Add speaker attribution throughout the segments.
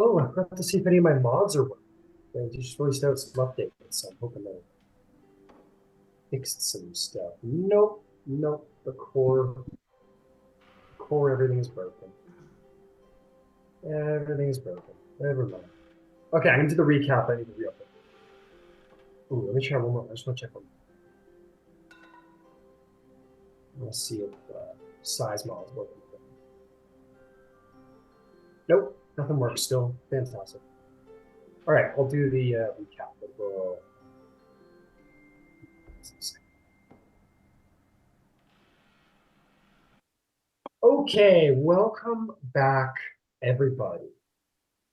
Speaker 1: Oh, I forgot to see if any of my mods are working. They just released out some updates, so I'm hoping they fixed some stuff. Nope, nope. The core, everything's broken. Everything's broken. Never mind. Okay, I'm into the recap. I need to reopen. Ooh, let me try one more. I just want to check one. Let's see if size mod is working. Nope, nothing works still. Fantastic. All right, I'll do the recap. Okay, welcome back, everybody.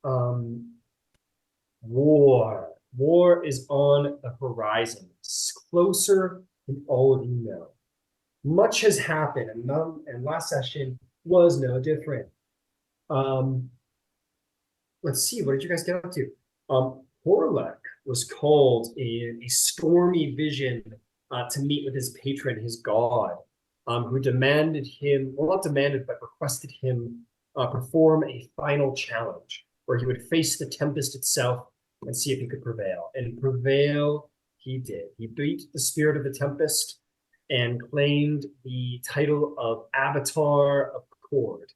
Speaker 1: Um, war is on the horizon. It's closer than all of you know. Much has happened, and last session was no different. Um, let's see, what did you guys get up to? Horlek was called in a stormy vision to meet with his patron, his god, who demanded him, well, not demanded, but requested him perform a final challenge where he would face the Tempest itself and see if he could prevail. And prevail he did. He beat the spirit of the Tempest and claimed the title of Avatar of Cord,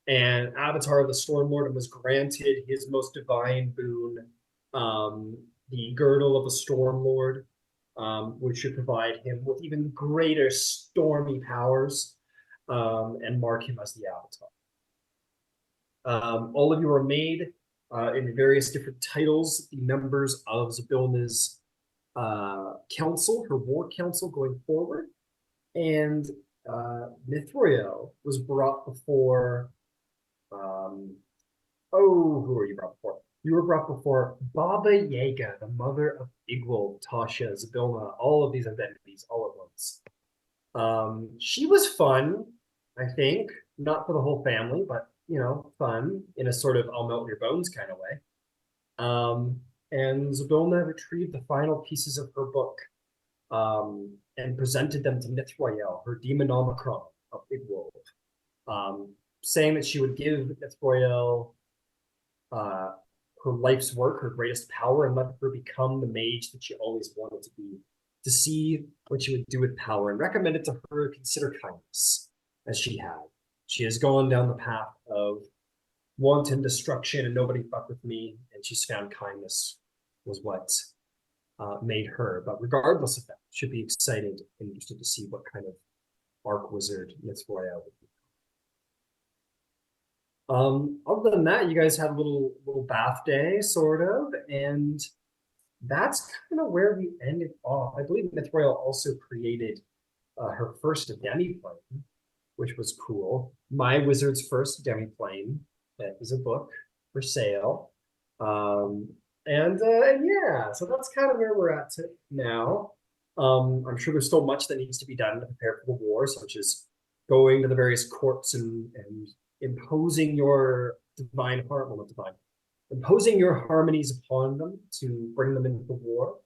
Speaker 1: and Avatar of the Stormlord, and was granted his most divine boon, the Girdle of the Stormlord, which should provide him with even greater stormy powers, and mark him as the Avatar. All of you are made in various different titles the members of Zybilna's council, her war council going forward. And Mithriel was brought before who were you brought before? You were brought before Baba Yaga, the mother of Igwal, Tasha, Zybilna, all of these identities all at once. She was fun, I think, not for the whole family, but fun in a sort of I'll melt your bones kind of way. And Zybilna retrieved the final pieces of her book and presented them to Mithriel, her Demonomicron of Igwal, saying that she would give Mithriel uh, her life's work, her greatest power, and let her become the mage that she always wanted to be, to see what she would do with power, and recommended to her consider kindness, as she had. She has gone down the path of wanton destruction and nobody fuck with me, and she's found kindness was what made her. But regardless of that, should be excited and interested to see what kind of arc wizard Mithriel would be. Other than that, you guys had a little bath day, sort of, and that's kind of where we ended off. I believe Mithriel also created her first demiplane, which was cool. My Wizard's First Demiplane. That is a book for sale. And yeah, so that's kind of where we're at now. I'm sure there's still much that needs to be done to prepare for the war, such as going to the various courts and imposing your divine heart, well, not divine, imposing your harmonies upon them to bring them into the war.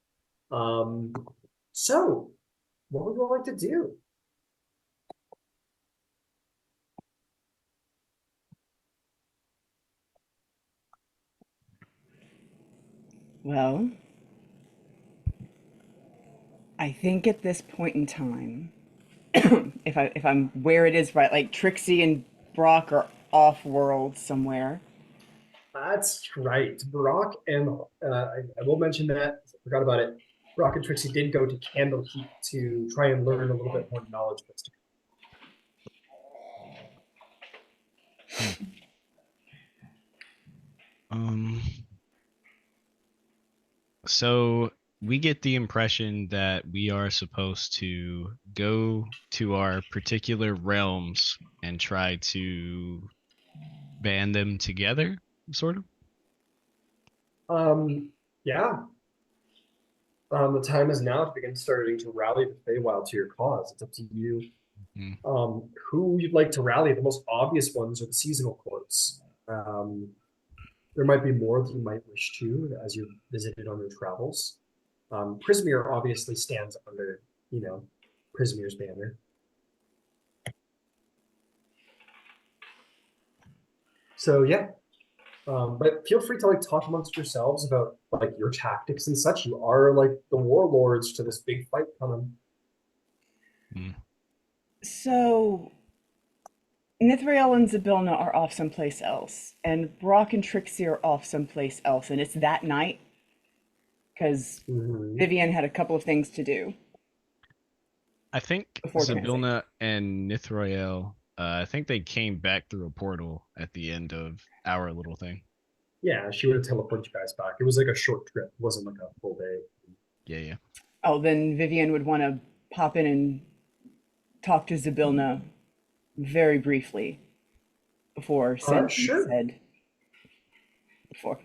Speaker 1: Um, so, what would you like to do?
Speaker 2: Well, I think at this point in time, if I'm where it is right, like Trixie and Brock are off world somewhere.
Speaker 1: That's right. Brock and I will mention that I forgot about it. Brock and Trixie did go to Candlekeep to try and learn a little bit more knowledge.
Speaker 3: Um, so we get the impression that we are supposed to go to our particular realms and try to band them together, sort of.
Speaker 1: Yeah. The time is now to begin starting to rally the Feywild to your cause. It's up to you.
Speaker 3: Mm.
Speaker 1: Who you'd like to rally. The most obvious ones are the seasonal courts. There might be more that you might wish to as you visited on your travels. Prismeer obviously stands under, Prismeer's banner. So yeah. But feel free to like talk amongst yourselves about like your tactics and such. You are like the warlords to this big fight coming.
Speaker 3: Mm.
Speaker 2: So Nithriel and Zabilna are off someplace else, and Brock and Trixie are off someplace else, and it's that night because
Speaker 1: Mhm.
Speaker 2: Vivian had a couple of things to do
Speaker 3: I think
Speaker 2: before transit.
Speaker 3: Zabilna and Nithroel, I think they came back through a portal at the end of our little thing.
Speaker 1: Yeah, she would have teleported you guys back. It was like a short trip. It wasn't like a full day.
Speaker 3: Yeah, yeah.
Speaker 2: Oh, then Vivian would want to pop in and talk to Zabilna very briefly before sending
Speaker 1: Sure.
Speaker 2: said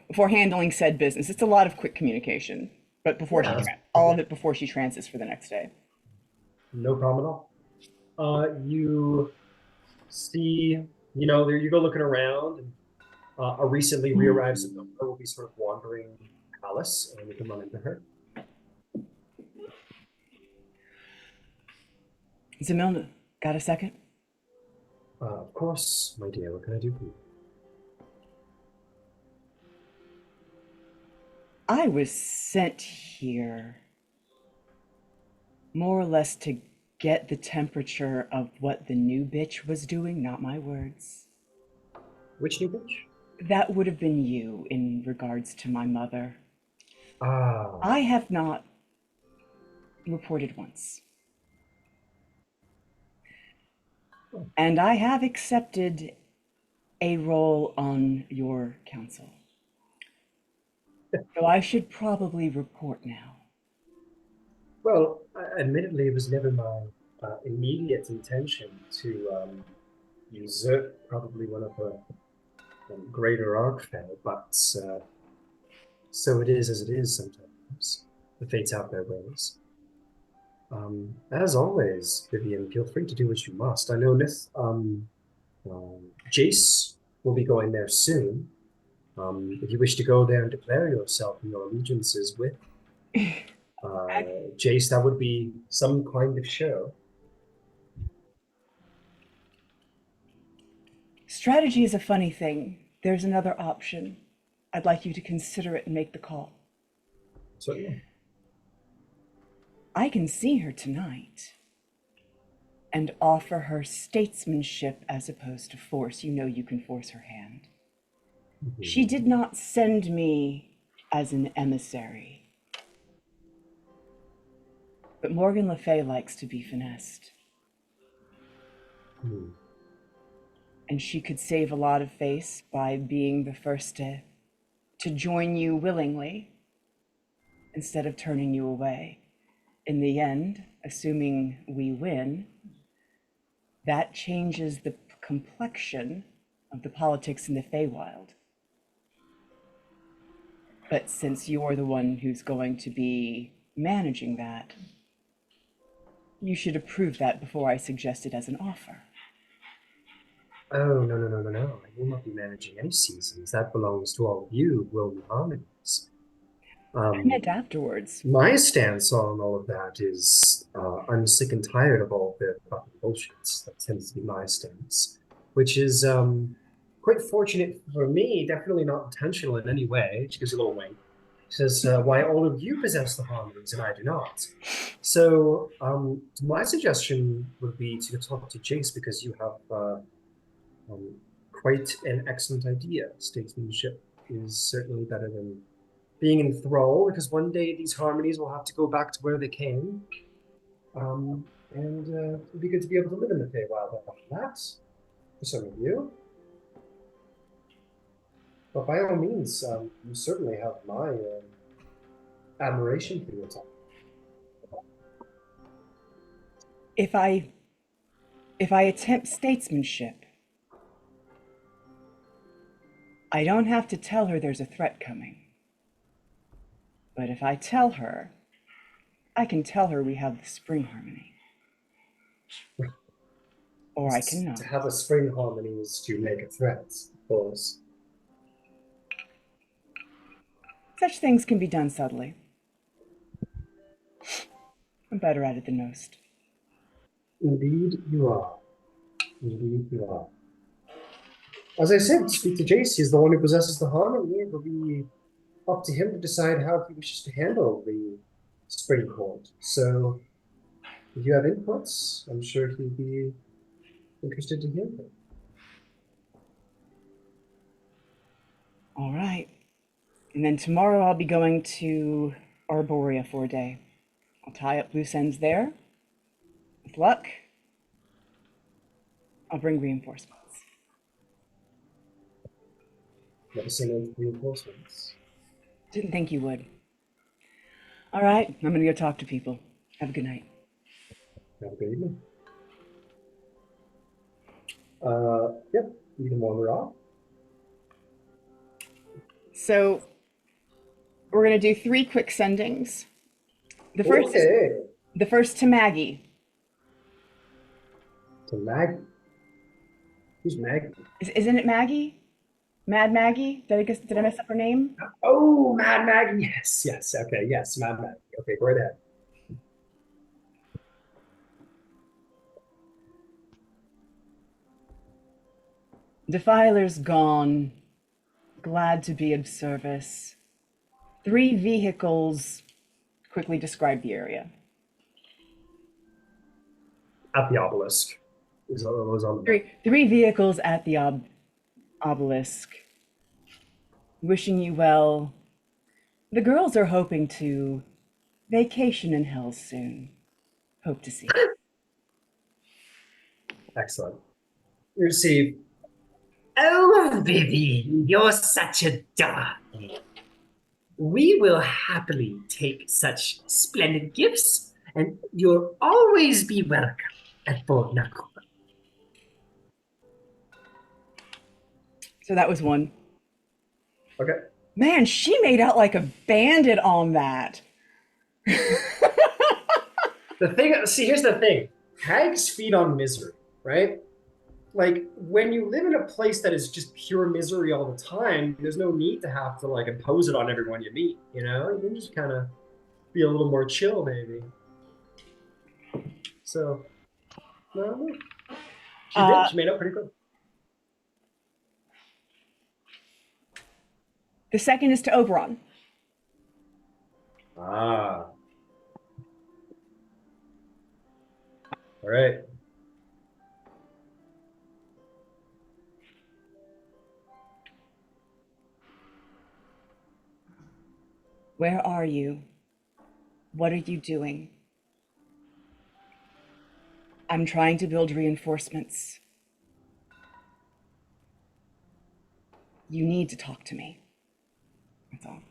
Speaker 2: before handling said business. It's a lot of quick communication, but before
Speaker 1: Yeah,
Speaker 2: she
Speaker 1: that's
Speaker 2: all of
Speaker 1: perfect.
Speaker 2: it before she transits for the next day.
Speaker 1: No problem at all. You see, there you go looking around, and a recently re-arrived Sabina will be sort of wandering the palace, and we can run into her.
Speaker 2: Zamilna, got a second?
Speaker 1: Of course, my dear, what can I do for you?
Speaker 2: I was sent here more or less to get the temperature of what the new bitch was doing, not my words.
Speaker 1: Which new bitch?
Speaker 2: That would have been you in regards to my mother.
Speaker 1: Ah,
Speaker 2: I have not reported once. And I have accepted a role on your council. So I should probably report now.
Speaker 1: well, admittedly, it was never my immediate intention to usurp probably one of her greater Arkfell, but so it is as it is sometimes. The fates have their ways. As always, Vivian, feel free to do what you must. I know Jace will be going there soon. If you wish to go there and declare yourself and your allegiances with Jace, that would be some kind of show.
Speaker 2: Strategy is a funny thing. There's another option. I'd like you to consider it and make the call.
Speaker 1: Certainly.
Speaker 2: I can see her tonight and offer her statesmanship as opposed to force. You know you can force her hand. She did
Speaker 1: Mhm.
Speaker 2: not send me as an emissary, but Morgan Le Fay likes to be finessed,
Speaker 1: Hmm.
Speaker 2: and she could save a lot of face by being the first to join you willingly instead of turning you away. In the end, assuming we win, that changes the complexion of the politics in the Feywild. But since you're the one who's going to be managing that, you should approve that before I suggest it as an offer.
Speaker 1: Oh, no, no, no, no, no. I will not be managing any seasons. That belongs to all of you, Wilmy Harmonies.
Speaker 2: I
Speaker 1: Um,
Speaker 2: meant afterwards.
Speaker 1: my stance on all of that is I'm sick and tired of all the fucking bullshit. That tends to be my stance, which is quite fortunate for me, definitely not intentional in any way. She gives a little wink. She says, why all of you possess the harmonies and I do not. So my suggestion would be to talk to Jace because you have um, quite an excellent idea. Statesmanship is certainly better than being in thrall, because one day these harmonies will have to go back to where they came. And it'd be good to be able to live in the Feywild after that, for some of you. But by all means, you certainly have my admiration for your time.
Speaker 2: If I if I attempt statesmanship, I don't have to tell her there's a threat coming. But if I tell her, I can tell her we have the spring harmony. Or I
Speaker 1: To
Speaker 2: cannot.
Speaker 1: have a spring harmony is to make a threat, of course.
Speaker 2: Such things can be done subtly. I'm better at it than most.
Speaker 1: Indeed, you are. Indeed, you are. As I said, speak to Jace. He's the one who possesses the harmony. It'll be up to him to decide how he wishes to handle the spring court. So, if you have inputs, I'm sure he'd be interested to hear them.
Speaker 2: All right. And then tomorrow I'll be going to Arborea for a day. I'll tie up loose ends there. With luck, I'll bring reinforcements.
Speaker 1: Never say no to reinforcements.
Speaker 2: Didn't think you would. All right, I'm gonna go talk to people. Have a good night.
Speaker 1: Have a good evening. Yep, you can wander off.
Speaker 2: So we're gonna do 3 quick sendings.
Speaker 1: Okay.
Speaker 2: The first to Maggie.
Speaker 1: To Maggie. Who's Maggie?
Speaker 2: Isn't it Maggie? Mad Maggie? Did I mess up her name?
Speaker 1: Oh, Mad Maggie. Yes, yes. Okay, yes, Mad Maggie. Okay, go right ahead.
Speaker 2: Defiler's gone. Glad to be of service. 3 vehicles. Quickly describe the area.
Speaker 1: At the obelisk. Is what was on the
Speaker 2: Three vehicles at the obelisk. Wishing you well. The girls are hoping to vacation in hell soon. Hope to see you.
Speaker 1: Excellent. You receive.
Speaker 4: Oh, Vivian, you're such a darling. We will happily take such splendid gifts, and you'll always be welcome at Fort Knuckle.
Speaker 2: So that was 1.
Speaker 1: Okay.
Speaker 2: Man, she made out like a bandit on that.
Speaker 1: The thing, see, here's the thing. Hags feed on misery, right? Like, when you live in a place that is just pure misery all the time, there's no need to have to, like, impose it on everyone you meet, you know? You can just kind of be a little more chill, maybe. So, no. She did. She made out pretty quick.
Speaker 2: The second is to Oberon.
Speaker 1: Ah. All right.
Speaker 2: Where are you? What are you doing? I'm trying to build reinforcements. You need to talk to me. That's all.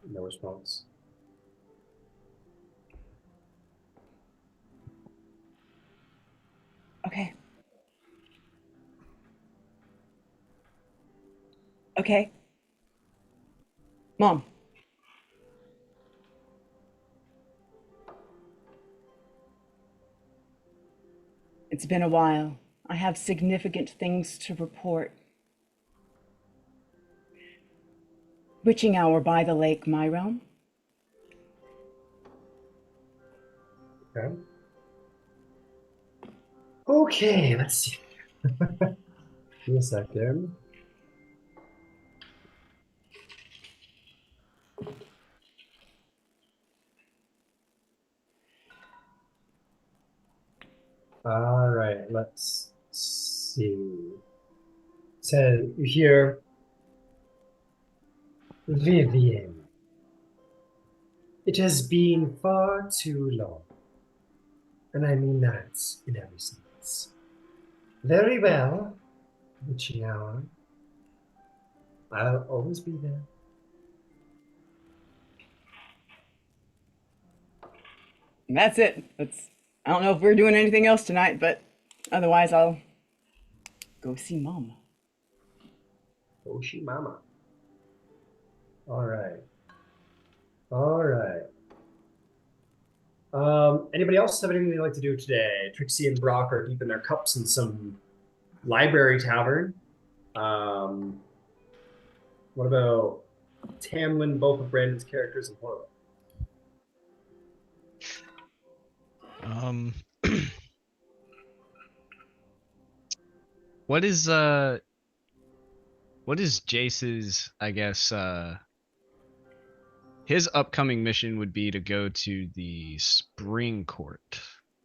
Speaker 1: No response.
Speaker 2: Okay. Okay. Mom. It's been a while. I have significant things to report. Witching hour by the lake, my realm.
Speaker 1: Okay. Okay, let's see. Give me a second. All right, let's see. So you hear Vivian. It has been far too long. And I mean that in every sense. Very well, witching hour. I'll always be there.
Speaker 2: And that's it. I don't know if we're doing anything else tonight, but otherwise I'll go see Mom.
Speaker 1: Oshi Mama. All right. All right. Anybody else have anything they'd like to do today? Trixie and Brock are deep in their cups in some library tavern. What about Tamlin, both of Brandon's characters, and Horlock?
Speaker 3: what is Jace's, I guess, his upcoming mission would be to go to the Spring Court.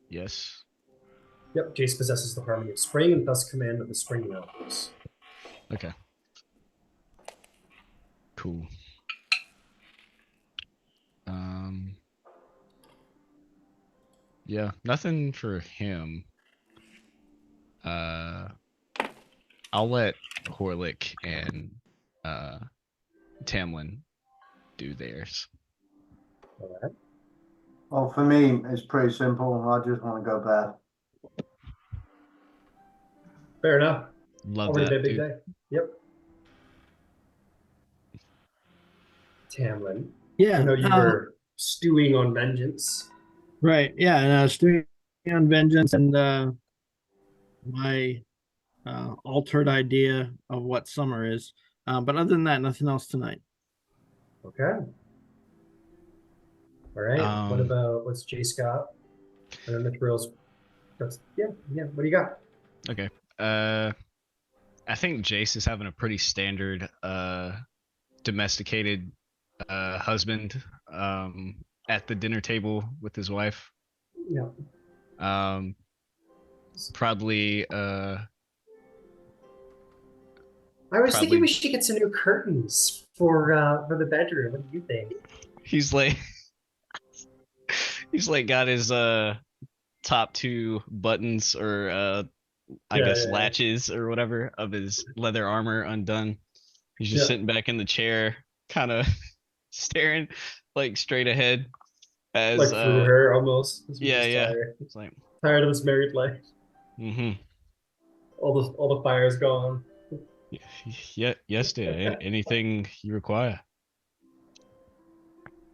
Speaker 3: Yes.
Speaker 1: Yep, Jace possesses the harmony of spring and thus command of the spring realms.
Speaker 3: Okay. Cool. Yeah, nothing for him. I'll let Horlick and Tamlin do theirs.
Speaker 1: All right.
Speaker 5: Well, for me, it's pretty simple. I just want to go bad.
Speaker 1: Fair enough.
Speaker 3: Love
Speaker 1: Already
Speaker 3: that,
Speaker 1: been a big
Speaker 3: dude.
Speaker 1: day. Yep. Tamlin,
Speaker 6: Yeah.
Speaker 1: I know you were stewing on vengeance.
Speaker 6: Right. Yeah. And I was doing on vengeance and my altered idea of what summer is. But other than that, nothing else tonight.
Speaker 1: Okay. All right. What
Speaker 3: Um,
Speaker 1: about what's Jace got? And then the thrills. That's yeah. What do you got?
Speaker 3: Okay. I think Jace is having a pretty standard domesticated husband at the dinner table with his wife.
Speaker 1: Yeah.
Speaker 3: Probably
Speaker 1: I was
Speaker 3: Probably-
Speaker 1: thinking we should get some new curtains for the bedroom. What do you think?
Speaker 3: he's like he's like got his top two buttons or I
Speaker 1: Yeah,
Speaker 3: guess
Speaker 1: yeah.
Speaker 3: latches or whatever of his leather armor undone. He's just
Speaker 1: Yeah.
Speaker 3: sitting back in the chair, kind of staring like straight ahead as
Speaker 1: Like through her almost. 'Cause we're
Speaker 3: yeah,
Speaker 1: just
Speaker 3: yeah.
Speaker 1: Tired.
Speaker 3: It's like
Speaker 1: Tired of his married life.
Speaker 3: mm-hmm.
Speaker 1: All the fire's gone.
Speaker 3: Yeah, yes, dear. Anything you require.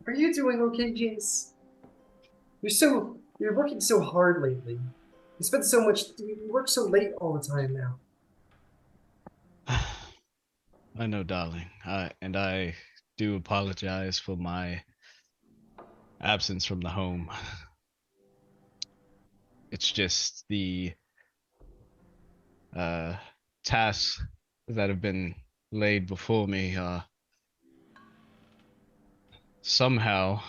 Speaker 1: Are you doing okay, Jace? You're working so hard lately. You spend so much you work so late all the time now.
Speaker 3: I know, darling. I do apologize for my absence from the home. It's just the tasks that have been laid before me are somehow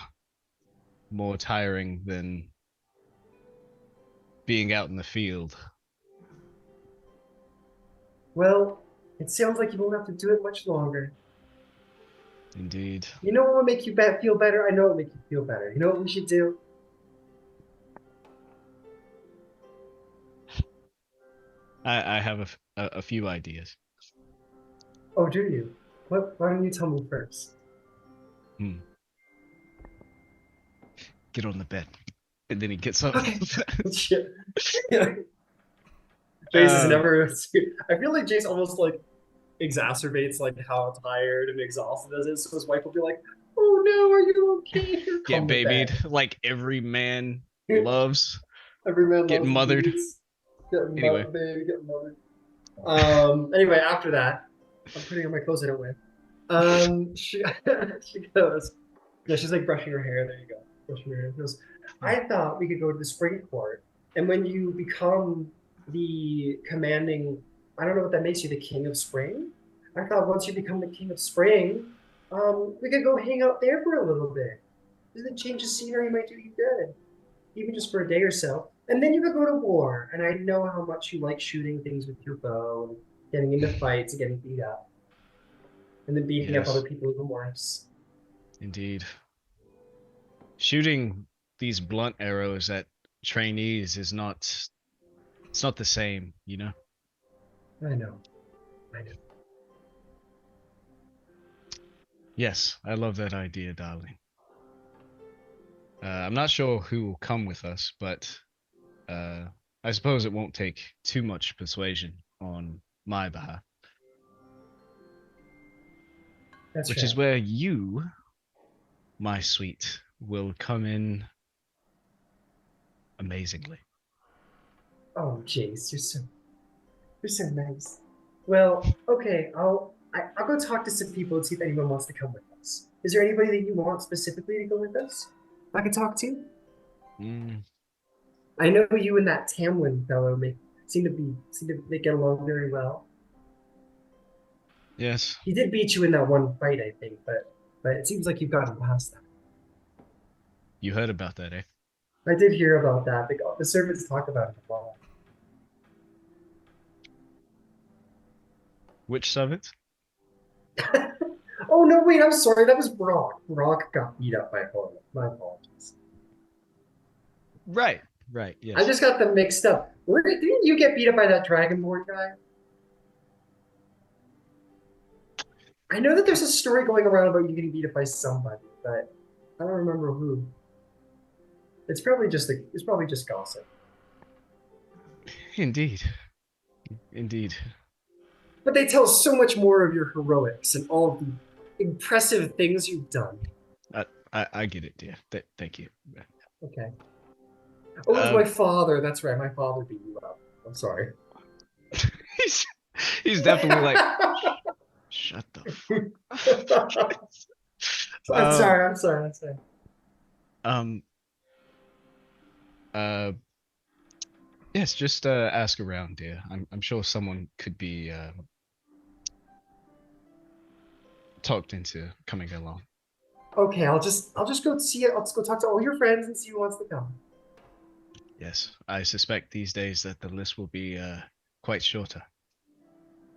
Speaker 3: more tiring than being out in the field.
Speaker 1: Well, it sounds like you won't have to do it much longer.
Speaker 3: Indeed.
Speaker 1: You know what will make you feel better? I know what will make you feel better. You know what we should do?
Speaker 3: I have a few ideas.
Speaker 1: Oh, do you? Why don't you tell me first?
Speaker 3: Get on the bed. And then he gets up.
Speaker 1: Okay. Shit. Jace is never. I feel like Jace almost like exacerbates like how tired and exhausted it is. So his wife will be like, "Oh no, are you okay? Here,
Speaker 3: Get
Speaker 1: come to
Speaker 3: babied
Speaker 1: bed."
Speaker 3: like every man loves.
Speaker 1: Every man
Speaker 3: Getting
Speaker 1: loves
Speaker 3: mothered.
Speaker 1: babies. Getting
Speaker 3: Anyway.
Speaker 1: baby, getting mothered. Anyway, after that, I'm putting on my clothes I don't wear. She she goes. Yeah, she's like brushing her hair. There you go. Brushing her hair. She goes, I thought we could go to the spring court, and when you become the commanding, I don't know what that makes you, the king of spring. I thought once you become the king of spring, we could go hang out there for a little bit. Doesn't change the scenery might do you good, even just for a day or so. And then you could go to war. And I know how much you like shooting things with your bow, and getting into fights and getting beat up, and then beating up
Speaker 3: Yes.
Speaker 1: other people even worse.
Speaker 3: Indeed. Shooting these blunt arrows at trainees is not it's not the same, you know?
Speaker 1: I know.
Speaker 3: Yes, I love that idea, darling. I'm not sure who will come with us, but I suppose it won't take too much persuasion on my behalf.
Speaker 1: That's
Speaker 3: Which
Speaker 1: right.
Speaker 3: is where you, my sweet, will come in amazingly.
Speaker 1: Oh, Jace, you're so nice. Well, okay, I'll go talk to some people and see if anyone wants to come with us. Is there anybody that you want specifically to go with us? I can talk to.
Speaker 3: Mm,
Speaker 1: I know you and that Tamlin fellow seem to they get along very well.
Speaker 3: Yes.
Speaker 1: He did beat you in that one fight, I think, but it seems like you've gotten past that.
Speaker 3: You heard about that, eh?
Speaker 1: I did hear about that. The servants talk about it a lot.
Speaker 3: Which servant?
Speaker 1: Oh no, wait, I'm sorry. That was Brock. Brock got beat up by Hornet. My apologies.
Speaker 3: Right.
Speaker 1: I
Speaker 3: Yes.
Speaker 1: just got them mixed up. Didn't you get beat up by that Dragonborn guy? I know that there's a story going around about you getting beat up by somebody, but I don't remember who. It's probably just gossip.
Speaker 3: Indeed. Indeed.
Speaker 1: But they tell so much more of your heroics and all of the impressive things you've done.
Speaker 3: I get it, dear. Thank you.
Speaker 1: Okay. Oh, it was my father. That's right. My father beat you up. I'm sorry.
Speaker 3: he's definitely like, shut the fuck.
Speaker 1: I'm sorry.
Speaker 3: Yes, just ask around, dear. I'm sure someone could be talked into coming along.
Speaker 1: Okay, I'll just go see it. I'll just go talk to all your friends and see who wants to come.
Speaker 3: Yes, I suspect these days that the list will be quite shorter.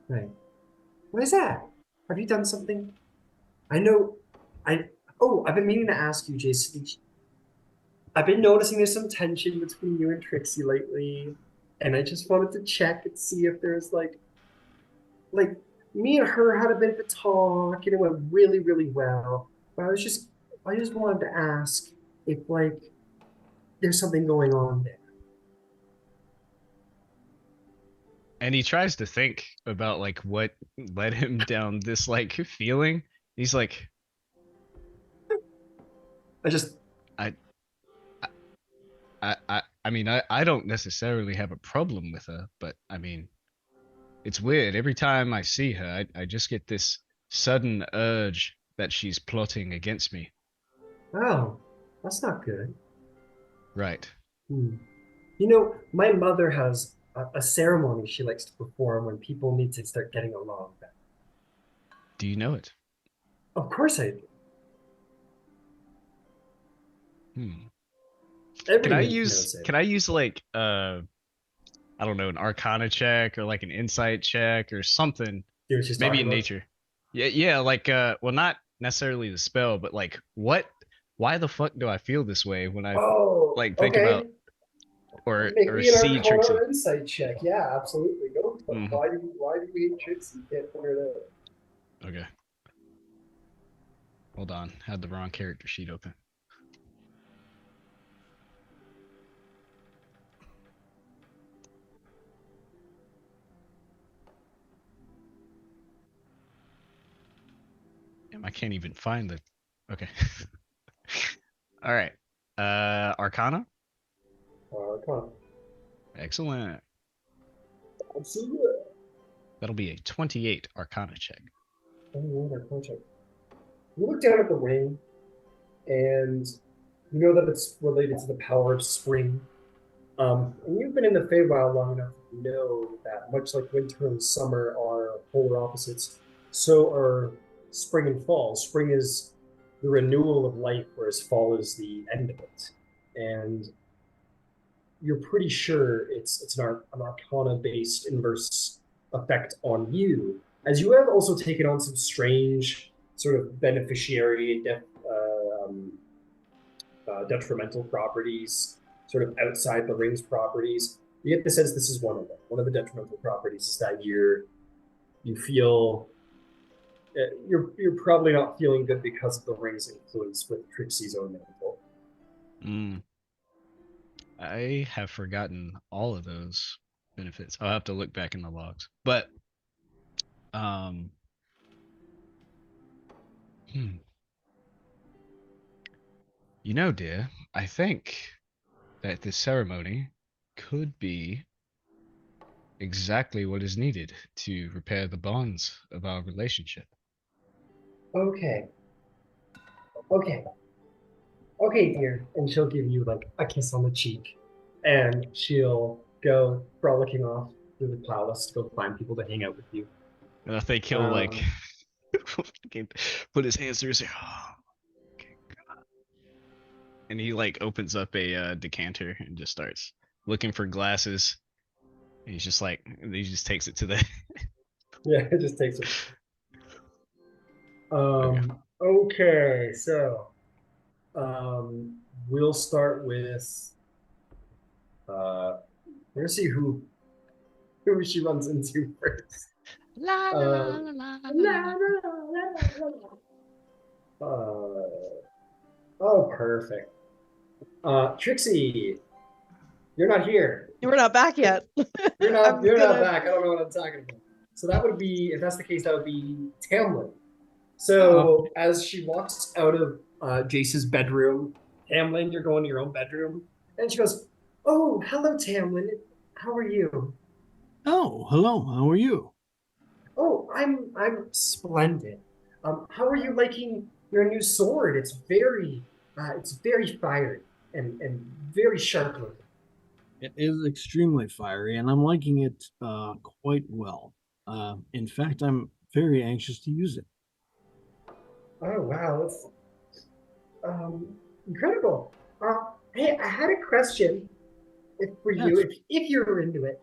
Speaker 1: Right. What is that? Have you done something? I've been meaning to ask you, Jason. I've been noticing there's some tension between you and Trixie lately, and I just wanted to check and see if there's like me and her had a bit of a talk, and it went really, really well. But I just wanted to ask if there's something going on there.
Speaker 3: And he tries to think about like what led him down this like feeling. He's like, I mean, I don't necessarily have a problem with her, but I mean, it's weird. Every time I see her, I just get this sudden urge that she's plotting against me.
Speaker 1: Oh, that's not good.
Speaker 3: Right.
Speaker 1: You know, my mother has a ceremony she likes to perform when people need to start getting along better.
Speaker 3: Do you know it?
Speaker 1: Of course I do.
Speaker 3: Can I
Speaker 1: Everyone
Speaker 3: use
Speaker 1: knows it.
Speaker 3: can I use like I don't know, an arcana check or like an insight check or something?
Speaker 1: See what she's
Speaker 3: Maybe
Speaker 1: talking
Speaker 3: in
Speaker 1: about?
Speaker 3: nature. Yeah, like well, not necessarily the spell, but like why the fuck do I feel this way when I
Speaker 1: Oh,
Speaker 3: like think
Speaker 1: okay.
Speaker 3: about or
Speaker 1: Make me an
Speaker 3: see
Speaker 1: Arcana
Speaker 3: Trixie?
Speaker 1: or Insight check. Yeah, absolutely. Go for it.
Speaker 3: Mhm.
Speaker 1: Why do you hate Trixie? You can't figure it out.
Speaker 3: Okay. Hold on, had the wrong character sheet open. Damn, I can't even find the. Okay. All right. Arcana.
Speaker 1: Arcana.
Speaker 3: Excellent.
Speaker 1: Absolutely.
Speaker 3: That'll be a 28 Arcana check.
Speaker 1: Arcana check. You look down at the ring, and you know that it's related to the power of spring. And you've been in the Feywild long enough to know that much like winter and summer are polar opposites, so are spring and fall. Spring is the renewal of life, whereas fall is the end of it. And you're pretty sure it's an Arcana-based inverse effect on you, as you have also taken on some strange sort of beneficiary detrimental properties, sort of outside the ring's properties. You get the sense this is one of them. One of the detrimental properties is that you feel you're probably not feeling good because of the ring's influence with Trixie's own mental.
Speaker 3: I have forgotten all of those benefits. I'll have to look back in the logs. But you know, dear, I think that this ceremony could be exactly what is needed to repair the bonds of our relationship.
Speaker 1: Okay, dear. And she'll give you like a kiss on the cheek, and she'll go frolicking off through the palace to go find people to hang out with you.
Speaker 3: And I think he'll like
Speaker 1: Um,
Speaker 3: fucking put his hands through his hair. Okay, God. And he like opens up a decanter and just starts looking for glasses. And he's just like, and he just takes it to the.
Speaker 1: Yeah, it just takes it. Okay, so we'll start with we're gonna see who she runs into first.
Speaker 3: La la la
Speaker 1: Um,
Speaker 3: la la
Speaker 1: la,
Speaker 3: la.
Speaker 1: la, la, la, la. Oh, perfect. Trixie, you're not here.
Speaker 7: We're not back yet.
Speaker 1: You're not.
Speaker 7: I'm
Speaker 1: You're not
Speaker 7: gonna-
Speaker 1: back. I don't know what I'm talking about. So that would be, if that's the case, that would be Tamlin. So as she walks out of Jace's bedroom, Tamlin, you're going to your own bedroom, and she goes, "Oh, hello, Tamlin. How are you?"
Speaker 6: Oh, hello. How are you?
Speaker 1: "Oh, I'm splendid. How are you liking your new sword? It's very fiery and very sharp looking."
Speaker 6: It is extremely fiery, and I'm liking it quite well. In fact, I'm very anxious to use it.
Speaker 1: Oh wow, that's incredible. Hey, I had a question for you,
Speaker 6: Yes.
Speaker 1: if you're into it.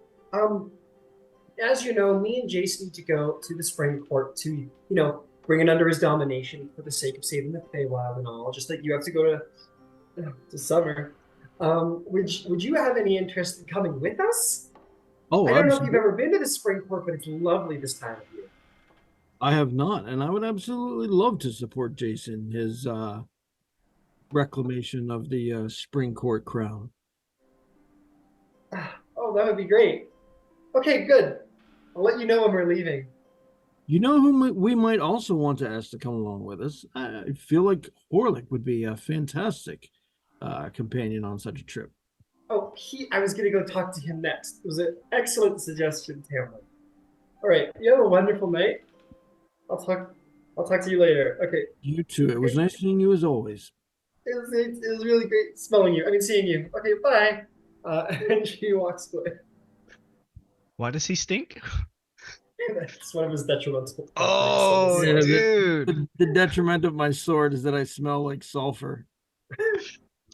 Speaker 1: As you know, me and Jason need to go to the Spring Court to, bring it under his domination for the sake of saving the Feywild and all. Just like you have to go to Summer. Would you have any interest in coming with us?
Speaker 6: Oh,
Speaker 1: I don't know if you've
Speaker 6: absolutely.
Speaker 1: ever been to the Spring Court, but it's lovely this time of year.
Speaker 6: I have not, and I would absolutely love to support Jason, his reclamation of the Spring Court crown.
Speaker 1: Oh, that would be great. Okay, good. I'll let you know when we're leaving.
Speaker 6: You know who we might also want to ask to come along with us? I feel like Horlick would be a fantastic companion on such a trip.
Speaker 1: Oh, I was gonna go talk to him next. It was an excellent suggestion, Tamlin. All right, you have a wonderful night. I'll talk to you later. Okay,
Speaker 6: You too. It was nice seeing you as always.
Speaker 1: it was really great seeing you. Okay, bye. And she walks away.
Speaker 3: Why does he stink?
Speaker 1: That's one of his detrimental.
Speaker 3: Oh,
Speaker 6: Yeah,
Speaker 3: dude.
Speaker 6: The detriment of my sword is that I smell like sulfur.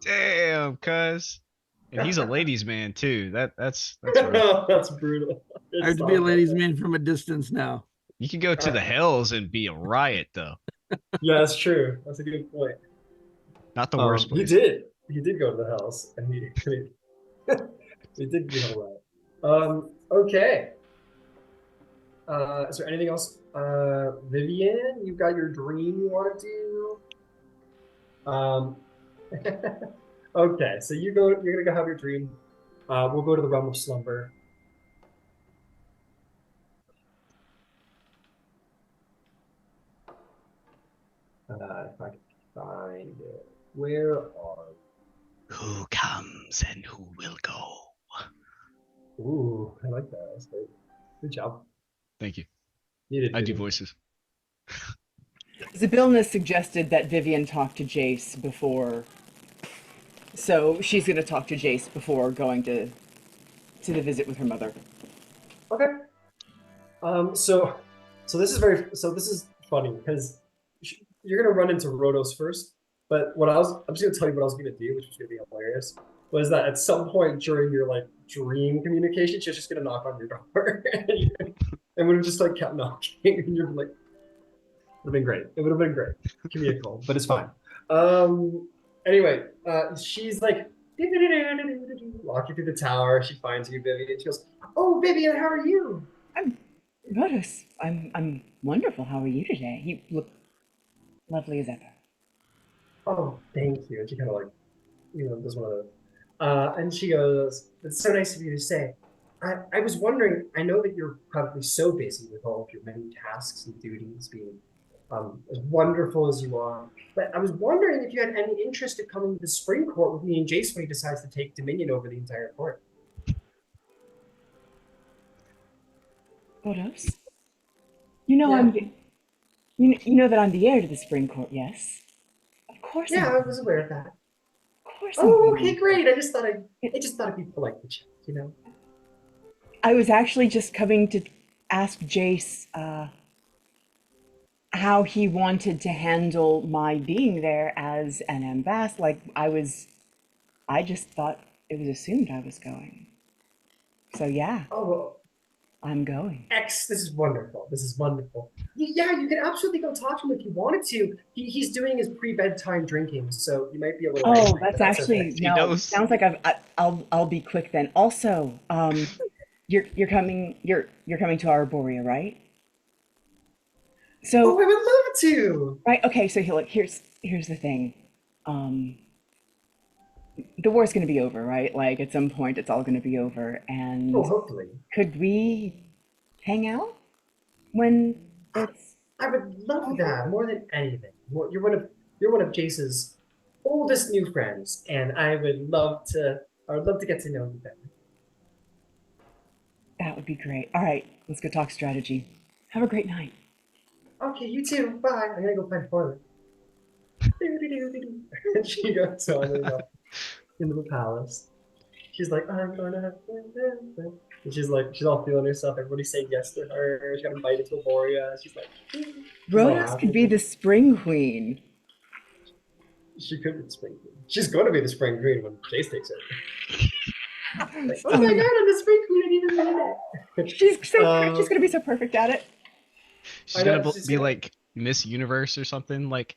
Speaker 3: Damn, cuz. And he's a ladies' man too. That's rough.
Speaker 1: No, that's brutal.
Speaker 6: I have to be a ladies' man from a distance now.
Speaker 3: You can go to the hells and be a riot though.
Speaker 1: Yeah, that's true. That's a good point.
Speaker 3: Not the worst
Speaker 1: He
Speaker 3: place.
Speaker 1: did. He did go to the house, and he did get all right. Okay. Is there anything else? Vivian, you got your dream you want to do? Okay, so you're gonna go have your dream. We'll go to the realm of slumber. If I can find it. Where are
Speaker 3: Who comes and who will go?
Speaker 1: Ooh, I like that. That's great. Good job.
Speaker 3: Thank you.
Speaker 1: You did
Speaker 3: I do
Speaker 1: good.
Speaker 3: voices.
Speaker 2: Zybilna suggested that Vivian talk to Jace before, so she's going to talk to Jace before going to the visit with her mother.
Speaker 1: Okay. So this is funny because you're gonna run into Rhodos first. But I'm just gonna tell you what I was gonna do, which was gonna be hilarious. Was that at some point during your like dream communication, she's just gonna knock on your door, and would have just like kept knocking, and you're like, would have been great. It would have been great. Give me a call, but it's fine. Anyway, she's like walking through the tower. She finds you, Vivian. She goes, "Oh, Vivian, how are you?"
Speaker 2: Rhodos, I'm wonderful. How are you today? You look lovely as ever.
Speaker 1: "Oh, thank you." And she kind of like, does one of those. And she goes, "It's so nice of you to say. I was wondering, I know that you're probably so busy with all of your many tasks and duties being as wonderful as you are, but I was wondering if you had any interest in coming to the Spring Court with me and Jace when he decides to take dominion over the entire court."
Speaker 2: Rhodos, you know
Speaker 1: Yeah.
Speaker 2: you know that I'm the heir to the Spring Court, yes? Of course.
Speaker 1: Yeah,
Speaker 2: I'm
Speaker 1: I was aware of that.
Speaker 2: Of course.
Speaker 1: Oh,
Speaker 2: I'm
Speaker 1: okay, great. I just thought it'd be polite to check,
Speaker 2: I was actually just coming to ask Jace how he wanted to handle my being there as an ambassador. Like I just thought it was assumed I was going. So yeah,
Speaker 1: Oh, well,
Speaker 2: I'm going.
Speaker 1: this is wonderful. This is wonderful. Yeah, you can absolutely go talk to him if you wanted to. He's doing his pre-bedtime drinking, so you might be a little
Speaker 2: Oh,
Speaker 1: angry,
Speaker 2: that's
Speaker 1: but
Speaker 2: actually
Speaker 1: okay.
Speaker 3: He
Speaker 2: no.
Speaker 3: knows.
Speaker 2: Sounds like I'll be quick then. Also, you're coming to Arborea, right?
Speaker 1: Oh,
Speaker 2: So
Speaker 1: I would love to.
Speaker 2: right, okay. So look, here's the thing. Um, the war's gonna be over, right? Like at some point, it's all gonna be over. And
Speaker 1: Oh, hopefully.
Speaker 2: could we hang out when it's
Speaker 1: I would love that more than anything. You're one of Jace's oldest new friends, and I would love to get to know you better.
Speaker 2: that would be great. All right, let's go talk strategy. Have a great night.
Speaker 1: Okay, you too. Bye. I'm gonna go find Harlan. And she goes on into the palace. She's like, I'm gonna have fun. And she's all feeling herself. Everybody's saying yes to her. She got invited to Aboria. She's like, she's all
Speaker 2: Rhodos could be
Speaker 1: happy.
Speaker 2: the spring queen.
Speaker 1: She could be the spring queen. She's going to be the spring queen when Jace takes it. Like, oh my god, I'm the spring queen. I didn't even know that.
Speaker 2: She's gonna be so perfect at it.
Speaker 3: She's
Speaker 1: I know,
Speaker 3: gonna
Speaker 1: she's
Speaker 3: be
Speaker 1: gonna-
Speaker 3: like Miss Universe or something. Like,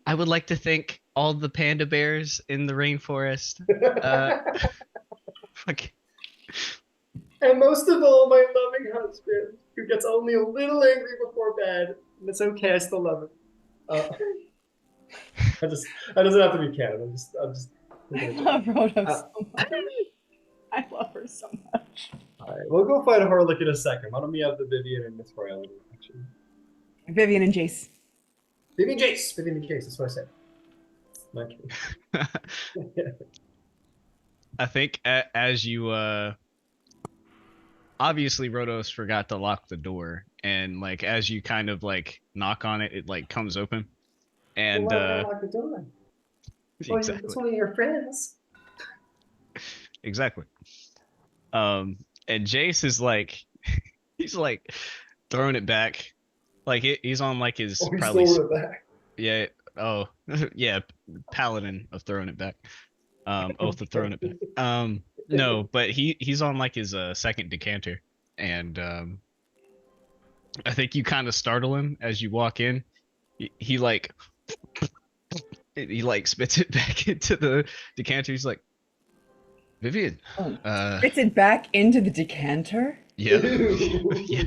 Speaker 3: I would like to thank all the panda bears in the rainforest. Fuck.
Speaker 1: And most of all, my loving husband, who gets only a little angry before bed. And it's okay, I still love him. It doesn't have to be canon. I'm just
Speaker 2: I love Rhoda
Speaker 1: Uh,
Speaker 2: so much. I love her so much.
Speaker 1: all right, we'll go find Harlock in a second. Why don't we have the Vivian and Miss Royalty? Actually,
Speaker 2: Vivian and Jace.
Speaker 1: Vivian and Jace. That's what I said. My kidding.
Speaker 3: I think as you obviously Rhodos forgot to lock the door, and like as you kind of like knock on it, it like comes open, and
Speaker 1: Well, why would I lock the door?
Speaker 3: exactly.
Speaker 1: It's one of your friends.
Speaker 3: Exactly. And Jace is like, he's like throwing it back, like he's on like his
Speaker 1: Oh, he's
Speaker 3: probably
Speaker 1: throwing it back.
Speaker 3: yeah. Oh yeah, paladin of throwing it back. Oath of throwing it back. No, but he's on like his second decanter, and I think you kind of startle him as you walk in. He like he like spits it back into the decanter. He's like, Vivian,
Speaker 2: Spits it back into the decanter.
Speaker 3: yeah, yeah.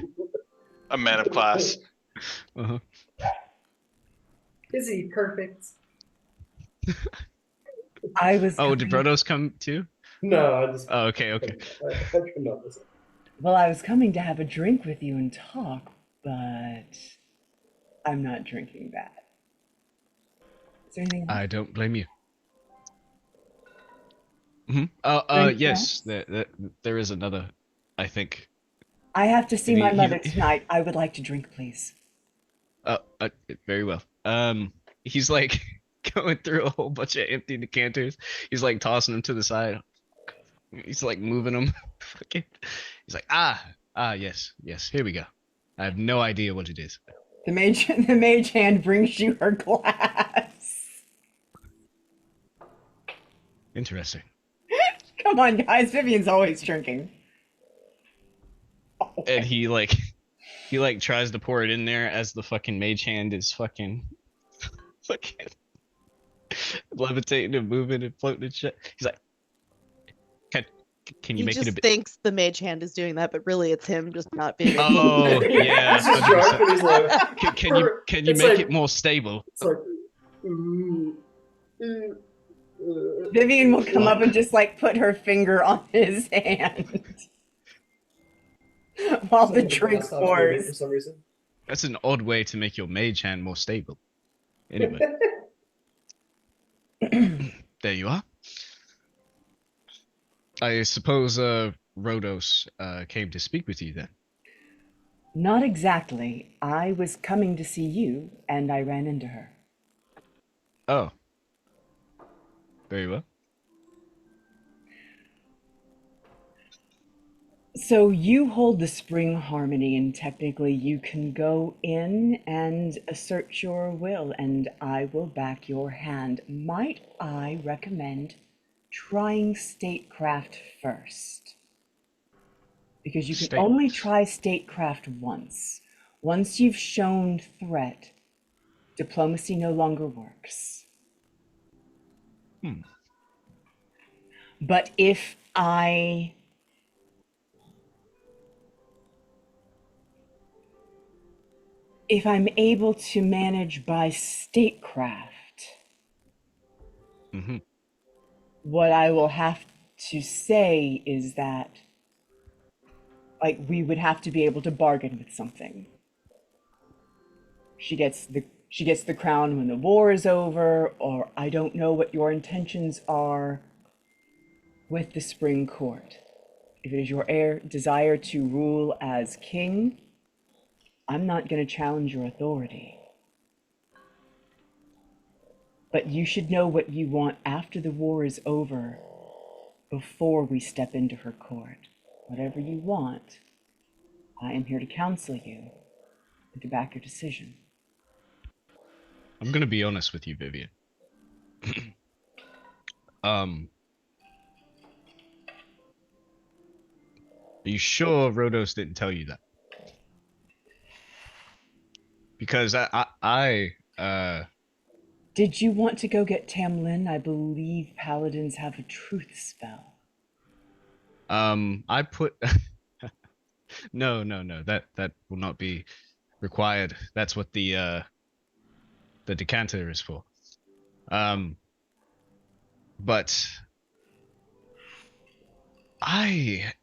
Speaker 7: A man of class.
Speaker 3: Uh-huh.
Speaker 1: Is he perfect?
Speaker 2: I was.
Speaker 3: Oh, did
Speaker 2: coming-
Speaker 3: Brodos come too?
Speaker 1: No, I just.
Speaker 3: Oh, okay, okay.
Speaker 1: I couldn't notice it.
Speaker 2: Well, I was coming to have a drink with you and talk, but I'm not drinking that. Is there anything else?
Speaker 3: I don't blame you. Hmm.
Speaker 2: Anything
Speaker 3: Yes, there is another. I think.
Speaker 2: I have to see
Speaker 3: He-
Speaker 2: my
Speaker 3: he-
Speaker 2: mother tonight. I would like to drink, please.
Speaker 3: Very well. He's like going through a whole bunch of empty decanters. He's like tossing them to the side. He's like moving them. Fucking. He's like, yes, here we go. I have no idea what it is.
Speaker 2: The mage hand brings you her glass.
Speaker 3: Interesting.
Speaker 2: Come on, guys. Vivian's always drinking.
Speaker 3: And he like tries to pour it in there as the fucking mage hand is fucking levitating and moving and floating and shit. He's like, can you
Speaker 8: He
Speaker 3: make it a
Speaker 8: just
Speaker 3: bit?
Speaker 8: thinks the mage hand is doing that, but really it's him just not being.
Speaker 3: Oh yeah.
Speaker 1: He's just drunk and he's like,
Speaker 3: Can you
Speaker 1: It's
Speaker 3: make
Speaker 1: like-
Speaker 3: it more stable?
Speaker 1: it's like, ooh,
Speaker 2: Vivian will come up and just like put her finger on his hand while the drink
Speaker 1: That's not moving For
Speaker 2: pours.
Speaker 1: some reason.
Speaker 3: That's an odd way to make your mage hand more stable. Anyway, there you are. I suppose Rhodos came to speak with you then.
Speaker 2: Not exactly. I was coming to see you, and I ran into her.
Speaker 3: Oh. Very well.
Speaker 2: So you hold the spring harmony, and technically you can go in and assert your will, and I will back your hand. Might I recommend trying statecraft first? Because you can only try statecraft once. Once you've shown threat, diplomacy no longer works.
Speaker 3: Hmm.
Speaker 2: But if I'm able to manage by statecraft,
Speaker 3: Hmm.
Speaker 2: what I will have to say is that, like, we would have to be able to bargain with something. She gets the crown when the war is over, or I don't know what your intentions are with the Spring Court. If it is your desire to rule as king, I'm not going to challenge your authority. But you should know what you want after the war is over, before we step into her court. Whatever you want, I am here to counsel you and to back your decision.
Speaker 3: I'm gonna be honest with you, Vivian. Are you sure Rhodos didn't tell you that? Because
Speaker 2: Did you want to go get Tamlin? I believe paladins have a truth spell.
Speaker 3: I put no, that will not be required. That's what the decanter is for. But I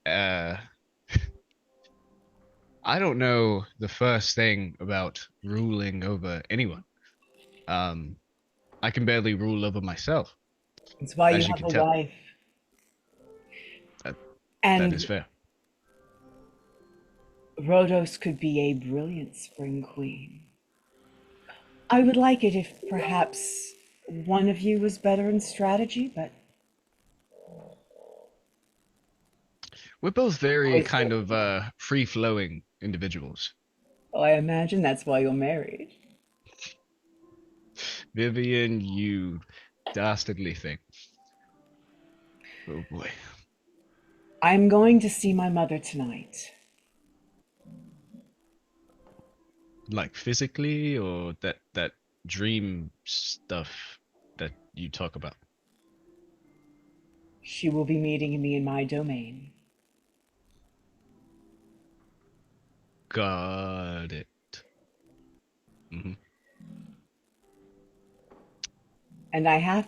Speaker 3: I don't know the first thing about ruling over anyone. I can barely rule over myself,
Speaker 2: It's why you
Speaker 3: as you
Speaker 2: have
Speaker 3: can
Speaker 2: a
Speaker 3: tell.
Speaker 2: wife.
Speaker 3: That
Speaker 2: And
Speaker 3: is fair.
Speaker 2: Rhodos could be a brilliant spring queen. I would like it if perhaps one of you was better in strategy, but
Speaker 3: We're both very
Speaker 2: always
Speaker 3: kind of free-flowing individuals.
Speaker 2: well, I imagine that's why you're married.
Speaker 3: Vivian, you dastardly thing. Oh boy.
Speaker 2: I'm going to see my mother tonight.
Speaker 3: Like physically, or that dream stuff that you talk about?
Speaker 2: She will be meeting me in my domain.
Speaker 3: Got it. Hmm.
Speaker 2: And I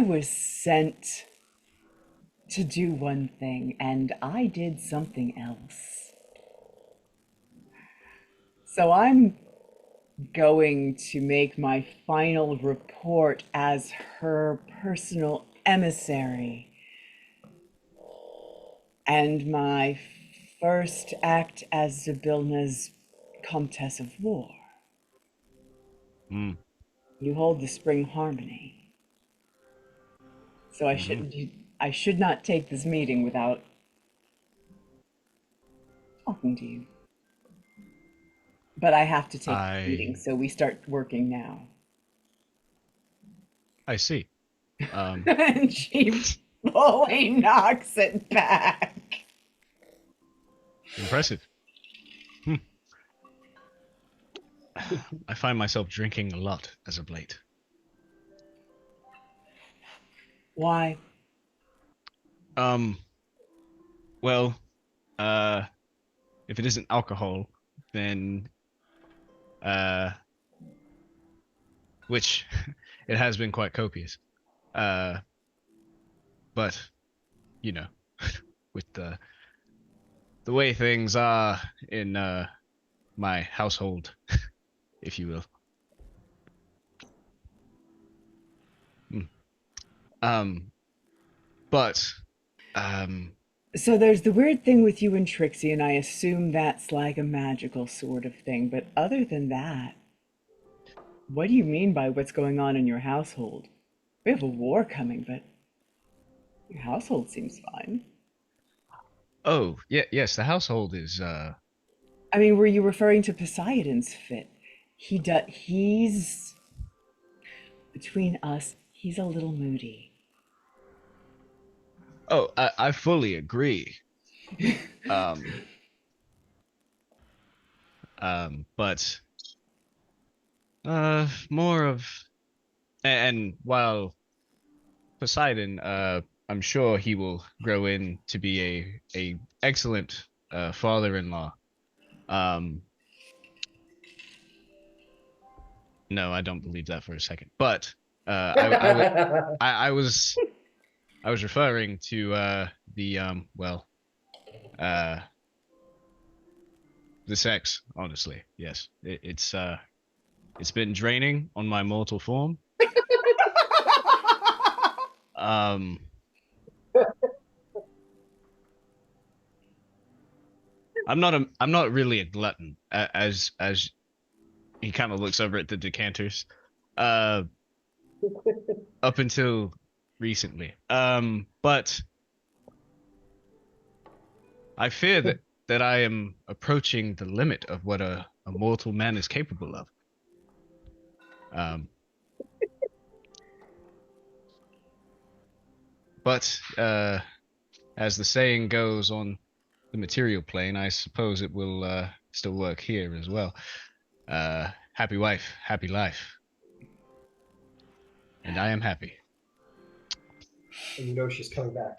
Speaker 2: was sent to do one thing, and I did something else. So I'm going to make my final report as her personal emissary. And my first act as Zybilna's Comtesse of War.
Speaker 3: Mm.
Speaker 2: You hold the Spring Harmony. So I should not take this meeting without talking to you. But I have to take the meeting, so we start working now.
Speaker 3: I see.
Speaker 2: And she fully knocks it back.
Speaker 3: Impressive. I find myself drinking a lot as of late.
Speaker 2: Why?
Speaker 3: Well, if it isn't alcohol, then which it has been quite copious. But you know, with the way things are in my household, if you will. But
Speaker 2: So there's the weird thing with you and Trixie, and I assume that's like a magical sort of thing. But other than that, what do you mean by what's going on in your household? We have a war coming, but your household seems fine.
Speaker 3: Oh, yeah, yes, the household is
Speaker 2: I mean, were you referring to Poseidon's fit? He's between us, he's a little moody.
Speaker 3: oh, I fully agree. Um but more of and while Poseidon, I'm sure he will grow in to be a excellent father-in-law. Um, no, I don't believe that for a second. But I was referring to the uh the sex. Honestly, yes, it's been draining on my mortal form. Um, I'm not really a glutton as he kind of looks over at the decanters. Uh, up until recently. But I fear that I am approaching the limit of what a mortal man is capable of. Um, but as the saying goes on the material plane, I suppose it will still work here as well. Happy wife, happy life, and I am happy.
Speaker 1: And you know she's coming back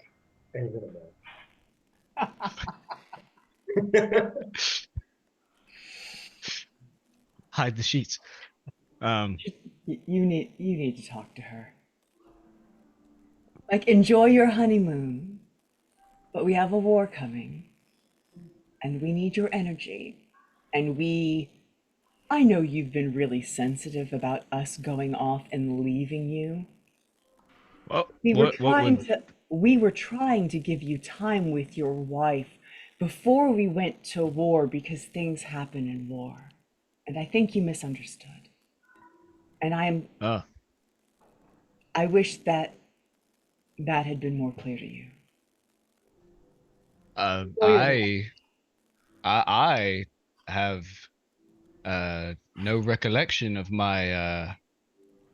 Speaker 1: any minute now.
Speaker 3: Hide the sheets.
Speaker 2: You need to talk to her. Like, enjoy your honeymoon, but we have a war coming, and we need your energy. And I know you've been really sensitive about us going off and leaving you.
Speaker 3: Well,
Speaker 2: We were
Speaker 3: what
Speaker 2: trying
Speaker 3: would
Speaker 2: to we were trying to give you time with your wife before we went to war because things happen in war. And I think you misunderstood. And
Speaker 3: uh
Speaker 2: I wish that that had been more clear to you.
Speaker 3: uh
Speaker 2: Enjoy your life.
Speaker 3: I have no recollection of my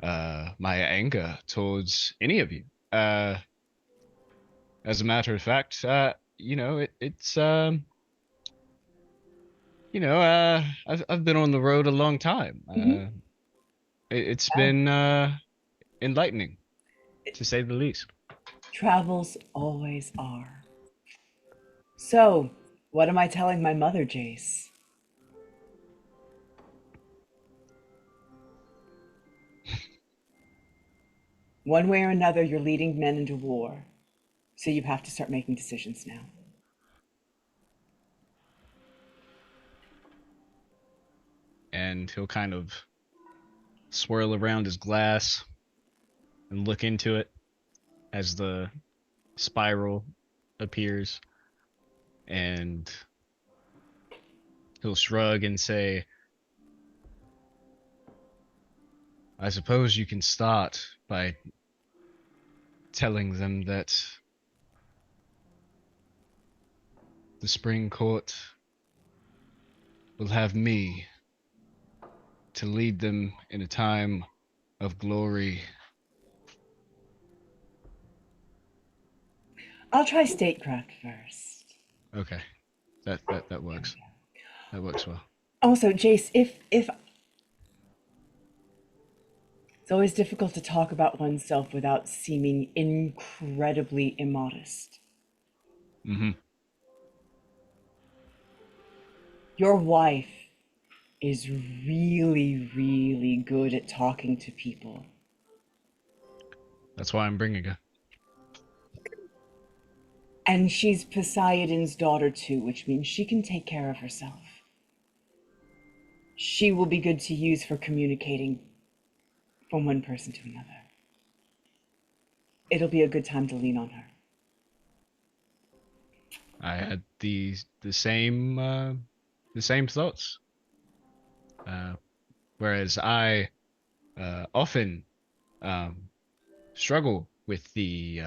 Speaker 3: anger towards any of you. Uh, as a matter of fact, I've been on the road a long time.
Speaker 2: Mhm.
Speaker 3: It's
Speaker 2: Yeah.
Speaker 3: been enlightening, to say the least.
Speaker 2: Travels always are. So, what am I telling my mother, Jace? One way or another, you're leading men into war. So you have to start making decisions now.
Speaker 3: And he'll kind of swirl around his glass and look into it as the spiral appears, and he'll shrug and say, I suppose you can start by telling them that the spring court will have me to lead them in a time of glory.
Speaker 2: I'll try statecraft first.
Speaker 3: Okay, that works. That works well.
Speaker 2: Also, Jace, if it's always difficult to talk about oneself without seeming incredibly immodest.
Speaker 3: Mm-hmm.
Speaker 2: Your wife is really, really good at talking to people.
Speaker 3: That's why I'm bringing her.
Speaker 2: And she's Poseidon's daughter too, which means she can take care of herself. She will be good to use for communicating from one person to another. It'll be a good time to lean on her.
Speaker 3: I had the same thoughts. Whereas I often struggle with the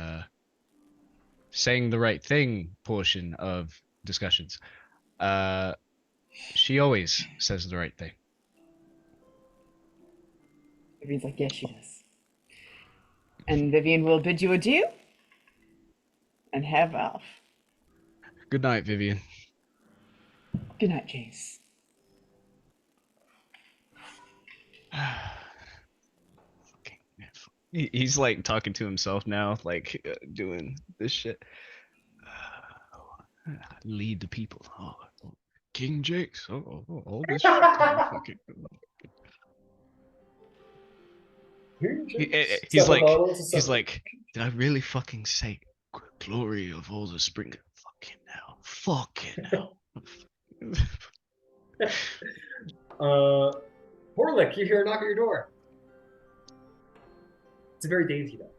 Speaker 3: saying the right thing portion of discussions. She always says the right thing.
Speaker 2: Vivian's like, yes, she does. And Vivian will bid you adieu and have off.
Speaker 3: Good night, Vivian.
Speaker 2: Good night, Jace.
Speaker 3: He's like talking to himself now, like doing this shit. Lead the people. Oh, King Jace. All this shit. Fucking- he's like, did I really fucking say glory of all the spring? Fucking hell.
Speaker 1: Horlick, you hear a knock at your door. It's a very dainty though.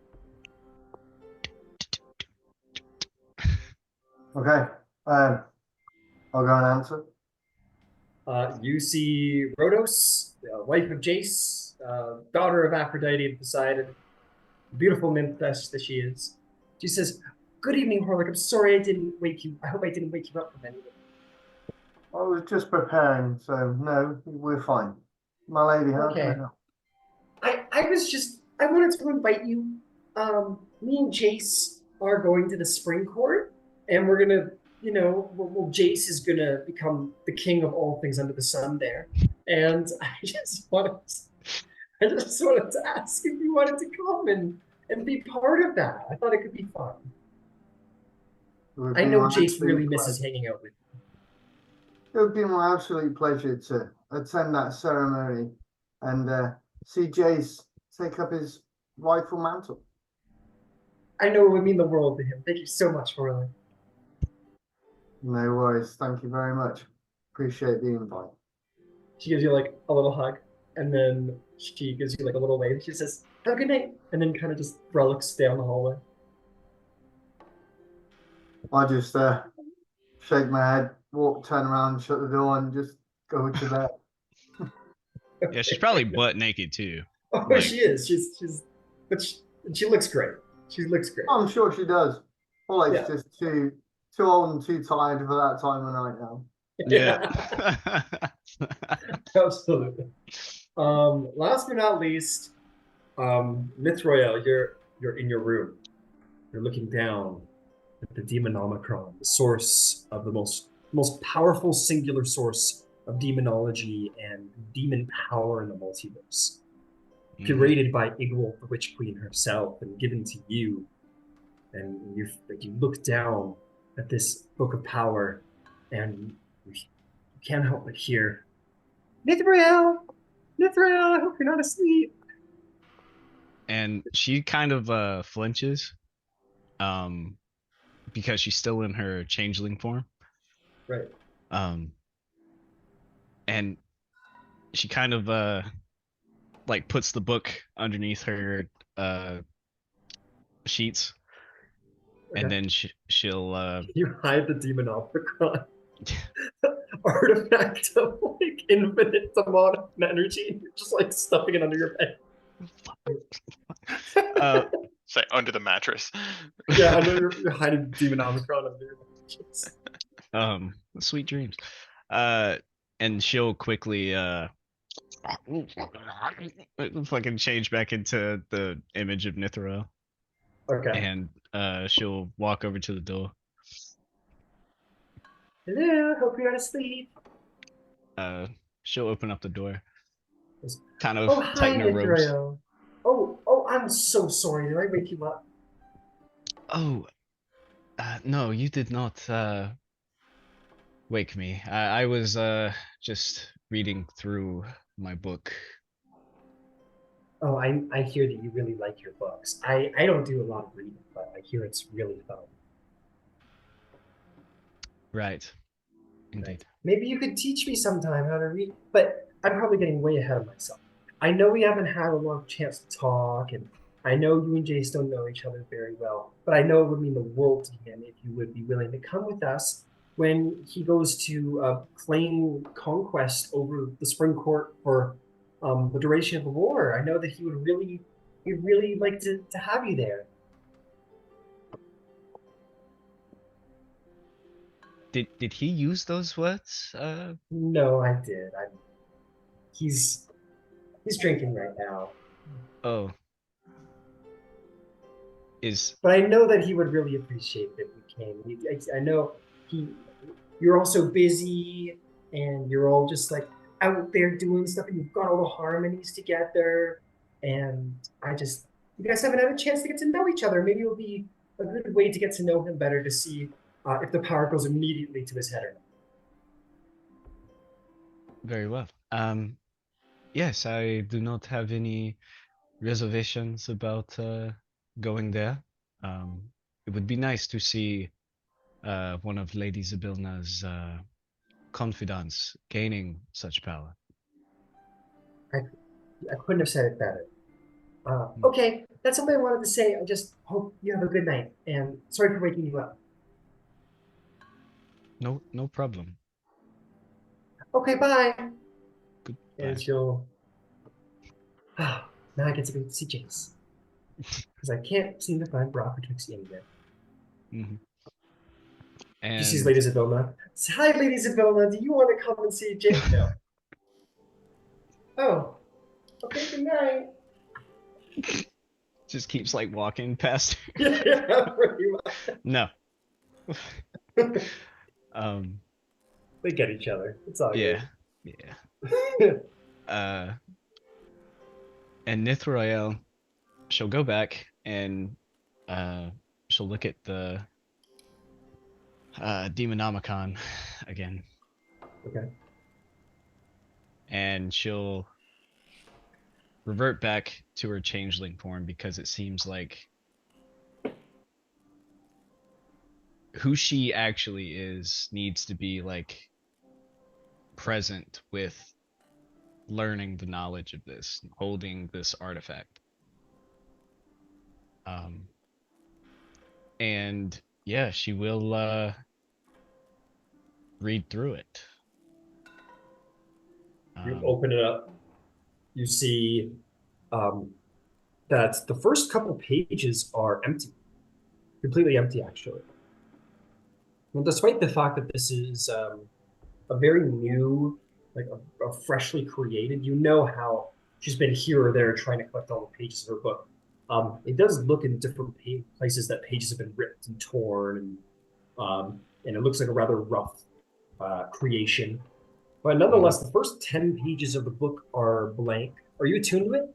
Speaker 5: Okay. I'll go and answer.
Speaker 1: You see Rhodos, wife of Jace, daughter of Aphrodite of Poseidon, beautiful nymphess that she is. She says, "Good evening, Horlick. I'm sorry I didn't wake you. I hope I didn't wake you up from anything."
Speaker 5: I was just preparing, so no, we're fine. My lady, how can I
Speaker 1: Okay.
Speaker 5: help?
Speaker 1: I wanted to invite you. Me and Jace are going to the spring court, and we're gonna, Jace is gonna become the king of all things under the sun there. And I just wanted to ask if you wanted to come and be part of that. I thought it could be fun.
Speaker 5: It would
Speaker 1: I
Speaker 5: be
Speaker 1: know
Speaker 5: my
Speaker 1: Jace
Speaker 5: absolute
Speaker 1: really misses
Speaker 5: pleasure.
Speaker 1: hanging out with you.
Speaker 5: It would be my absolute pleasure to attend that ceremony and see Jace take up his rightful mantle.
Speaker 1: I know it would mean the world to him. Thank you so much, Horlick.
Speaker 5: No worries. Thank you very much. Appreciate the invite.
Speaker 1: She gives you like a little hug, and then she gives you like a little wave. She says, "Have a good night," and then kind of just frolics down the hallway.
Speaker 5: I just shake my head, turn around, shut the door, and just go to bed.
Speaker 3: Yeah, she's probably butt naked too.
Speaker 1: Oh,
Speaker 3: like-
Speaker 1: she is. But she looks great. She looks great.
Speaker 5: I'm sure she does. Well, it's
Speaker 1: Yeah.
Speaker 5: just too old and too tired for that time of night now.
Speaker 3: Yeah.
Speaker 1: Absolutely. Last but not least, Mithroel, you're in your room. You're looking down at the Demonomicron, the source of the most powerful singular source of demonology and demon power in the multiverse. Curated by Igwolf, the Witch Queen herself, and given to you. And you look down at this book of power, and you can't help but hear, Mithrael, I hope you're not asleep.
Speaker 3: And she kind of flinches, because she's still in her changeling form.
Speaker 1: Right.
Speaker 3: And she kind of like puts the book underneath her sheets,
Speaker 1: Okay.
Speaker 3: and then she'll
Speaker 1: You hide the Demonomicron artifact of like infinite demonic energy, and you're just like stuffing it under your bed.
Speaker 7: Say under the mattress.
Speaker 1: Yeah, you're hiding Demonomicron under your bed.
Speaker 3: Sweet dreams. And she'll quickly fucking change back into the image of Nithra,
Speaker 1: Okay.
Speaker 3: and she'll walk over to the door.
Speaker 1: Hello, hope you're not asleep.
Speaker 3: She'll open up the door, kind of
Speaker 1: Oh, hi,
Speaker 3: tighten her robes.
Speaker 1: Mithrael. Oh, I'm so sorry. Did I wake you up?
Speaker 3: Oh, no, you did not wake me. I was just reading through my book.
Speaker 1: Oh, I hear that you really like your books. I don't do a lot of reading, but I hear it's really fun.
Speaker 3: Right. Indeed.
Speaker 1: Maybe you could teach me sometime how to read, but I'm probably getting way ahead of myself. I know we haven't had a long chance to talk, and I know you and Jace don't know each other very well, but I know it would mean the world to him if you would be willing to come with us when he goes to claim conquest over the Spring Court for the duration of the war. I know that he'd really like to have you there.
Speaker 3: Did he use those words?
Speaker 1: No, I did. He's drinking right now.
Speaker 3: Oh, is
Speaker 1: But I know that he would really appreciate that we came. I know he. You're all so busy, and you're all just like out there doing stuff, and you've got all the harmonies together. And you guys haven't had a chance to get to know each other. Maybe it'll be a good way to get to know him better to see if the power goes immediately to his head or not.
Speaker 3: very well. Yes, I do not have any reservations about going there. It would be nice to see one of Lady Zybilna's confidants gaining such power.
Speaker 1: I couldn't have said it better. Okay, that's something I wanted to say. I just hope you have a good night, and sorry for waking you up.
Speaker 3: No problem.
Speaker 1: Okay, bye.
Speaker 3: Goodbye.
Speaker 1: And she'll. Now I get to go see Jace. Because I can't seem to find Brock or Trixie anywhere.
Speaker 3: Mm-hmm.
Speaker 1: She sees Lady Zybilna. Hi, Lady Zybilna. Do you want to come and see Jace? No. Oh. Okay, good night.
Speaker 3: Just keeps like walking past her.
Speaker 1: Yeah, pretty much.
Speaker 3: No.
Speaker 1: They get each other. It's all
Speaker 3: Yeah.
Speaker 1: good.
Speaker 3: And Nithroel, she'll go back and she'll look at the Demonomicon again.
Speaker 1: Okay.
Speaker 3: And she'll revert back to her changeling form because it seems like who she actually is needs to be like present with learning the knowledge of this, holding this artifact. And yeah, she will read through it.
Speaker 1: You open it up. You see that the first couple pages are empty. Completely empty, actually. And despite the fact that this is a very new, like a freshly created, you know how she's been here or there trying to collect all the pages of her book. It does look in different places that pages have been ripped and torn, and it looks like a rather rough creation. But nonetheless, the first 10 pages of the book are blank. Are you attuned to it?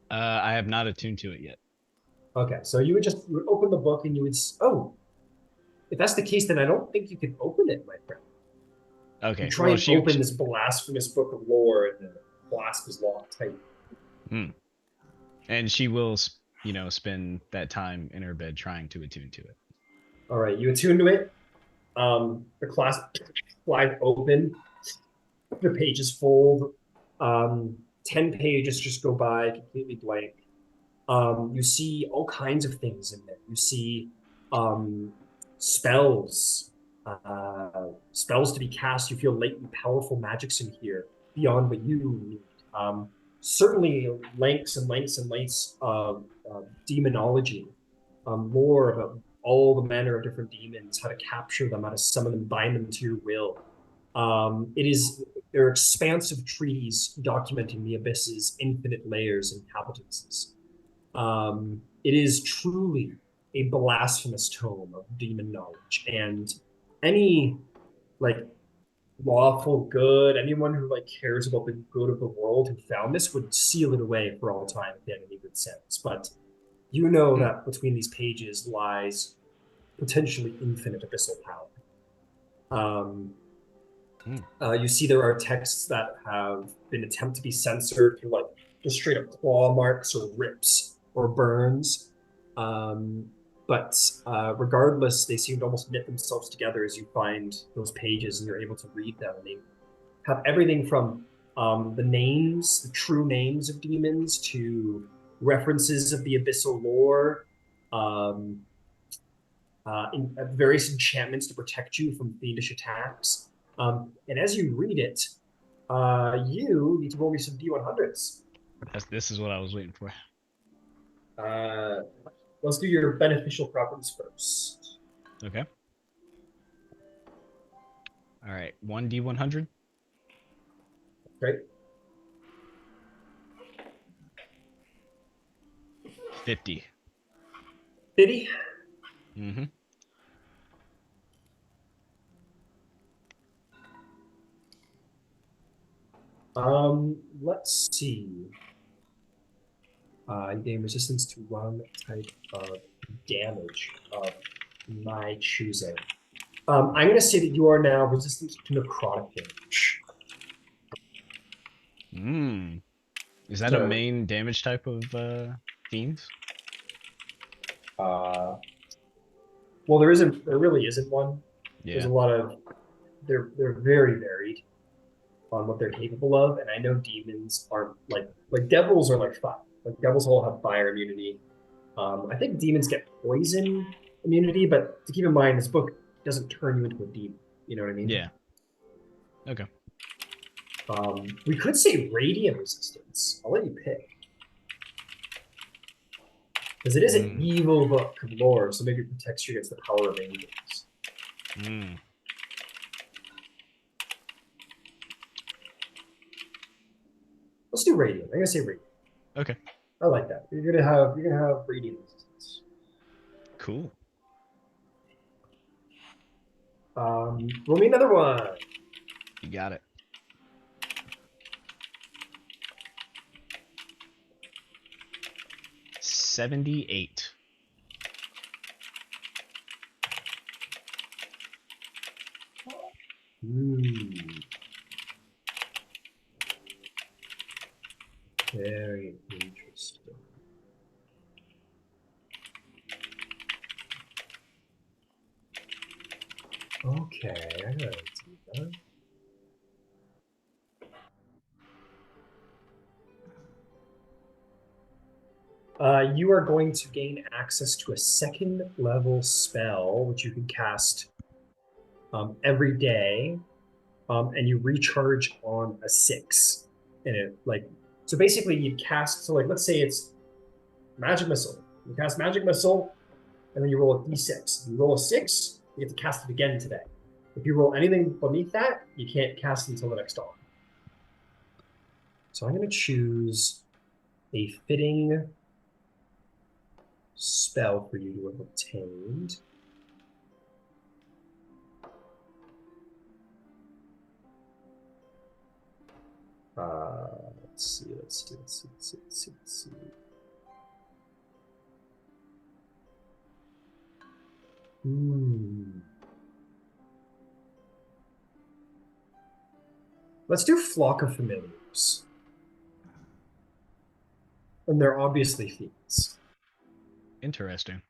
Speaker 3: I have not attuned to it yet.
Speaker 1: Okay, so you would open the book and you would, if that's the case, then I don't think you can open it, my friend.
Speaker 3: Okay.
Speaker 1: You try and open this blasphemous book of lore, and the clasp is locked tight.
Speaker 3: And she will, spend that time in her bed trying to attune to it.
Speaker 1: All right, you attune to it. The clasp flies open. The pages fold. 10 pages just go by completely blank. You see all kinds of things in there. You see spells, spells to be cast. You feel latent, powerful magics in here beyond what you need. Certainly lengths and lengths and lengths of demonology, lore about all the manner of different demons, how to capture them, how to summon them, bind them to your will. There are expansive treaties documenting the abyss's infinite layers and inhabitances. It is truly a blasphemous tome of demon knowledge, and any lawful good, anyone who cares about the good of the world who found this would seal it away for all time if they had any good sense. But you know that between these pages lies potentially infinite abyssal power. You see there are texts that have been attempted to be censored through just straight up claw marks or rips or burns. But regardless, they seem to almost knit themselves together as you find those pages and you're able to read them. And they have everything from the true names of demons, to references of the abyssal lore, various enchantments to protect you from fiendish attacks. And as you read it, you need to roll me some D100s.
Speaker 3: This is what I was waiting for.
Speaker 1: Let's do your beneficial properties first.
Speaker 3: Okay. All right, 1d100.
Speaker 1: Great.
Speaker 3: 50.
Speaker 1: 50.
Speaker 3: Mm-hmm.
Speaker 1: Let's see. You gain resistance to one type of damage of my choosing. I'm gonna say that you are now resistant to necrotic damage.
Speaker 3: Is that a
Speaker 1: So-
Speaker 3: main damage type of fiends?
Speaker 1: Well, there really isn't one. There's
Speaker 3: Yeah.
Speaker 1: a lot of, they're very varied on what they're capable of, and I know demons aren't like devils are like fire. Like devils all have fire immunity. I think demons get poison immunity, but to keep in mind, this book doesn't turn you into a demon. You know what I mean?
Speaker 3: Yeah. Okay.
Speaker 1: We could say radiant resistance. I'll let you pick. Because it is an evil book of lore, so maybe it protects you against the power of angels. Let's do radiant. I'm gonna say radiant.
Speaker 3: Okay.
Speaker 1: I like that. You're gonna have radiant resistance.
Speaker 3: Cool.
Speaker 1: Roll me another one.
Speaker 3: You got it. $78.
Speaker 1: Very interesting. Okay, I gotta do that. You are going to gain access to a second level spell, which you can cast every day, and you recharge on a 6. And it so basically you cast, so let's say it's magic missile. You cast magic missile, and then you roll a d6. If you roll a 6, you get to cast it again today. If you roll anything beneath that, you can't cast it until the next dawn. So I'm going to choose a fitting spell for you to have obtained. Let's see. Let's do Flock of Familiars. And they're obviously fiends.
Speaker 3: Interesting.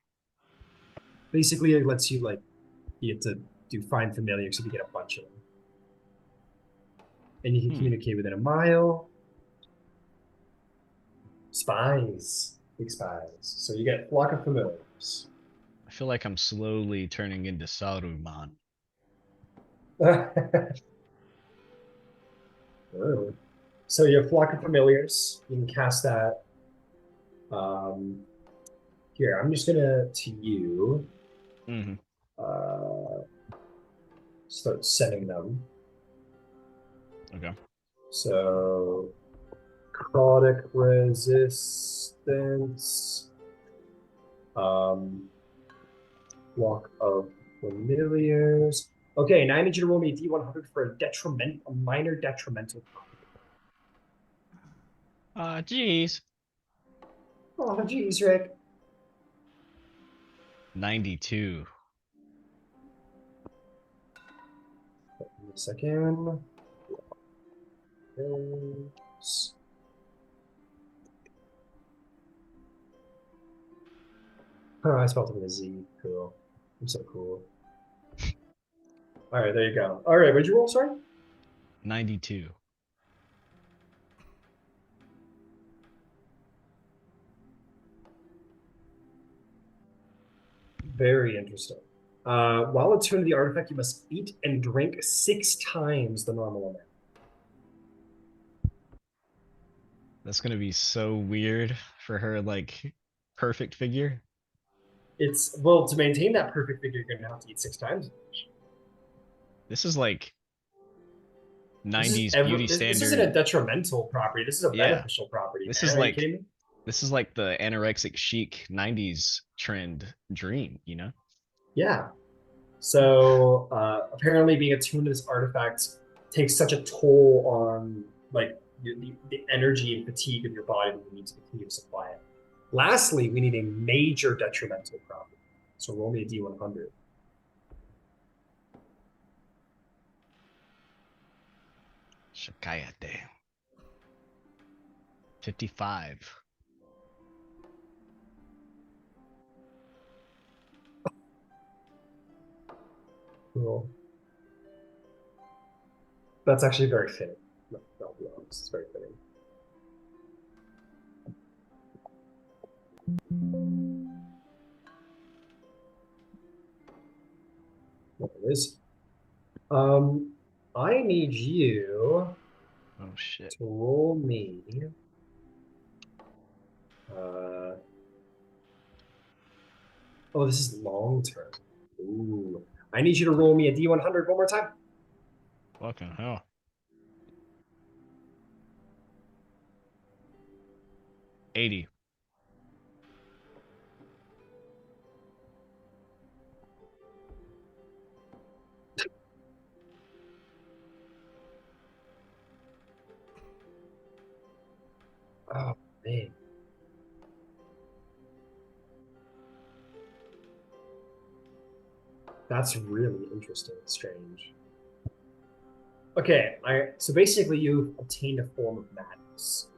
Speaker 1: Basically, it lets you you have to do find familiars so you get a bunch of them. And you can communicate within a mile. Spies. Big spies. So you get Flock of Familiars.
Speaker 3: I feel like I'm slowly turning into Saruman.
Speaker 1: Oh. So you have Flock of Familiars. You can cast that. Here, I'm just gonna to you. Start sending them.
Speaker 3: Okay.
Speaker 1: So necrotic resistance. Flock of Familiars. Okay, now I need you to roll me a d100 for a minor detrimental.
Speaker 3: Geez.
Speaker 1: Oh, geez, Rick.
Speaker 3: 92.
Speaker 1: Give me a second. Oh, I spelled it with a Z. Cool. I'm so cool. All right, there you go. All right, what'd you roll, sorry?
Speaker 3: 92.
Speaker 1: Very interesting. While attuned to the artifact, you must eat and drink 6 times the normal amount.
Speaker 3: That's gonna be so weird for her, perfect figure.
Speaker 1: Well, to maintain that perfect figure, you're gonna have to eat 6 times.
Speaker 3: This is like 90s beauty
Speaker 1: This
Speaker 3: standard.
Speaker 1: isn't a detrimental property. This is a
Speaker 3: Yeah.
Speaker 1: beneficial property.
Speaker 3: This
Speaker 1: man.
Speaker 3: is
Speaker 1: Are you
Speaker 3: like
Speaker 1: kidding me?
Speaker 3: this is like the anorexic chic 90s trend dream, you know?
Speaker 1: Yeah. So apparently, being attuned to this artifact takes such a toll on like the energy and fatigue of your body that you need to continue to supply it. Lastly, we need a major detrimental property. So roll me a D100.
Speaker 3: Shikayate. 55.
Speaker 1: Cool. That's actually very fitting. No, I'll be honest, it's very fitting. There it is. I need you
Speaker 3: Oh shit.
Speaker 1: to roll me. Uh, oh, this is long term. Ooh, I need you to roll me a D100 one more time.
Speaker 3: Fucking hell. $80.
Speaker 1: Oh man. That's really interesting and strange. Okay, so basically you've obtained a form of madness.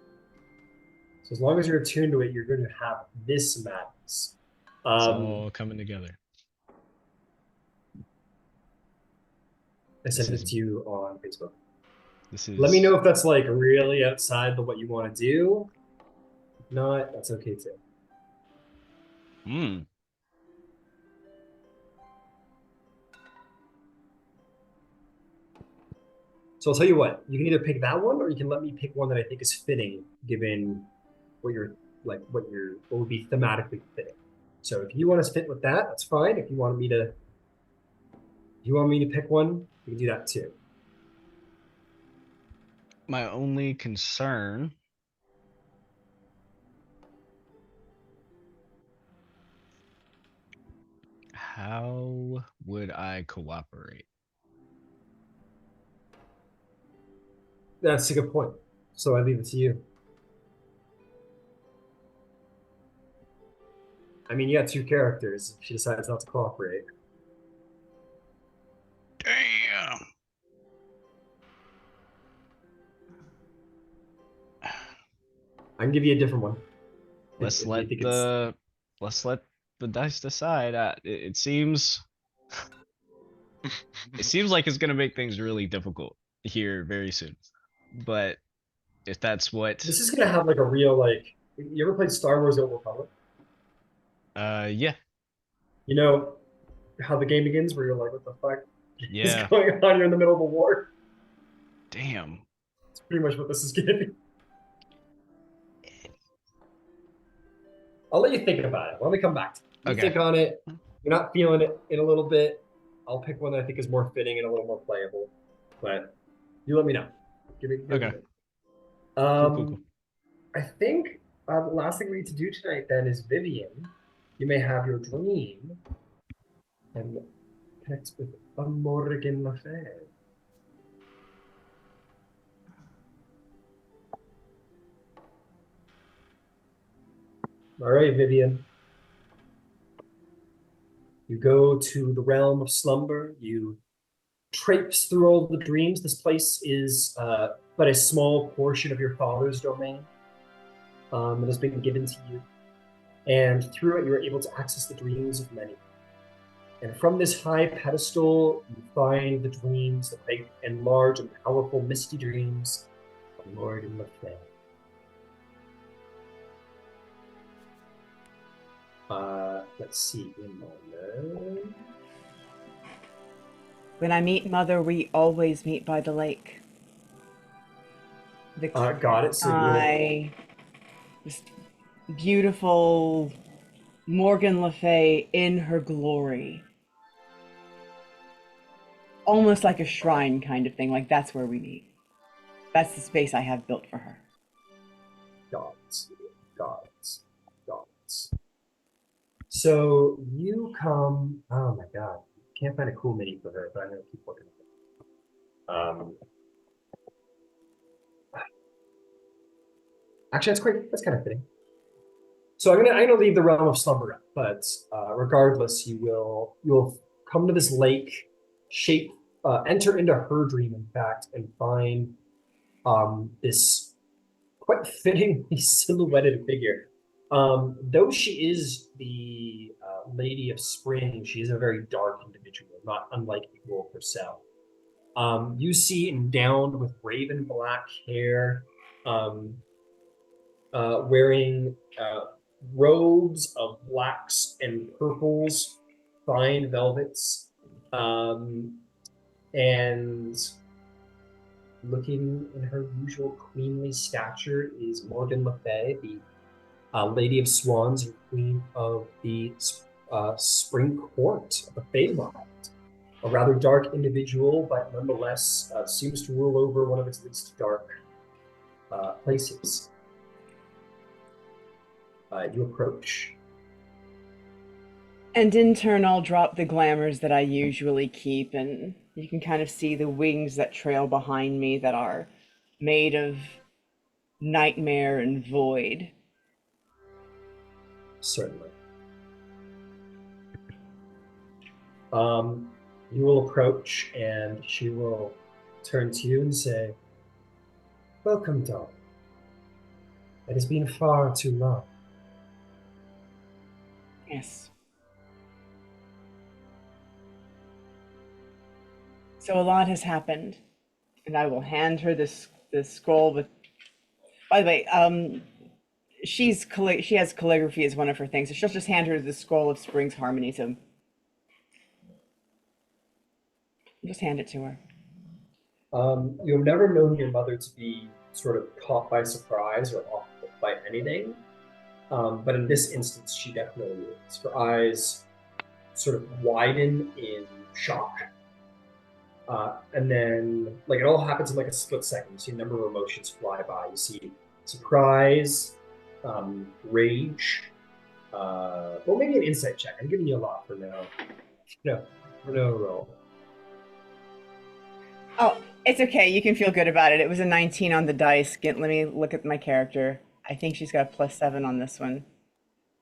Speaker 1: So as long as you're attuned to it, you're going to have this madness.
Speaker 3: It's all coming together.
Speaker 1: I sent
Speaker 3: This
Speaker 1: it
Speaker 3: is-
Speaker 1: to you on Facebook.
Speaker 3: This is
Speaker 1: Let me know if that's like really outside of what you want to do. If not, that's okay too.
Speaker 3: Hmm.
Speaker 1: So I'll tell you what, you can either pick that one or you can let me pick one that I think is fitting given what you're like, what would be thematically fitting. So if you want to fit with that, that's fine. If you want me to pick one, you can do that too.
Speaker 3: My only concern. How would I cooperate?
Speaker 1: That's a good point. So I leave it to you. I mean, you got two characters. If she decides not to cooperate.
Speaker 3: Damn.
Speaker 1: I can give you a different one.
Speaker 3: Let's
Speaker 1: If you
Speaker 3: let
Speaker 1: think it's-
Speaker 3: the dice decide. It seems it seems like it's gonna make things really difficult here very soon. But if that's what
Speaker 1: This is gonna have like a real like. You ever played Star Wars: The Old Republic?
Speaker 3: yeah.
Speaker 1: You know how the game begins, where you're like, "What the fuck
Speaker 3: Yeah.
Speaker 1: is going on? You're in the middle of a war."
Speaker 3: Damn.
Speaker 1: It's pretty much what this is gonna be. I'll let you think about it. Let me come back to it. You
Speaker 3: Okay.
Speaker 1: think on it. You're not feeling it in a little bit. I'll pick one that I think is more fitting and a little more playable. But you let me know. Give me a
Speaker 3: Okay.
Speaker 1: minute.
Speaker 3: Cool.
Speaker 1: I think the last thing we need to do tonight then is Vivian. You may have your dream and connect with a Morgan Le Fay. All right, Vivian. You go to the realm of slumber. You traipse through all the dreams. This place is but a small portion of your father's domain. It has been given to you. And through it, you're able to access the dreams of many. And from this high pedestal, you find the dreams, the big and large and powerful misty dreams of Morgan Le Fay. Let's see.
Speaker 2: When I meet Mother, we always meet by the lake.
Speaker 1: Got it. So
Speaker 2: This beautiful Morgan Le Fay in her glory. Almost like a shrine kind of thing. Like that's where we meet. That's the space I have built for her.
Speaker 1: Gods, gods, gods. So you come. Oh my god, can't find a cool mini for her, but I'm gonna keep looking. Actually, that's kind of fitting. So I'm gonna leave the realm of slumber, but regardless, you'll come to this lake, enter into her dream, in fact, and find this quite fittingly silhouetted figure. Though she is the Lady of Spring, she is a very dark individual, not unlike Wolf herself. You see endowed with raven black hair, wearing robes of blacks and purples, fine velvets, and looking in her usual queenly stature is Morgan Le Fay, the Lady of Swans and Queen of the Spring Court of the Feywild. A rather dark individual, but nonetheless seems to rule over one of its least dark places. You approach.
Speaker 2: And in turn, I'll drop the glamours that I usually keep, and you can kind of see the wings that trail behind me that are made of nightmare and void.
Speaker 1: Certainly. You will approach, and she will turn to you and say, "Welcome, dog. It has been far too long."
Speaker 2: Yes. So a lot has happened, and I will hand her this scroll with. By the way, she has calligraphy as one of her things, so she'll just hand her the scroll of Spring's Harmony. So just hand it to her.
Speaker 1: You've never known your mother to be sort of caught by surprise or off by anything, but in this instance, she definitely is. Her eyes sort of widen in shock. And then, like, it all happens in like a split second. You see a number of emotions fly by. You see surprise, rage. Well, maybe an insight check. I'm giving you a lot for no roll.
Speaker 2: Oh, it's okay. You can feel good about it. It was a 19 on the dice. Let me look at my character. I think she's got a +7 on this one.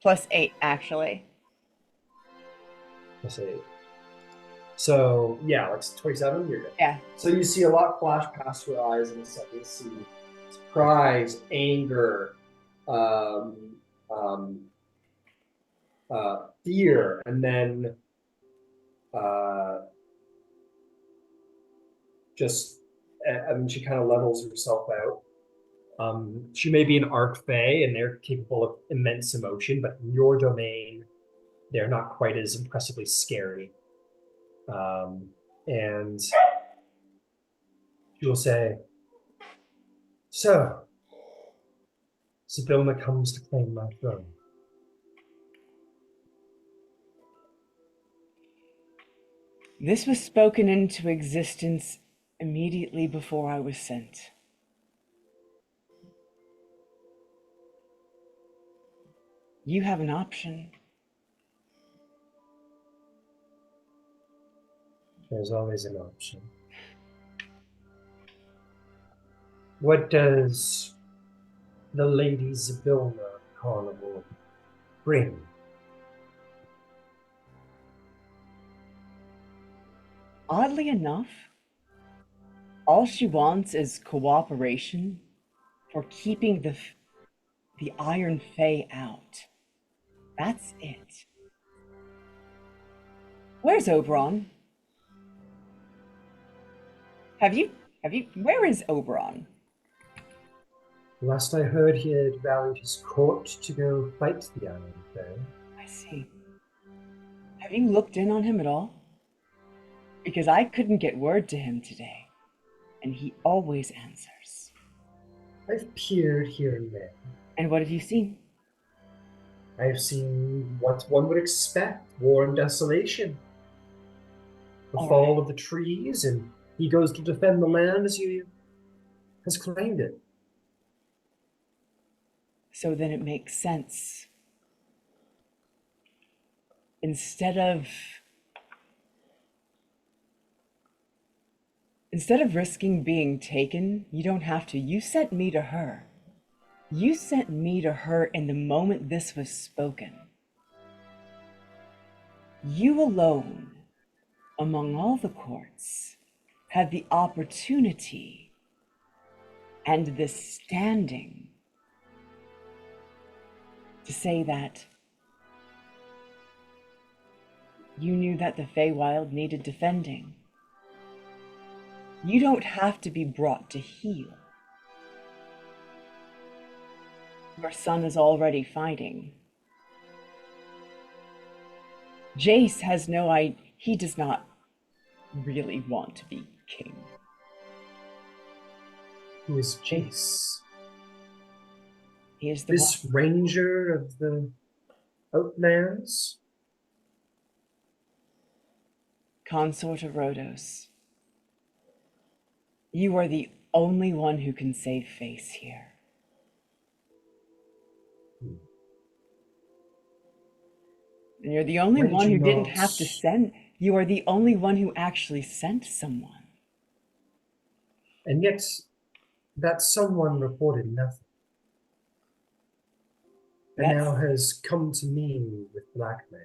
Speaker 2: +8, actually.
Speaker 1: Let's see. So yeah, like 27, you're good.
Speaker 2: Yeah.
Speaker 1: So you see a lot flash past your eyes in a second. You see surprise, anger, fear, and then I mean, she kind of levels herself out. She may be an arc fae, and they're capable of immense emotion, but in your domain, they're not quite as impressively scary. And she will say, "So, Sibilna comes to claim my throne."
Speaker 2: This was spoken into existence immediately before I was sent. You have an option.
Speaker 1: There's always an option. What does the Lady Sibilna Carnival bring?
Speaker 2: Oddly enough, all she wants is cooperation for keeping the Iron Fae out. That's it. Where's Oberon? Where is Oberon?
Speaker 1: Last I heard, he had rallied his court to go fight the Iron Fae.
Speaker 2: I see. Have you looked in on him at all? Because I couldn't get word to him today, and he always answers.
Speaker 1: I've peered here and there.
Speaker 2: And what have you seen?
Speaker 1: I have seen what one would expect: war and desolation. The
Speaker 2: All
Speaker 1: fall
Speaker 2: right.
Speaker 1: of the trees, and he goes to defend the land as has claimed it.
Speaker 2: So then it makes sense. Instead of risking being taken, you don't have to. You sent me to her. You sent me to her in the moment this was spoken. You alone, among all the courts, had the opportunity and the standing to say that you knew that the Feywild needed defending. You don't have to be brought to heel. Your son is already fighting. Jace has no idea. He does not really want to be king.
Speaker 1: Who is Jace?
Speaker 2: He is the
Speaker 1: This ranger of the Outlands?
Speaker 2: consort of Rhodos. You are the only one who can save face here. And you're the only
Speaker 1: Why did
Speaker 2: one
Speaker 1: you
Speaker 2: who didn't
Speaker 1: not-
Speaker 2: have to send. You are the only one who actually sent someone.
Speaker 1: And yet, that someone reported nothing. And
Speaker 2: That's
Speaker 1: now has come to me with blackmail.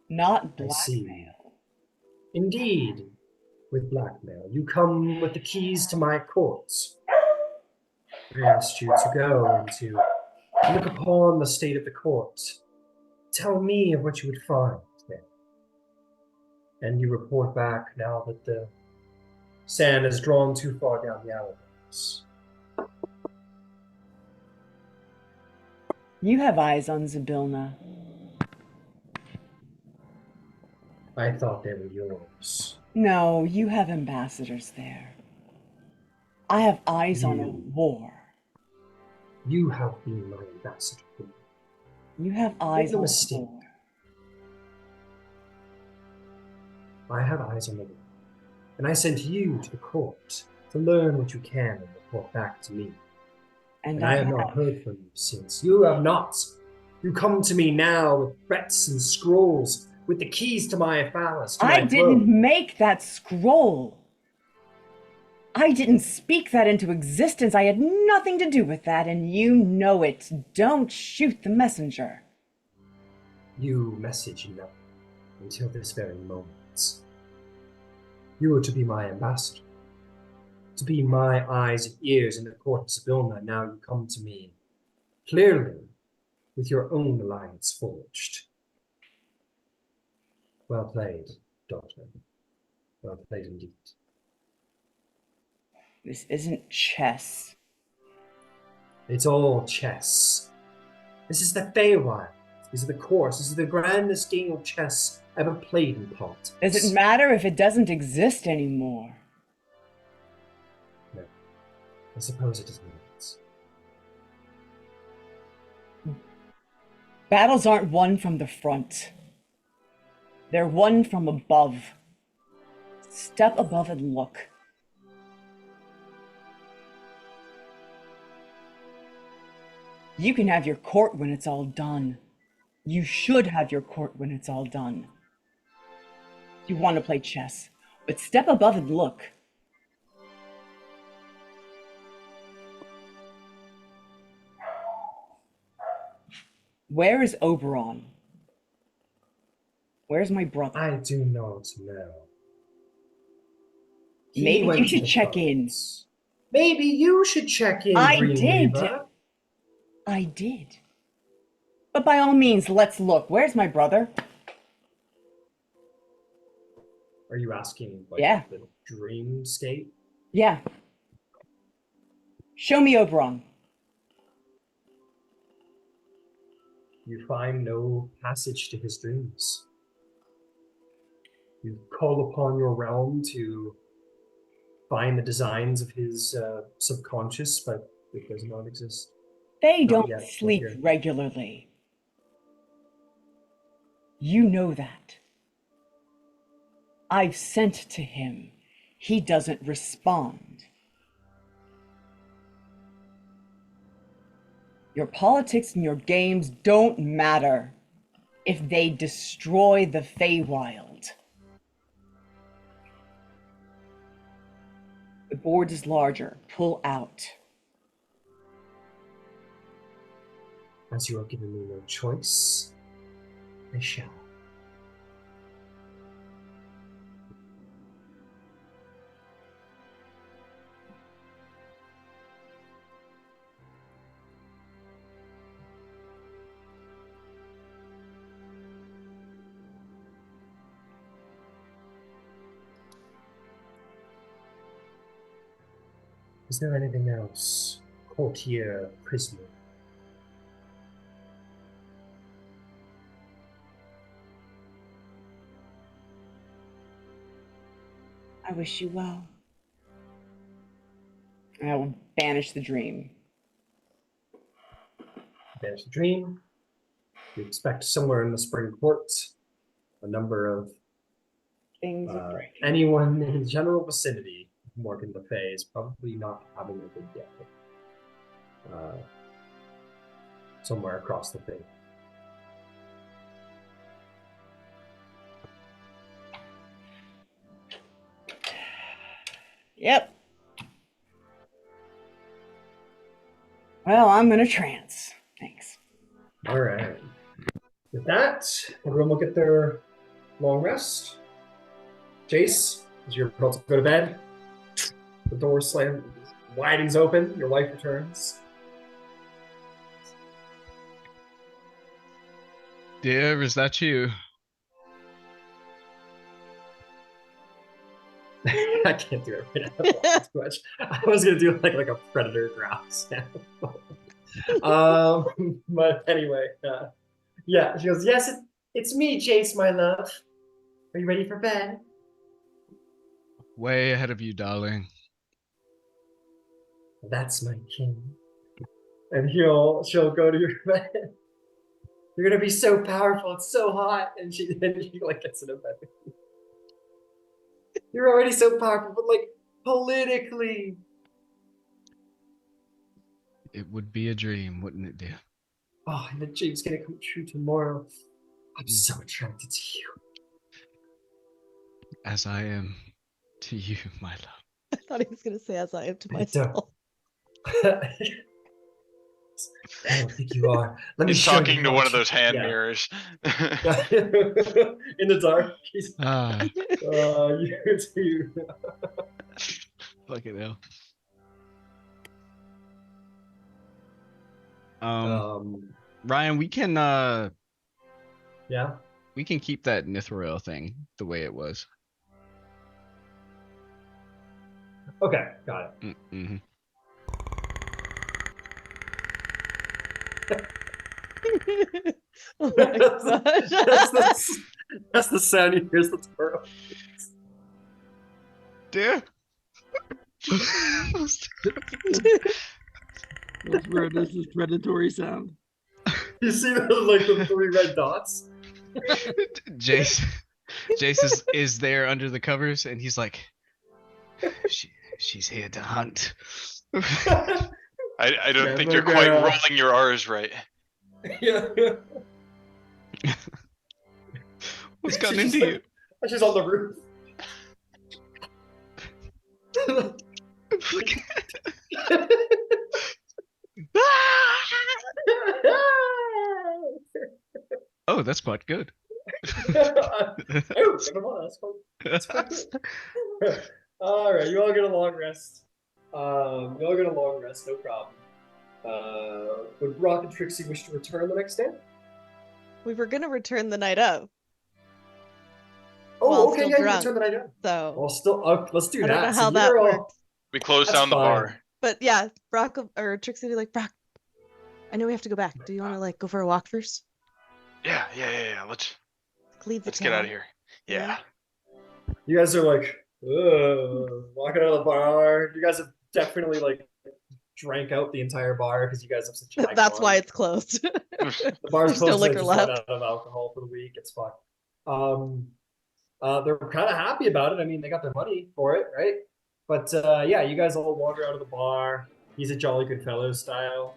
Speaker 2: not
Speaker 1: I see.
Speaker 2: blackmail.
Speaker 1: Indeed, with blackmail. You come with the keys to my courts. I asked you to go and to look upon the state of the court. Tell me of what you would find there. And you report back now that the sand has drawn too far down the alleys.
Speaker 2: You have eyes on Zybilna.
Speaker 1: I thought they were yours.
Speaker 2: No, you have ambassadors there. I have eyes on a
Speaker 1: You.
Speaker 2: war.
Speaker 1: You have been my ambassador.
Speaker 2: You have eyes
Speaker 1: no
Speaker 2: on a
Speaker 1: mistake.
Speaker 2: war.
Speaker 1: I have eyes on the world. And I sent you to the court to learn what you can and report back to me.
Speaker 2: And
Speaker 1: And I have not heard from you since. You have not. You come to me now with threats and scrolls, with the keys to my phallus, to
Speaker 2: I
Speaker 1: my
Speaker 2: didn't
Speaker 1: throne.
Speaker 2: make that scroll. I didn't speak that into existence. I had nothing to do with that, and you know it. Don't shoot the messenger.
Speaker 1: You message nothing until this very moment. You are to be my ambassador, to be my eyes and ears in the court of Zybilna. Now you come to me clearly with your own alliance forged. Well played, daughter. Well played indeed.
Speaker 2: This isn't chess.
Speaker 1: It's all chess. This is the Feywild. These are the course. This is the grandest game of chess ever played in politics.
Speaker 2: Does it matter if it doesn't exist anymore?
Speaker 1: No. I suppose it does not.
Speaker 2: Battles aren't won from the front. They're won from above. Step above and look. You can have your court when it's all done. You should have your court when it's all done. You want to play chess, but step above and look. Where is Oberon? Where's my brother?
Speaker 1: I do not know. He
Speaker 2: Maybe
Speaker 1: went
Speaker 2: you
Speaker 1: to
Speaker 2: should
Speaker 1: the
Speaker 2: check in.
Speaker 1: front. Maybe you should check in,
Speaker 2: I
Speaker 1: Green
Speaker 2: did.
Speaker 1: Reaver.
Speaker 2: I did. But by all means, let's look. Where's my brother?
Speaker 1: Are you asking like
Speaker 2: Yeah.
Speaker 1: the dreamscape?
Speaker 2: Yeah. Show me Oberon.
Speaker 1: You find no passage to his dreams. You call upon your realm to find the designs of his subconscious, but it does not exist.
Speaker 2: They
Speaker 1: Not
Speaker 2: don't
Speaker 1: yet, not
Speaker 2: sleep
Speaker 1: here.
Speaker 2: regularly. You know that. I've sent to him. He doesn't respond. Your politics and your games don't matter if they destroy the Feywild. The board is larger. Pull out.
Speaker 1: As you are giving me no choice, I shall. Is there anything else, courtier prisoner?
Speaker 2: I wish you well. I will banish the dream.
Speaker 1: Banish the dream. We expect somewhere in the spring court a number of
Speaker 2: Things are breaking.
Speaker 1: anyone in the general vicinity of Morgan Le Fay is probably not having a good day. Somewhere across the thing.
Speaker 2: Yep. Well, I'm in a trance. Thanks.
Speaker 1: All right. With that, everyone will get their long rest. Jace, as you're about to go to bed, the door slams, widens open, your wife returns.
Speaker 3: Dear, is that you?
Speaker 1: I can't do it right now. That's too much. I was gonna do like a predator growl sound. But anyway, yeah, she goes, yes, it's me, Jace, my love. Are you ready for bed?
Speaker 3: Way ahead of you, darling.
Speaker 1: That's my king. And she'll go to your bed. You're gonna be so powerful, it's so hot. And she like gets in a bed with you. You're already so powerful, but like politically.
Speaker 3: It would be a dream, wouldn't it, dear?
Speaker 1: Oh, and the dream's gonna come true tomorrow. I'm so attracted to you.
Speaker 3: As I am to you, my love.
Speaker 8: I thought he was gonna say as I am to
Speaker 1: I
Speaker 8: myself.
Speaker 1: I don't think you are. Let me
Speaker 7: He's
Speaker 1: show you
Speaker 7: talking to
Speaker 1: how
Speaker 7: one of
Speaker 1: to-
Speaker 7: those hand
Speaker 1: Yeah.
Speaker 7: mirrors.
Speaker 1: In the dark. He's,
Speaker 3: Ah,
Speaker 1: you too.
Speaker 3: fucking hell. Ryan, we can
Speaker 1: Yeah.
Speaker 3: keep that Nithroil thing the way it was.
Speaker 1: Okay, got it.
Speaker 3: Mm-hmm.
Speaker 8: Oh my gosh.
Speaker 1: That's the sound you hear as the door opens.
Speaker 3: Dear.
Speaker 6: That's where this is predatory sound.
Speaker 1: You see those like the 3 red dots?
Speaker 3: Jace is there under the covers, and he's like, she's here to hunt.
Speaker 7: I don't
Speaker 1: Yeah,
Speaker 7: think you're
Speaker 1: look,
Speaker 7: quite rolling your R's right.
Speaker 1: Yeah.
Speaker 3: What's gotten
Speaker 1: She's
Speaker 3: into
Speaker 1: like-
Speaker 3: you?
Speaker 1: She's on the roof.
Speaker 3: Oh, that's quite good.
Speaker 1: Oh, come on, that's quite good. All right, you all get a long rest. No problem. Would Brock and Trixie wish to return the next day?
Speaker 8: We were gonna return the night of,
Speaker 1: Oh,
Speaker 8: Well,
Speaker 1: okay,
Speaker 8: still
Speaker 1: yeah, you
Speaker 8: drunk.
Speaker 1: return the night out.
Speaker 8: so
Speaker 1: Well, still, let's do
Speaker 8: I
Speaker 1: that.
Speaker 8: don't know
Speaker 1: So
Speaker 8: how that
Speaker 1: you're all-
Speaker 8: works.
Speaker 7: We closed
Speaker 1: That's
Speaker 7: down the
Speaker 1: fine.
Speaker 7: bar.
Speaker 8: But yeah, Brock or Trixie would be like, Brock, I know we have to go back. Do you want to like go for a walk first?
Speaker 7: Yeah. Let's
Speaker 8: Leave the
Speaker 7: get out
Speaker 8: town.
Speaker 7: of here.
Speaker 8: Yeah.
Speaker 7: Yeah.
Speaker 1: You guys are like, walking out of the bar. You guys have definitely like drank out the entire bar because you guys have such high
Speaker 8: That's why
Speaker 1: quality.
Speaker 8: it's closed.
Speaker 1: The bar's
Speaker 8: There's no
Speaker 1: closed. They
Speaker 8: liquor
Speaker 1: just run
Speaker 8: left.
Speaker 1: out of alcohol for the week. It's fine. They're kind of happy about it. I mean, they got their money for it, right? But yeah, you guys all wander out of the bar. He's a jolly good fellow style.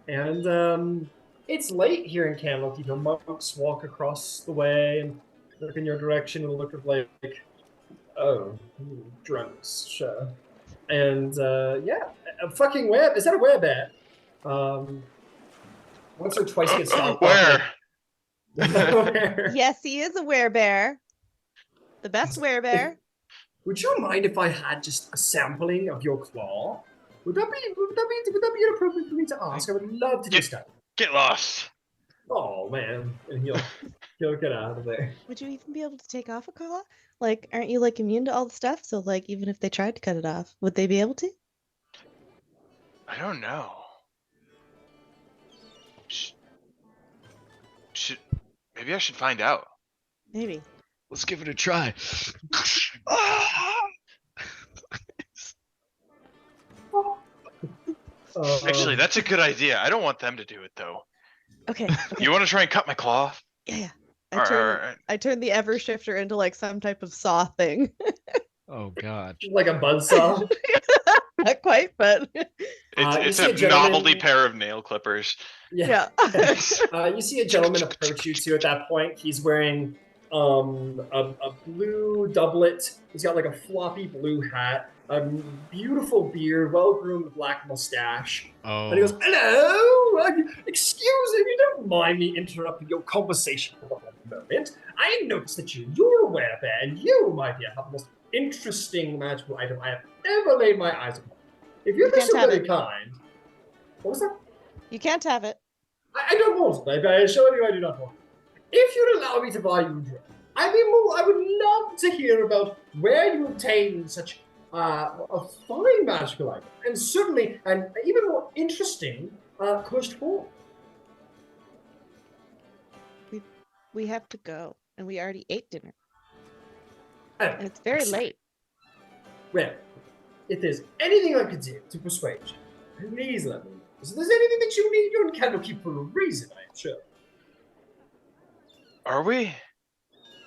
Speaker 1: And it's late here in Candlekeep. The monks walk across the way and look in your direction with a look of like, oh, drunks, sure. And yeah, a fucking web. Is that a werebear? Once or twice he gets stopped.
Speaker 7: Where?
Speaker 1: Where?
Speaker 8: Yes, he is a werebear. The best werebear.
Speaker 1: Would you mind if I had just a sampling of your claw? Would that be inappropriate for me to ask? I would love to do
Speaker 7: Get-
Speaker 1: that.
Speaker 7: Get lost.
Speaker 1: Oh man, and he'll get out of there.
Speaker 8: Would you even be able to take off a claw? Like, aren't you like immune to all the stuff? So like, even if they tried to cut it off, would they be able to?
Speaker 7: I don't know. Should maybe I should find out.
Speaker 8: Maybe.
Speaker 3: Let's give it a try.
Speaker 7: Actually, that's a good idea. I don't want them to do it though.
Speaker 8: Okay.
Speaker 7: You want to try and cut my claw off?
Speaker 8: Yeah.
Speaker 7: Alright.
Speaker 8: I turned the ever shifter into like some type of saw thing.
Speaker 3: Oh God.
Speaker 1: like a buzzsaw.
Speaker 8: Not quite, but
Speaker 1: You
Speaker 7: It's
Speaker 1: see
Speaker 7: a
Speaker 1: a gentleman-
Speaker 7: novelty pair of nail clippers.
Speaker 8: yeah.
Speaker 1: You see a gentleman approach you too at that point. He's wearing a blue doublet. He's got like a floppy blue hat, a beautiful beard, well-groomed black mustache.
Speaker 3: Oh.
Speaker 1: And he goes, "Hello, excuse me, if you don't mind me interrupting your conversation for a moment. I noticed that you're a werebear, and you, my dear, have the most interesting magical item I have ever laid my eyes upon. If you'd be
Speaker 8: can't
Speaker 1: so
Speaker 8: have
Speaker 1: very
Speaker 8: it.
Speaker 1: kind, what was that?
Speaker 8: You can't have it.
Speaker 1: I don't want it. I assure you, I do not want it. If you'd allow me to buy you a drink, I would love to hear about where you obtained such a fine magical item, and certainly an even more interesting cursed form.
Speaker 8: We have to go, and we already ate dinner,
Speaker 1: Oh,
Speaker 8: and it's very late.
Speaker 1: well, if there's anything I could do to persuade you, please let me know. So if there's anything that you need, you're in Candlekeep for a reason, I am sure.
Speaker 7: Are we?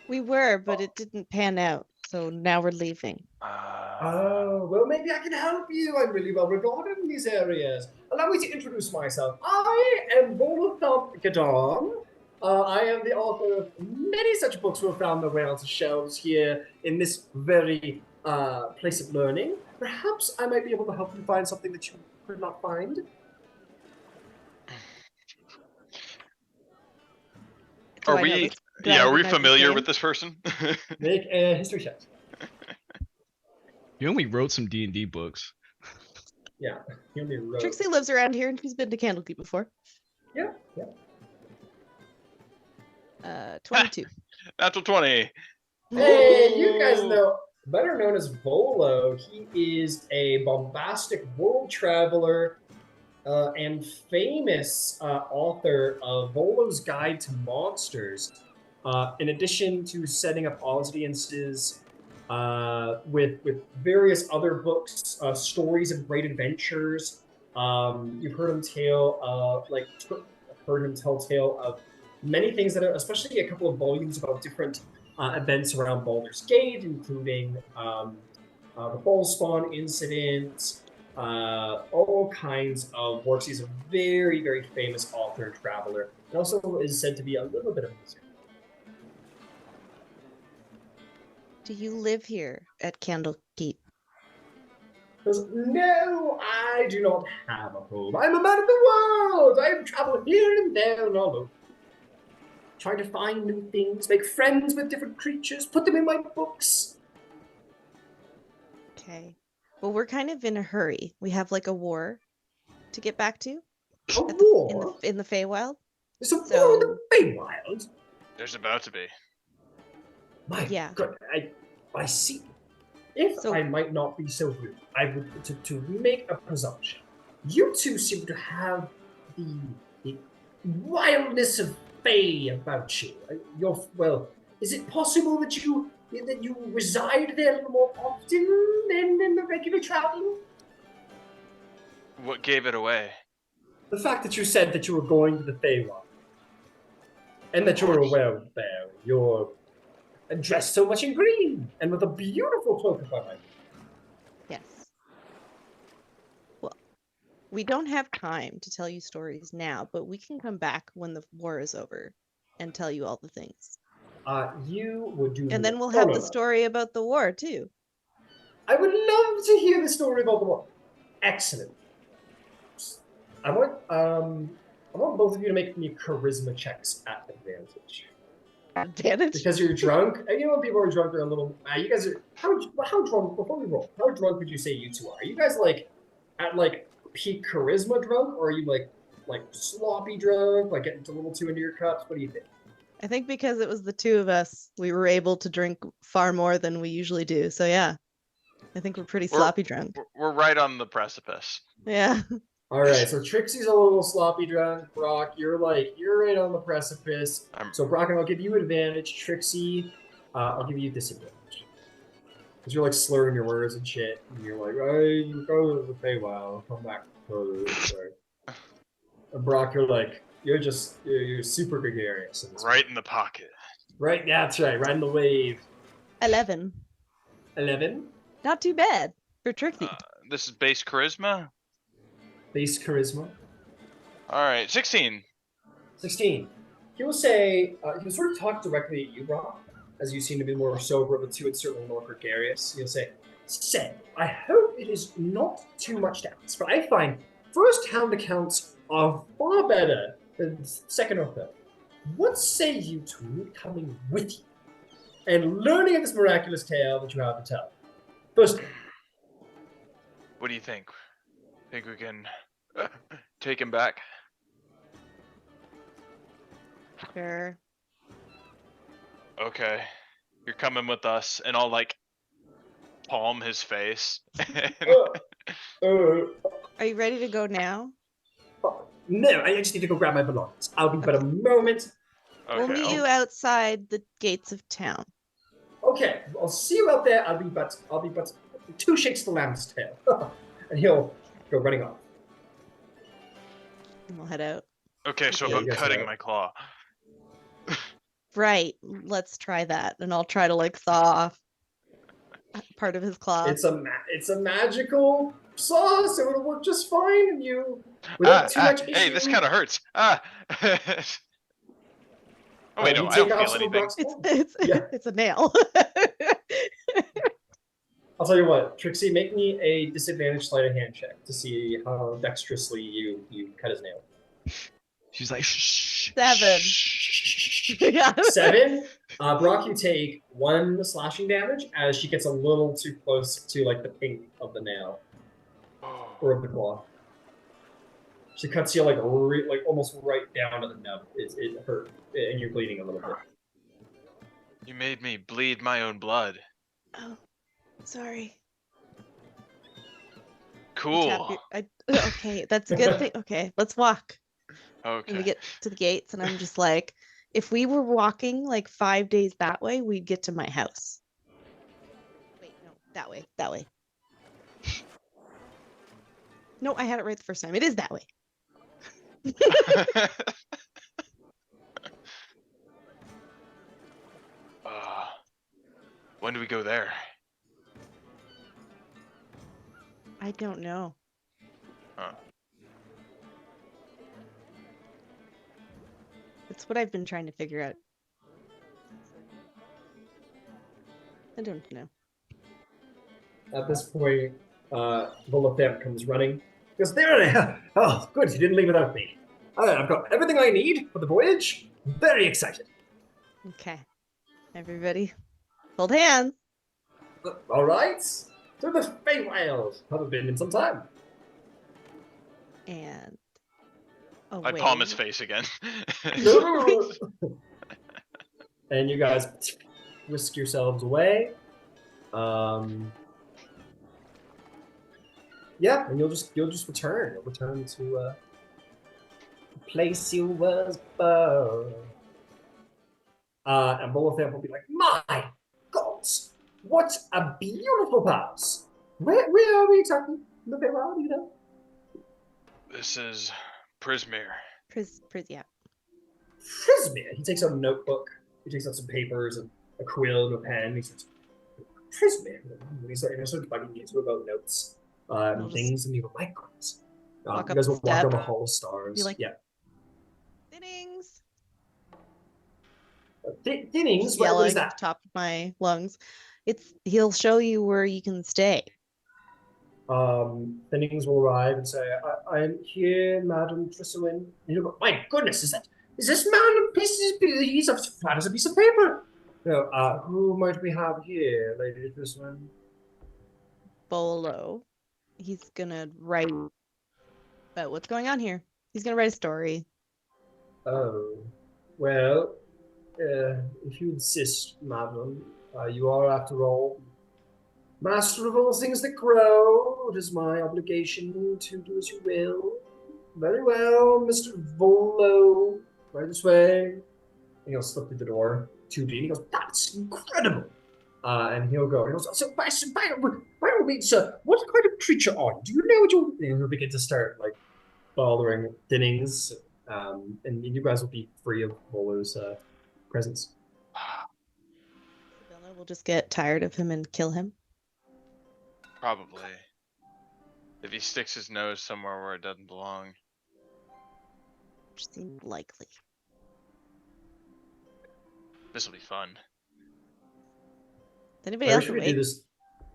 Speaker 8: We were, but it didn't pan out, so now we're leaving.
Speaker 1: Oh, well, maybe I can help you. I'm really well regarded in these areas. Allow me to introduce myself. I am Volathump Gadon. I am the author of many such books who have found their way onto shelves here in this very place of learning. Perhaps I might be able to help you find something that you could not find.
Speaker 8: Do
Speaker 7: Are
Speaker 8: I know
Speaker 7: we?
Speaker 8: this- do I
Speaker 7: Yeah, are we
Speaker 8: recognize this
Speaker 7: familiar
Speaker 8: name?
Speaker 7: with this person?
Speaker 1: Make a history check.
Speaker 3: You only wrote some D&D books.
Speaker 1: Yeah, he only wrote.
Speaker 8: Trixie lives around here, and she's been to Candlekeep before.
Speaker 1: Yeah.
Speaker 8: 22.
Speaker 7: Natural 20.
Speaker 1: Hey, you guys know, better known as Volo, he is a bombastic world traveler and famous author of Volo's Guide to Monsters. In addition to setting up audiences with various other books, stories of great adventures. You've heard him tell tale of many things that are, especially a couple of volumes about different events around Baldur's Gate, including the Ballspawn incident, all kinds of works. He's a very, very famous author and traveler, and also is said to be a little bit of a wizard.
Speaker 8: Do you live here at Candlekeep?
Speaker 1: Goes, no, I do not have a home. I'm a man of the world. I have traveled here and there and all over. Trying to find new things, make friends with different creatures, put them in my books.
Speaker 8: Okay. Well, we're kind of in a hurry. We have like a war to get back to
Speaker 1: A
Speaker 8: in
Speaker 1: war?
Speaker 8: the Feywild.
Speaker 1: There's a war in the Feywild?
Speaker 7: There's about to be.
Speaker 1: My
Speaker 8: Yeah.
Speaker 1: God, I see. If
Speaker 8: So-
Speaker 1: I might not be so rude, I would to make a presumption. You two seem to have the wildness of Fey about you. Is it possible that you reside there a little more often than the regular traveling?
Speaker 7: What gave it away?
Speaker 1: The fact that you said that you were going to the Feywild, and that you're a werebear, you're dressed so much in green, and with a beautiful cloak behind you.
Speaker 8: Yes. Well, We don't have time to tell you stories now, but we can come back when the war is over and tell you all the things.
Speaker 1: You would do.
Speaker 8: And then we'll
Speaker 1: Oh,
Speaker 8: have
Speaker 1: no,
Speaker 8: the
Speaker 1: no.
Speaker 8: story about the war too.
Speaker 1: I would love to hear the story about the war. Excellent. I want both of you to make me charisma checks at advantage.
Speaker 8: Advantage.
Speaker 1: Because you're drunk. And you know when people are drunk, they're a little. You guys are how drunk? Before we roll, how drunk would you say you two are? Are you guys like at like peak charisma drunk, or are you like sloppy drunk, like getting a little too into your cups? What do you think?
Speaker 8: I think because it was the two of us, we were able to drink far more than we usually do. So yeah, I think we're pretty sloppy drunk.
Speaker 7: We're right on the precipice.
Speaker 8: Yeah.
Speaker 1: All right, so Trixie's a little sloppy drunk. Brock, you're right on the precipice. So Brock, I'll give you advantage. Trixie, I'll give you disadvantage. Because you're like slurring your words and shit, and you're like, "Hey, go to the Feywild, come back." And Brock, you're super gregarious.
Speaker 7: Right in the pocket.
Speaker 1: Right, that's right. Right in the wave.
Speaker 8: 11.
Speaker 1: 11.
Speaker 8: Not too bad for Trixie.
Speaker 7: This is base charisma.
Speaker 1: Base charisma.
Speaker 7: All right, 16.
Speaker 1: 16. He will say, he'll sort of talk directly at you, Brock, as you seem to be more sober of the two and certainly more gregarious. He'll say, I hope it is not too much to ask, but I find first-hand accounts are far better than second or third. What say you to me coming with you and learning of this miraculous tale that you have to tell? First,
Speaker 7: What do you think? Think we can take him back?
Speaker 8: Sure.
Speaker 7: Okay. You're coming with us, and I'll like palm his face.
Speaker 8: Are you ready to go now?
Speaker 1: No, I just need to go grab my belongings. I'll be but a moment.
Speaker 8: We'll meet you outside the gates of town.
Speaker 1: Okay, I'll see you out there. I'll be but 2 shakes the lamb's tail. And he'll go running off.
Speaker 8: And we'll head out.
Speaker 7: Okay, so
Speaker 1: Yeah,
Speaker 7: about
Speaker 1: you guys
Speaker 7: cutting
Speaker 1: are-
Speaker 7: my claw.
Speaker 8: Right. Let's try that. And I'll try to like thaw off part of his claw.
Speaker 1: It's a magical saw, so it'll work just fine. And you without too much issue.
Speaker 7: Hey, this kind of hurts. Oh wait, no,
Speaker 1: you
Speaker 7: I don't
Speaker 1: take off
Speaker 7: feel
Speaker 1: some of
Speaker 7: anything.
Speaker 1: Brock's
Speaker 8: It's
Speaker 1: Yeah.
Speaker 8: it's a nail.
Speaker 1: I'll tell you what, Trixie, make me a disadvantage sleight of hand check to see how dexterously you cut his nail.
Speaker 3: She's like, shh.
Speaker 8: 7. Yeah.
Speaker 1: 7. Brock, you take 1 slashing damage as she gets a little too close to like the pink of the nail or of the claw. She cuts you like almost right down to the nub. It hurt, and you're bleeding a little bit.
Speaker 7: You made me bleed my own blood.
Speaker 8: Oh, sorry.
Speaker 7: Cool.
Speaker 8: Okay, that's a good thing. Okay, let's walk.
Speaker 7: Okay.
Speaker 8: And we get to the gates, and I'm just like, if we were walking like 5 days that way, we'd get to my house. Wait, no, that way, that way. No, I had it right the first time. It is that way.
Speaker 7: When do we go there?
Speaker 8: I don't know.
Speaker 7: Huh.
Speaker 8: It's what I've been trying to figure out. I don't know.
Speaker 1: At this point, Volothamp comes running. He goes, there I am. Oh, good, you didn't leave without me. I've got everything I need for the voyage. Very excited.
Speaker 8: Okay. Everybody, hold hands.
Speaker 1: All right. To the Feywild. Haven't been in some time.
Speaker 8: And
Speaker 7: I palm his face again.
Speaker 1: And you guys whisk yourselves away. Yeah, and you'll just return. You'll return to the place you was born. And Volothamp will be like, my gods, what a beautiful house. Where are we exactly? In the Feywild, do you know?
Speaker 7: This is Prismere.
Speaker 8: Yeah.
Speaker 1: Prismere. He takes out a notebook. He takes out some papers and a quill and a pen. He says, Prismere. And he starts bugging you about notes and things, and you're like, my goodness.
Speaker 8: Walk
Speaker 1: You
Speaker 8: up
Speaker 1: guys
Speaker 8: the
Speaker 1: will walk down
Speaker 8: step.
Speaker 1: the Hall of Stars.
Speaker 8: like-
Speaker 1: Yeah.
Speaker 8: Thinnings.
Speaker 1: Thinnings?
Speaker 8: Just
Speaker 1: What is
Speaker 8: yelling at
Speaker 1: that?
Speaker 8: the top of my lungs. He'll show you where you can stay.
Speaker 1: Thinnings will arrive and say, I am here, Madam Tressowin. And you go, my goodness, is this man he's as flat as a piece of paper? No, who might we have here, Lady Tressowin?
Speaker 8: Bolo. He's gonna write about what's going on here. He's gonna write a story.
Speaker 1: Oh, well, if you insist, madam, you are, after all, master of all things that grow. It is my obligation to do as you will. Very well, Mr. Volo. Right this way. And he'll slip through the door to Dean. He goes, that's incredible. And he'll go. He goes, so by all means, sir, what kind of creature are you? Do you know what you're... And he'll begin to start, like, bothering Thinnings. And you guys will be free of Volo's presence.
Speaker 8: Sibilla will just get tired of him and kill him.
Speaker 7: Probably. If he sticks his nose somewhere where it doesn't belong.
Speaker 8: Which seems likely.
Speaker 7: This will be fun.
Speaker 8: Is anybody
Speaker 1: I
Speaker 8: else
Speaker 1: wish we could do
Speaker 8: awake?
Speaker 1: this.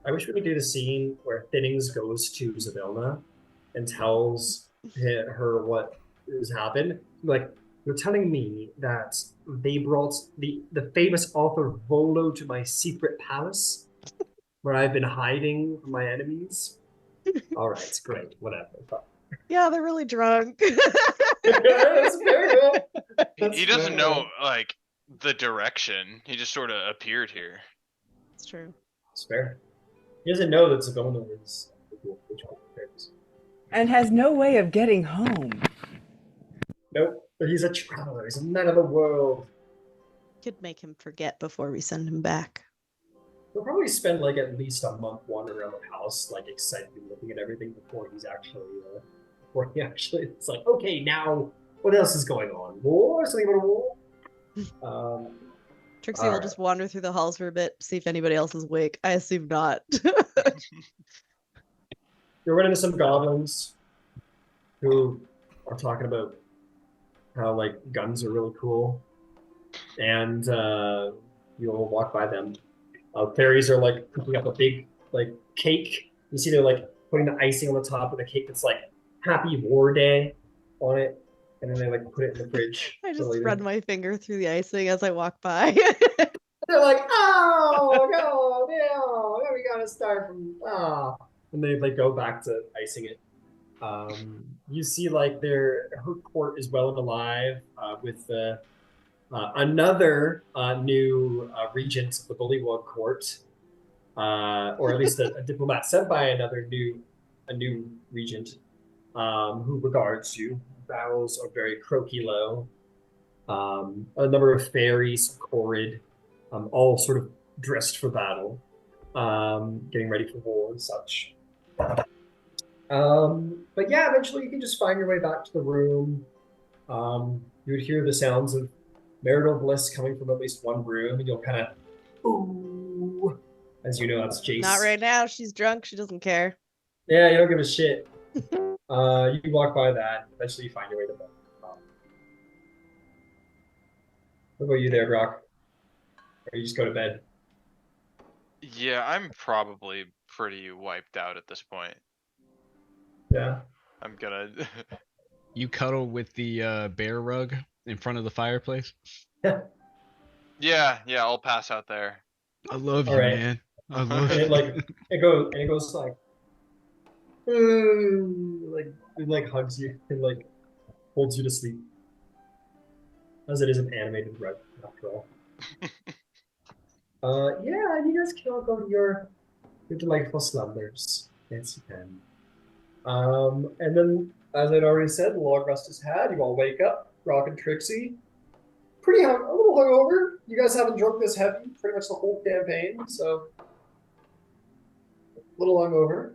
Speaker 1: I wish we could do the scene where Thinnings goes to Zavilna and tells her what has happened. Like, you're telling me that they brought the famous author Volo to my secret palace where I've been hiding from my enemies? All right, great, whatever.
Speaker 8: Yeah, they're really drunk.
Speaker 1: That's very good.
Speaker 7: He doesn't know, like, the direction. He just sort of appeared here.
Speaker 8: It's true.
Speaker 1: It's fair. He doesn't know that Zavilna is which one cares.
Speaker 2: And has no way of getting home.
Speaker 1: Nope, but he's a traveler. He's a man of the world.
Speaker 8: Could make him forget before we send him back.
Speaker 1: He'll probably spend like at least a month wandering around the house, like excitedly looking at everything before he actually it's like, okay, now what else is going on? War? Something about a war?
Speaker 8: Trixie will
Speaker 1: Alright.
Speaker 8: just wander through the halls for a bit, see if anybody else is awake. I assume not.
Speaker 1: You're running into some goblins who are talking about how like guns are really cool, and you'll walk by them. Fairies are like cooking up a big like cake. You see they're like putting the icing on the top of the cake that's like Happy War Day on it, and then they like put it in the fridge.
Speaker 8: I
Speaker 1: for
Speaker 8: just
Speaker 1: later.
Speaker 8: run my finger through the icing as I walk by.
Speaker 1: They're like, oh, no, we gotta start from and they like go back to icing it. You see like her court is well and alive with another new regent of the Bullywug court, or at least a diplomat sent by a new regent who regards you. Bows are very croaky low. A number of fairies, Corrid, all sort of dressed for battle, getting ready for war and such. But yeah, eventually you can just find your way back to the room. You would hear the sounds of marital bliss coming from at least one room, and you'll kind of, ooh, as you know, that's Jace.
Speaker 8: Not right now. She's drunk. She doesn't care.
Speaker 1: Yeah, you don't give a shit. You walk by that, eventually you find your way to bed. What about you there, Brock? Or you just go to bed?
Speaker 7: Yeah, I'm probably pretty wiped out at this point.
Speaker 1: Yeah.
Speaker 7: I'm gonna.
Speaker 3: You cuddle with the bear rug in front of the fireplace.
Speaker 7: Yeah, I'll pass out there.
Speaker 3: I love you,
Speaker 1: Alright.
Speaker 3: man. I love
Speaker 1: And
Speaker 3: you.
Speaker 1: it goes like, it like hugs you and like holds you to sleep. As it is an animated rug, after all. Yeah, you guys can all go to your delightful slumbers. Yes, you can. And then, as I'd already said, the long rest is had. You all wake up, Rock and Trixie. A little hungover. You guys haven't drunk this heavy pretty much the whole campaign, so a little hungover.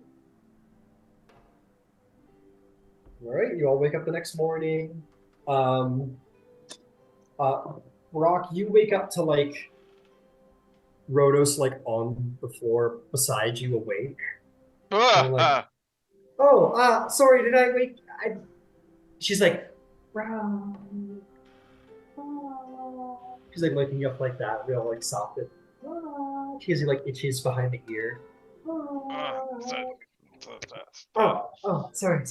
Speaker 1: All right, you all wake up the next morning. Rock, you wake up to like Rhodos like on the floor beside you, awake.
Speaker 7: Ah,
Speaker 1: Kinda like- Oh, sorry, did I wake? She's like, bro. She's like waking up like that, real like soft. She has like itches behind the ear. Sorry.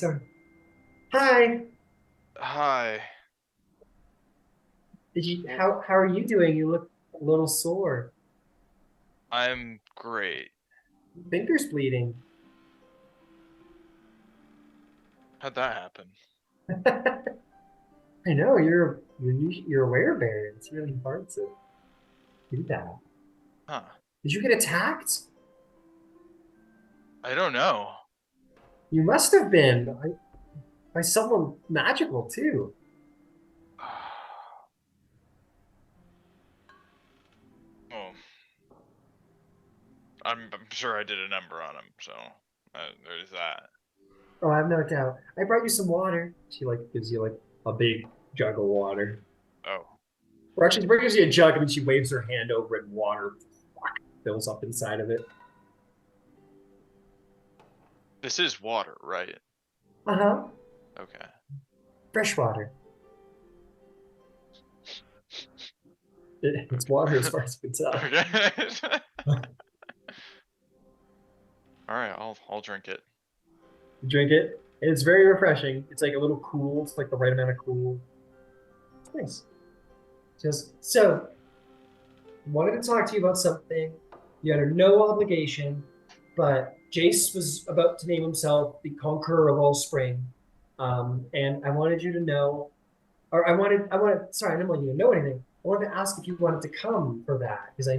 Speaker 1: Hi.
Speaker 7: Hi.
Speaker 1: How are you doing? You look a little sore.
Speaker 7: I'm great.
Speaker 1: Fingers bleeding.
Speaker 7: How'd that happen?
Speaker 1: I know you're a werebear. It's really hard to do that.
Speaker 7: Huh.
Speaker 1: Did you get attacked?
Speaker 7: I don't know.
Speaker 1: You must have been by someone magical too.
Speaker 7: Oh. I'm sure I did a number on him, so there's that.
Speaker 1: Oh, I have no doubt. I brought you some water. She like gives you like a big jug of water.
Speaker 7: Oh.
Speaker 1: Or actually, she gives you a jug and then she waves her hand over it and water fills up inside of it.
Speaker 7: This is water, right?
Speaker 1: Uh-huh.
Speaker 7: Okay.
Speaker 1: Fresh water. It's water as far as you can tell.
Speaker 7: Okay. All right, I'll drink it.
Speaker 1: Drink it. And it's very refreshing. It's like a little cool. It's like the right amount of cool. It's nice. Just so wanted to talk to you about something. You had no obligation, but Jace was about to name himself the Conqueror of All Spring. And I wanted you to know, or sorry, I didn't want you to know anything. I wanted to ask if you wanted to come for that, because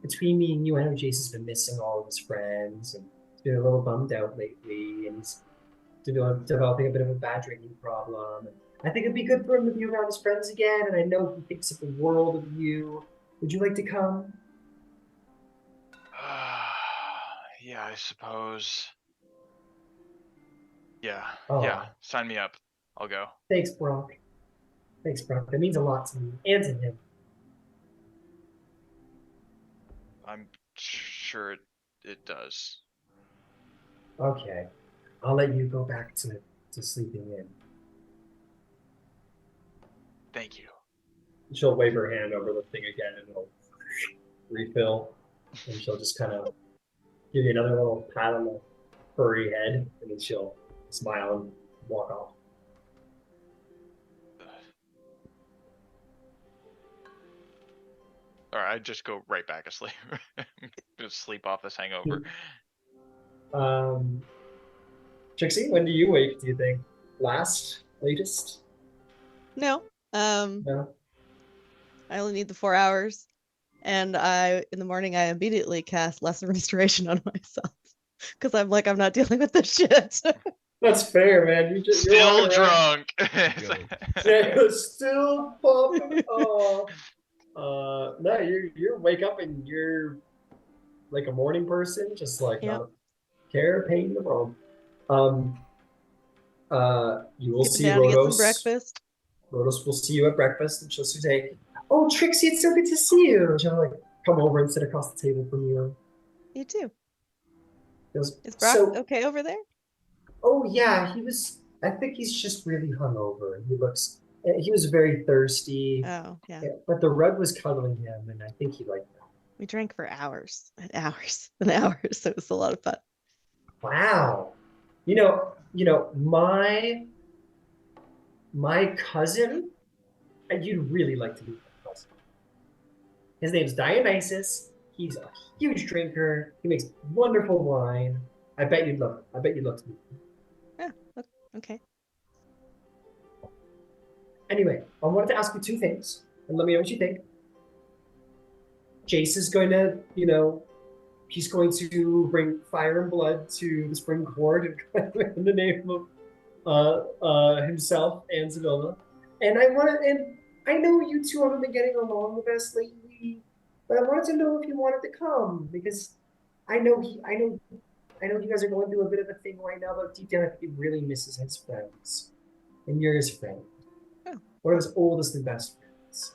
Speaker 1: between me and you, I know Jace has been missing all of his friends, and he's been a little bummed out lately, and he's developing a bit of a bad drinking problem. And I think it'd be good for him to be around his friends again, and I know he thinks of the world of you. Would you like to come?
Speaker 7: Yeah, I suppose. Yeah,
Speaker 1: Oh.
Speaker 7: yeah. Sign me up. I'll go.
Speaker 1: Thanks, Brock. That means a lot to me and to him.
Speaker 7: I'm sure it does.
Speaker 1: Okay. I'll let you go back to sleeping in.
Speaker 7: Thank you.
Speaker 1: She'll wave her hand over the thing again and it'll refill. And she'll just kind of give you another little pat on the furry head, and then she'll smile and walk off.
Speaker 7: All right, I just go right back asleep. Just sleep off this hangover.
Speaker 1: Trixie, when do you wake, do you think? Latest?
Speaker 8: No.
Speaker 1: No?
Speaker 8: I only need the 4 hours. And in the morning, I immediately cast Lesson Restoration on myself. Because I'm like, I'm not dealing with this shit.
Speaker 1: That's fair, man. You're
Speaker 7: Still drunk.
Speaker 1: Yeah, you're still popping off. No, you wake up and you're like a morning person, just like
Speaker 8: Yep.
Speaker 1: not a care, pain in the world. You will see
Speaker 8: down to get some
Speaker 1: Rhodos.
Speaker 8: breakfast.
Speaker 1: Rhodos will see you at breakfast, and she'll say, "Oh, Trixie, it's so good to see you." And she'll like come over and sit across the table from you.
Speaker 8: You too.
Speaker 1: Goes,
Speaker 8: Is Brock
Speaker 1: so,
Speaker 8: okay over there?
Speaker 1: oh yeah, he was. I think he's just really hungover. He was very thirsty.
Speaker 8: Oh, yeah.
Speaker 1: But the rug was cuddling him, and I think he liked that.
Speaker 8: We drank for hours and hours and hours. So it was a lot of fun.
Speaker 1: Wow. My cousin, and you'd really like to meet my cousin. His name's Dionysus. He's a huge drinker. He makes wonderful wine. I bet you'd love to meet him.
Speaker 8: Yeah, okay.
Speaker 1: Anyway, I wanted to ask you two things, and let me know what you think. Jace is going to, he's going to bring fire and blood to the Spring Court in the name of himself and Zavilla. And I know you two haven't been getting along the best lately, but I wanted to know if you wanted to come, because I know you guys are going through a bit of a thing right now, but deep down I think he really misses his friends. And you're his friend.
Speaker 8: Oh.
Speaker 1: One of his oldest and best friends.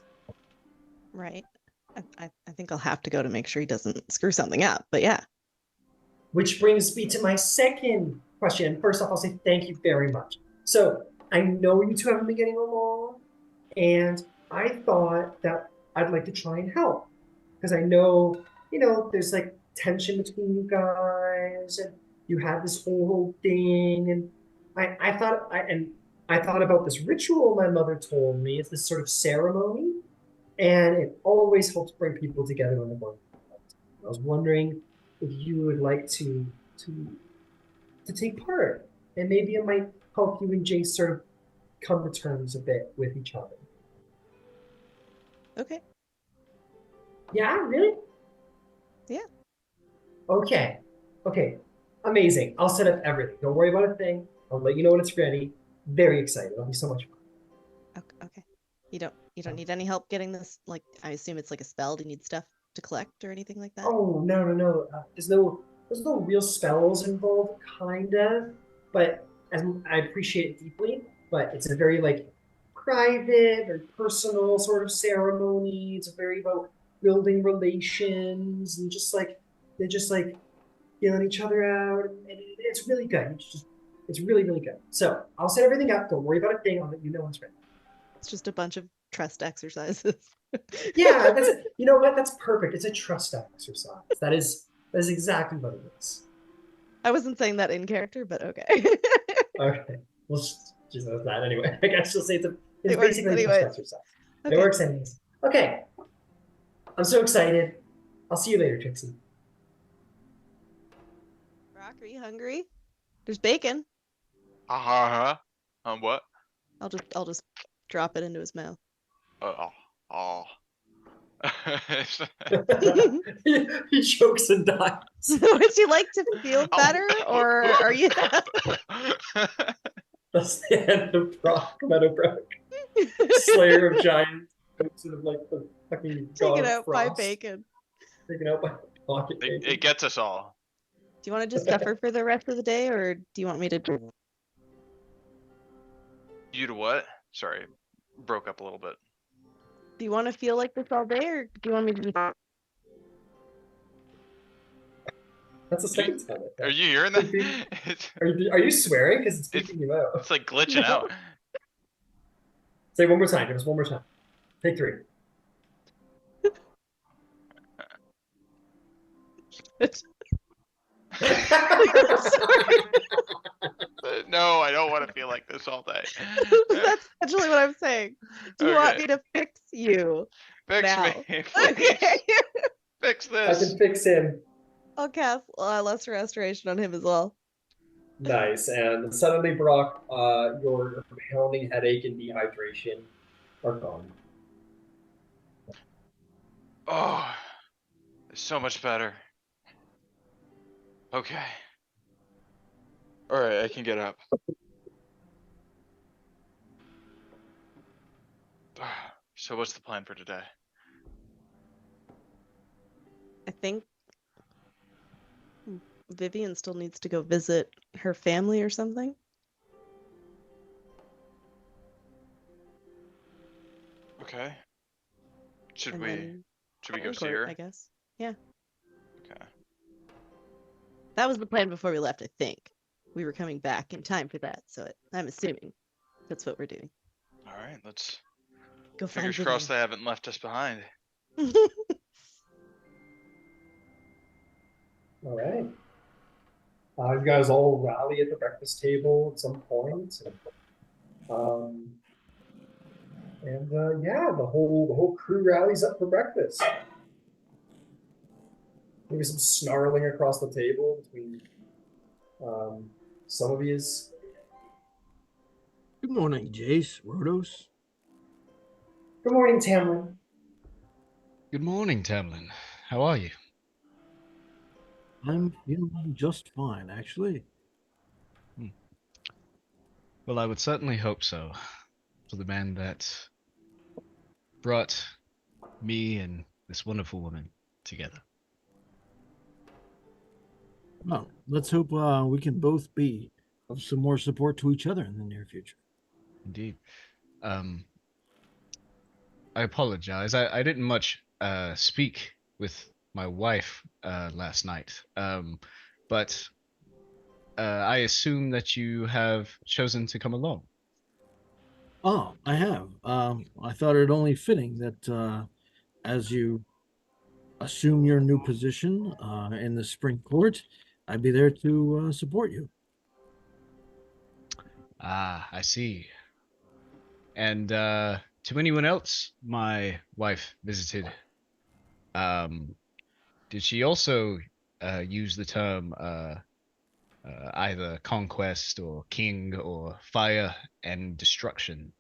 Speaker 8: Right. I think I'll have to go to make sure he doesn't screw something up, but yeah.
Speaker 1: Which brings me to my second question. First off, I'll say thank you very much. So I know you two haven't been getting along, and I thought that I'd like to try and help because I know, there's like tension between you guys, and you had this whole thing, and I thought about this ritual my mother told me. It's this sort of ceremony, and it always helps bring people together when they're going through it. I was wondering if you would like to take part, and maybe it might help you and Jace sort of come to terms a bit with each other.
Speaker 8: Okay.
Speaker 1: Yeah, really?
Speaker 8: Yeah.
Speaker 1: Okay. Okay. Amazing. I'll set up everything. Don't worry about a thing. I'll let you know when it's ready. Very excited. It'll be so much fun.
Speaker 8: Okay. You don't need any help getting this. Like, I assume it's like a spell. Do you need stuff to collect or anything like that?
Speaker 1: Oh, no. There's no real spells involved, kind of. But I appreciate it deeply. But it's a very like private, very personal sort of ceremony. It's very about building relations and they're just like feeling each other out, and it's really good. It's really, really good. So I'll set everything up. Don't worry about a thing. I'll let you know when it's ready.
Speaker 8: It's just a bunch of trust exercises.
Speaker 1: Yeah, you know what? That's perfect. It's a trust exercise. That is exactly what it is.
Speaker 8: I wasn't saying that in character, but okay.
Speaker 1: Okay, we'll just know that anyway. I guess you'll say it's
Speaker 8: It works
Speaker 1: basically a trust exercise.
Speaker 8: Okay.
Speaker 1: It works anyways. Okay, I'm so excited. I'll see you later, Trixie.
Speaker 8: Brock, are you hungry? There's bacon.
Speaker 7: Uh-huh. What?
Speaker 8: I'll just drop it into his mouth.
Speaker 7: Oh.
Speaker 1: He chokes and dies.
Speaker 8: Would you like to feel better, or are you?
Speaker 1: That's the end of Brock Meadowbrook, Slayer of Giants, sort of like the fucking god
Speaker 8: Taken
Speaker 1: of
Speaker 8: out by
Speaker 1: frost.
Speaker 8: bacon.
Speaker 1: Taken out by pocket bacon.
Speaker 7: It gets us all.
Speaker 8: Do you want to just suffer for the rest of the day, or do you want me to?
Speaker 7: You to what? Sorry, broke up a little bit.
Speaker 8: Do you want to feel like this all day, or do you want me to just?
Speaker 1: That's the second time.
Speaker 7: Are you hearing that?
Speaker 1: Are you swearing? Because it's freaking you out.
Speaker 7: It's like glitching out.
Speaker 1: Say it one more time. Give us one more time. Take 3.
Speaker 7: No, I don't want to feel like this all day.
Speaker 8: That's actually what I'm saying. Do you want me to fix you?
Speaker 7: Fix
Speaker 8: now?
Speaker 7: me.
Speaker 8: Okay.
Speaker 7: Fix
Speaker 1: I
Speaker 7: this.
Speaker 1: can fix him.
Speaker 8: I'll cast lesser restoration on him as well.
Speaker 1: Nice. And suddenly, Brock, your pounding headache and dehydration are gone.
Speaker 7: Oh, it's so much better. Okay. All right, I can get up. So what's the plan for today?
Speaker 8: I think Vivian still needs to go visit her family or something.
Speaker 7: Okay. Should
Speaker 8: And
Speaker 7: we
Speaker 8: then
Speaker 7: go see
Speaker 8: Court,
Speaker 7: her?
Speaker 8: I guess. Yeah.
Speaker 7: Okay.
Speaker 8: That was the plan before we left, I think. We were coming back in time for that, so I'm assuming that's what we're doing.
Speaker 7: All right, let's
Speaker 8: Go find
Speaker 7: fingers crossed they haven't left us behind.
Speaker 8: Vivian.
Speaker 1: All right. You guys all rally at the breakfast table at some point. Yeah, the whole crew rallies up for breakfast. Maybe some snarling across the table between some of yous.
Speaker 6: Good morning, Jace, Rhodos.
Speaker 1: Good morning, Tamlin.
Speaker 3: Good morning, Tamlin. How are you?
Speaker 6: I'm feeling just fine, actually.
Speaker 3: Well, I would certainly hope so. For the man that brought me and this wonderful woman together.
Speaker 6: Well, let's hope we can both be of some more support to each other in the near future.
Speaker 3: Indeed. I apologize. I didn't much speak with my wife last night. But I assume that you have chosen to come along.
Speaker 6: Oh, I have. I thought it only fitting that as you assume your new position in the spring court, I'd be there to support you.
Speaker 3: Ah, I see. And to anyone else my wife visited, um, did she also use the term either conquest or king or fire and destruction?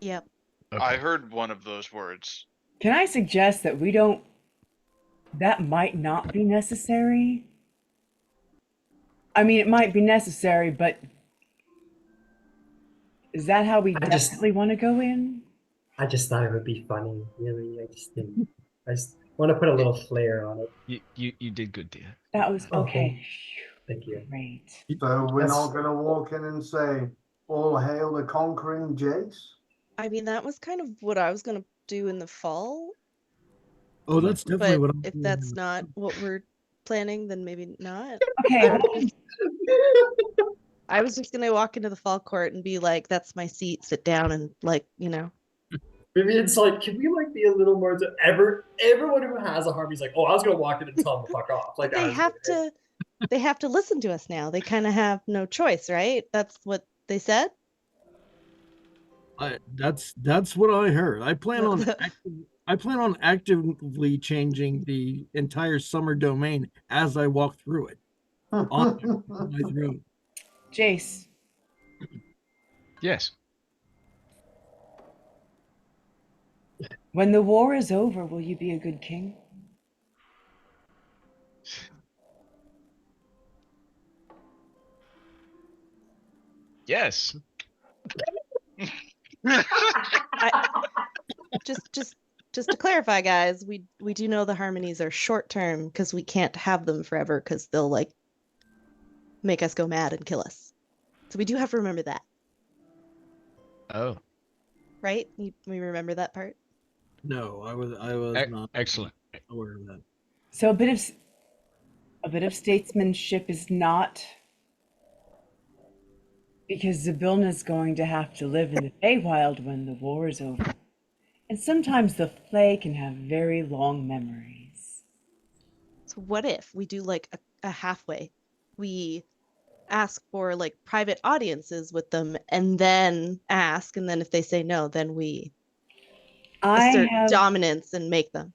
Speaker 8: Yep.
Speaker 7: I
Speaker 3: Okay.
Speaker 7: heard one of those words.
Speaker 2: Can I suggest that we don't, that might not be necessary? I mean, it might be necessary, but is that how we
Speaker 1: I just-
Speaker 2: definitely want to go in?
Speaker 1: I just thought it would be funny, really. I just want to put a little flair on it.
Speaker 3: You did good, dear.
Speaker 2: That was
Speaker 1: Oh,
Speaker 2: okay.
Speaker 1: Thank you.
Speaker 2: Great.
Speaker 5: So we're
Speaker 1: That's-
Speaker 5: not gonna walk in and say, all hail the conquering Jace?
Speaker 8: I mean, that was kind of what I was gonna do in the fall,
Speaker 6: Oh, that's definitely
Speaker 8: but
Speaker 6: what I'm
Speaker 8: if
Speaker 6: doing.
Speaker 8: that's not what we're planning, then maybe not.
Speaker 2: Okay,
Speaker 8: I was just gonna walk into the fall court and be like, "That's my seat. Sit down," and like,
Speaker 1: Vivian's like, can we like be a little more to everyone who has a Harvey's like, oh, I was gonna walk in and tell them to fuck off. Like
Speaker 8: But they have to listen to us now. They kind of have no choice, right? That's what they said.
Speaker 6: That's what I heard. I plan on
Speaker 8: The-
Speaker 6: actively changing the entire summer domain as I walk through it. On my throne.
Speaker 2: Jace,
Speaker 3: Yes.
Speaker 2: when the war is over, will you be a good king?
Speaker 3: Yes.
Speaker 8: just to clarify, guys, we do know the harmonies are short term because we can't have them forever because they'll like make us go mad and kill us. So we do have to remember that,
Speaker 3: Oh,
Speaker 8: right? We remember that part.
Speaker 6: No, I was not
Speaker 3: excellent.
Speaker 6: aware of that.
Speaker 2: So a bit of statesmanship is not, because Zybilna's going to have to live in the Feywild when the war is over. And sometimes the Flay can have very long memories.
Speaker 8: So what if we do like a halfway? We ask for like private audiences with them and then ask, and then if they say no, then we
Speaker 2: I
Speaker 8: assert
Speaker 2: have
Speaker 8: dominance and make them.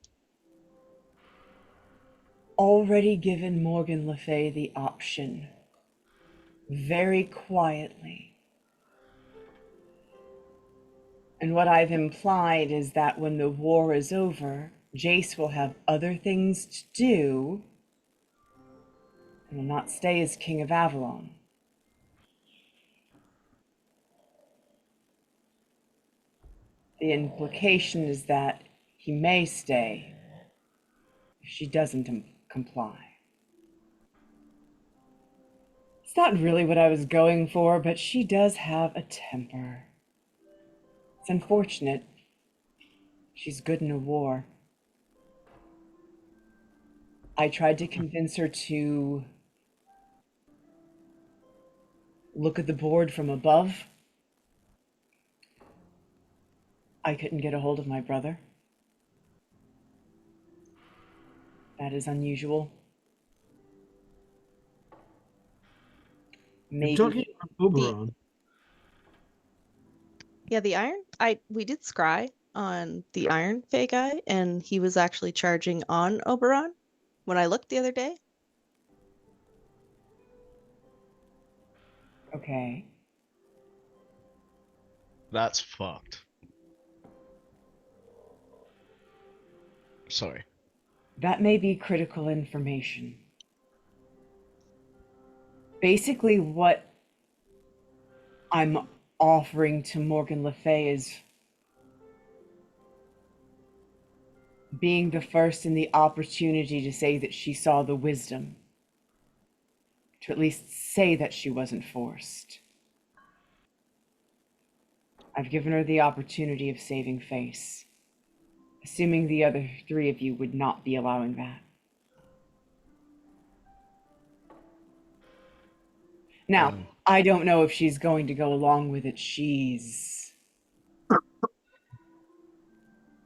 Speaker 2: already given Morgan Le Fay the option, very quietly. And what I've implied is that when the war is over, Jace will have other things to do and will not stay as King of Avalon. The implication is that he may stay if she doesn't comply. It's not really what I was going for, but she does have a temper. It's unfortunate. She's good in a war. I tried to convince her to look at the board from above. I couldn't get a hold of my brother. That is unusual.
Speaker 6: You're
Speaker 2: Maybe.
Speaker 6: talking about Oberon.
Speaker 8: Yeah, the iron. We did scry on the Iron Fey guy, and he was actually charging on Oberon when I looked the other day.
Speaker 2: Okay.
Speaker 3: That's fucked. Sorry.
Speaker 2: That may be critical information. Basically, what I'm offering to Morgan Le Fay is being the first in the opportunity to say that she saw the wisdom, to at least say that she wasn't forced. I've given her the opportunity of saving face, assuming the other three of you would not be allowing that. Now,
Speaker 3: Um,
Speaker 2: I don't know if she's going to go along with it. She's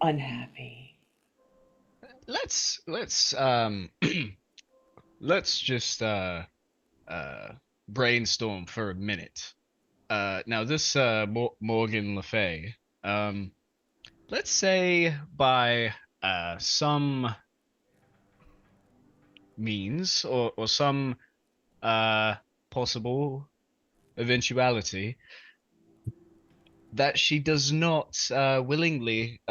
Speaker 2: unhappy.
Speaker 3: let's let's just brainstorm for a minute. Now this Morgan Le Fay, let's say by some means or some possible eventuality that she does not willingly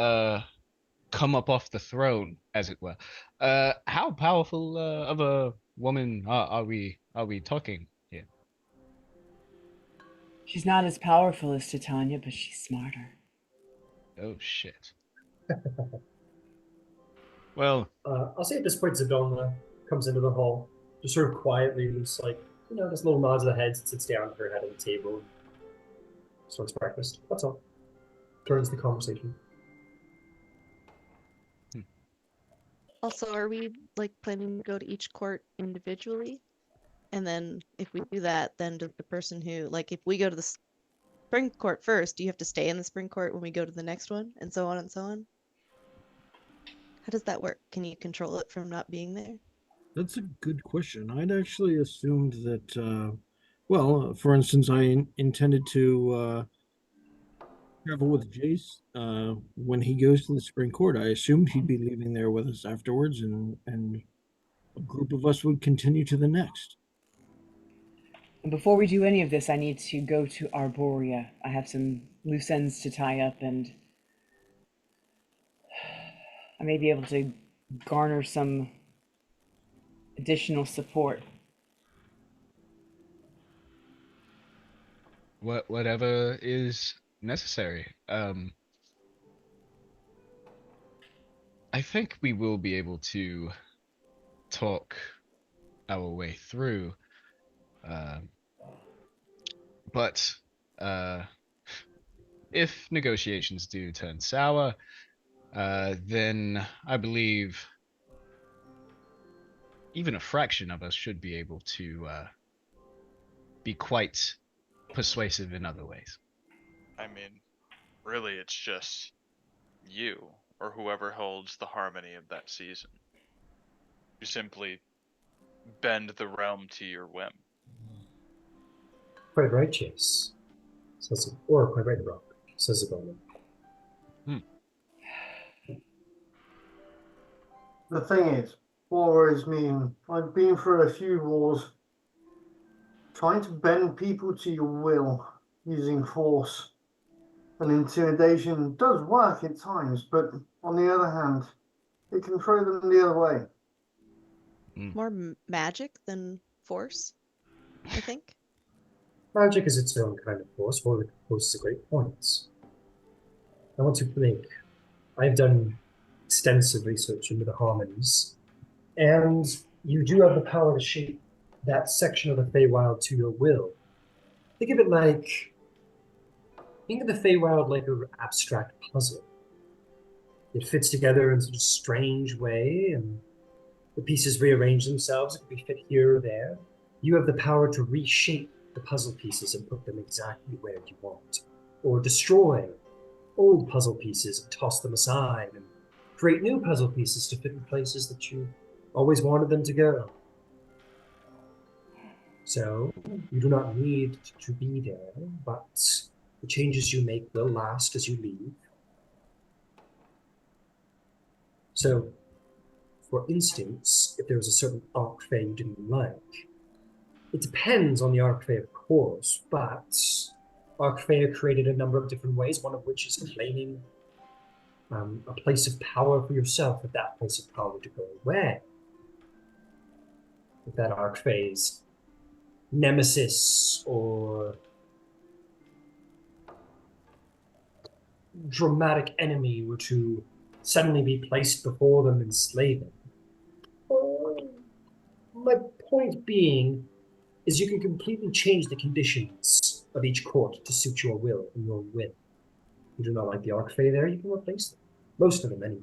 Speaker 3: come up off the throne, as it were. How powerful of a woman are we talking here?
Speaker 2: She's not as powerful as Titania, but she's smarter.
Speaker 3: Oh shit. Well,
Speaker 1: I'll say at this point, Zadonna comes into the hall, just sort of quietly, just like, just little nods of the head, sits down at her head of the table, starts breakfast. That's all. Turns the conversation.
Speaker 8: Also, are we like planning to go to each court individually? And then if we do that, then does the person who, like, if we go to the spring court first, do you have to stay in the spring court when we go to the next one, and so on and so on? How does that work? Can you control it from not being there?
Speaker 6: That's a good question. I'd actually assumed that, well, for instance, I intended to travel with Jace when he goes to the spring court. I assumed he'd be leaving there with us afterwards, and a group of us would continue to the next.
Speaker 2: And before we do any of this, I need to go to Arborea. I have some loose ends to tie up, and I may be able to garner some additional support.
Speaker 3: whatever is necessary. I think we will be able to talk our way through. But if negotiations do turn sour, then I believe even a fraction of us should be able to be quite persuasive in other ways.
Speaker 7: I mean, really, it's just you or whoever holds the harmony of that season. You simply bend the realm to your whim.
Speaker 1: Quite right, Chase. Says, or quite right, Rock, says Zadonna.
Speaker 5: The thing is, what worries me, I've been through a few wars. Trying to bend people to your will using force and intimidation does work at times, but on the other hand, it can throw them the other way.
Speaker 8: More magic than force, I think.
Speaker 1: Magic is its own kind of force. One of the force is a great point. I want to think. I've done extensive research into the harmonies, and you do have the power to shape that section of the Feywild to your will. Think of it like, think of the Feywild like an abstract puzzle. It fits together in such a strange way, and the pieces rearrange themselves. It could be fit here or there. You have the power to reshape the puzzle pieces and put them exactly where you want, or destroy old puzzle pieces and toss them aside and create new puzzle pieces to fit in places that you always wanted them to go. So you do not need to be there, but the changes you make will last as you leave. So, for instance, if there was a certain Archfey you didn't like, it depends on the Archfey, of course, but Archfey are created a number of different ways, one of which is claiming a place of power for yourself if that place of power were to go away. If that Archfey's nemesis or dramatic enemy were to suddenly be placed before them and slay them. My point being is you can completely change the conditions of each court to suit your will and your whim. You do not like the Archfey there, you can replace them. Most of them, anyway.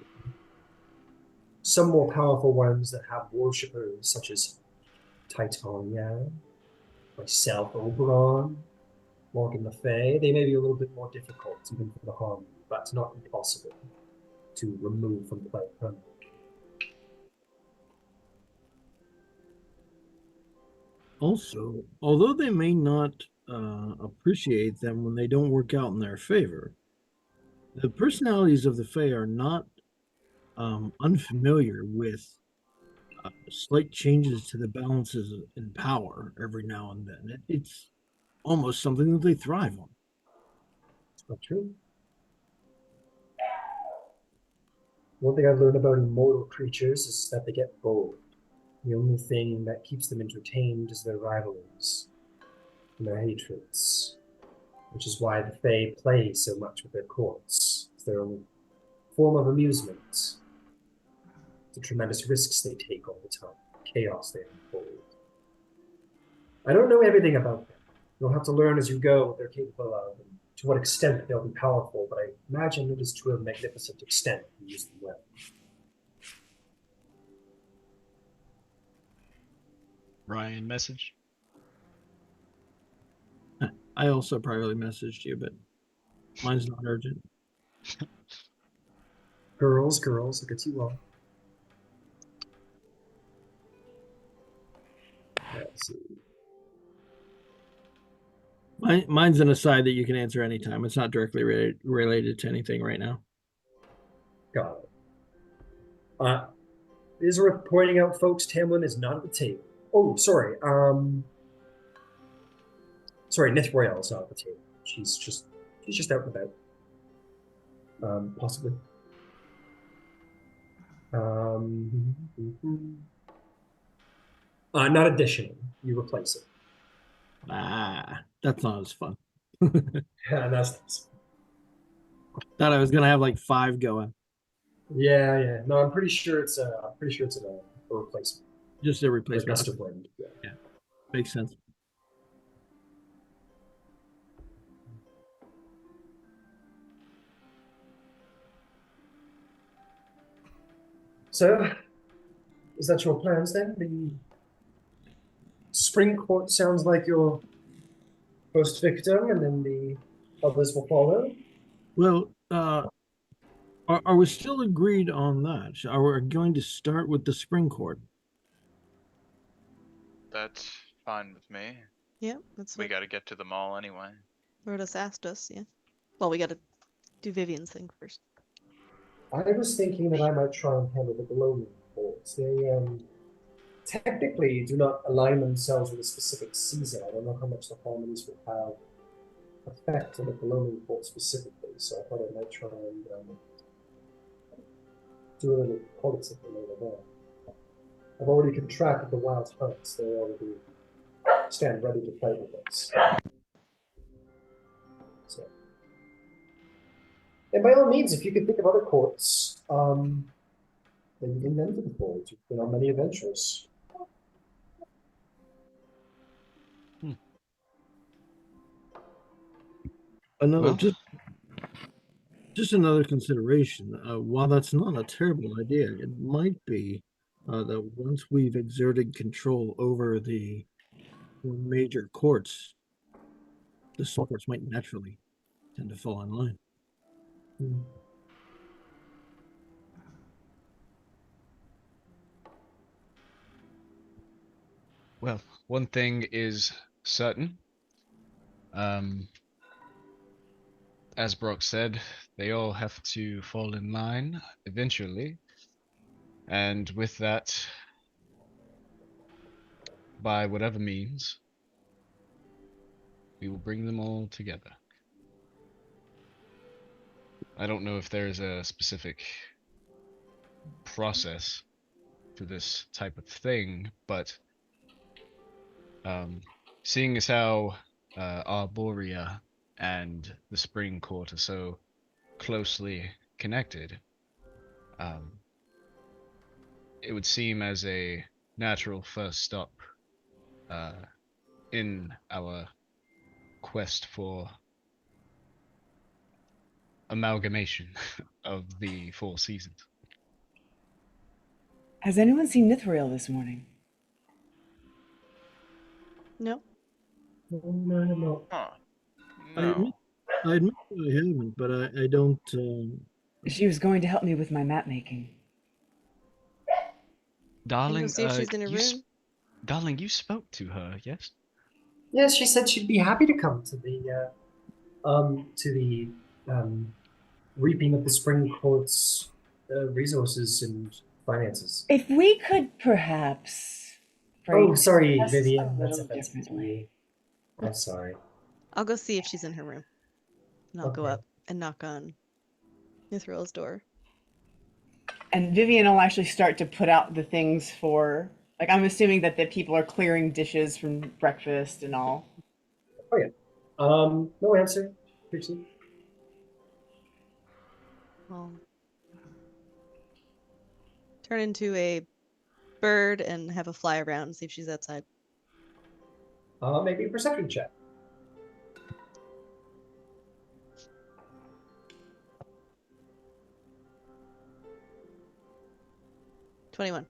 Speaker 1: Some more powerful ones that have worshippers, such as Titania, myself, Oberon, Morgan Le Fay. They may be a little bit more difficult, even for the harmony, but not impossible to remove from play permanently.
Speaker 6: Also, although they may not appreciate them when they don't work out in their favor, the personalities of the Fae are not unfamiliar with slight changes to the balances in power every now and then. It's almost something that they thrive on.
Speaker 1: It's not true. One thing I've learned about immortal creatures is that they get bored. The only thing that keeps them entertained is their rivalries and their hatreds, which is why the Fae play so much with their courts. It's their only form of amusement. The tremendous risks they take all the time, chaos they unfold. I don't know everything about them. You'll have to learn as you go what they're capable of and to what extent they'll be powerful, but I imagine it is to a magnificent extent if you use them well.
Speaker 3: Ryan, message.
Speaker 6: I also privately messaged you, but mine's not urgent.
Speaker 1: Girls, look at you all. Let's see.
Speaker 6: Mine's an aside that you can answer anytime. It's not directly related to anything right now.
Speaker 1: Got it. It is worth pointing out, folks, Tamlin is not at the table. Oh, sorry. Sorry, Nithroyal is not at the table. She's just out and about. Possibly. Not additional. You replace it.
Speaker 6: That's not as fun.
Speaker 1: Yeah, that's
Speaker 6: Thought I was gonna have like 5 going.
Speaker 1: yeah. No, I'm pretty sure it's a replacement.
Speaker 6: Just a
Speaker 1: Or a
Speaker 6: replacement.
Speaker 1: gust of wind. Yeah.
Speaker 6: Makes sense.
Speaker 1: So, is that your plans then? The spring court sounds like your first victim, and then the others will follow.
Speaker 6: Well, are we still agreed on that? Are we going to start with the spring court?
Speaker 7: That's fine with me.
Speaker 8: Yeah, that's
Speaker 7: We
Speaker 8: what
Speaker 7: got to get to the mall anyway.
Speaker 8: Rhodas asked us. Yeah. Well, we got to do Vivian's thing first.
Speaker 1: I was thinking that I might try and handle the gloaming courts. They technically do not align themselves with a specific season. I don't know how much the harmonies will have effect on the gloaming court specifically, so I thought I might try and do a little politics later there. I've already contracted the wild hunts. They already stand ready to fight with us. So. And by all means, if you can think of other courts, then you can enter the fold. You've been on many adventures.
Speaker 6: Another
Speaker 3: Well-
Speaker 6: just another consideration. While that's not a terrible idea, it might be that once we've exerted control over the major courts, the small courts might naturally tend to fall in line.
Speaker 3: Well, one thing is certain. As Brock said, they all have to fall in line eventually. And with that, by whatever means, we will bring them all together. I don't know if there's a specific process for this type of thing, but seeing as how Arborea and the Spring Court are so closely connected, it would seem as a natural first stop in our quest for amalgamation of the 4 seasons.
Speaker 2: Has anyone seen Nithriel this morning?
Speaker 8: No.
Speaker 1: No.
Speaker 7: Huh.
Speaker 6: I admit,
Speaker 7: No.
Speaker 6: I admit I haven't, but I don't.
Speaker 2: She was going to help me with my map making.
Speaker 8: And go
Speaker 3: Darling,
Speaker 8: see if she's in her room.
Speaker 3: darling, you spoke to her, yes?
Speaker 1: Yes, she said she'd be happy to come to the reaping of the spring court's resources and finances.
Speaker 2: If we could perhaps
Speaker 1: Oh,
Speaker 2: phrase
Speaker 1: sorry,
Speaker 2: this a
Speaker 1: Vivian, that's
Speaker 2: little
Speaker 1: offensive to
Speaker 2: differently.
Speaker 1: you. I'm sorry.
Speaker 8: I'll go see if she's in her room. And I'll go
Speaker 1: Okay.
Speaker 8: up and knock on Mithril's door.
Speaker 2: And Vivian will actually start to put out the things for, like, I'm assuming that the people are clearing dishes from breakfast and all.
Speaker 1: Oh yeah. No answer. Trixie.
Speaker 8: I'll turn into a bird and have a fly around and see if she's outside.
Speaker 1: Maybe a perception check.
Speaker 8: $21.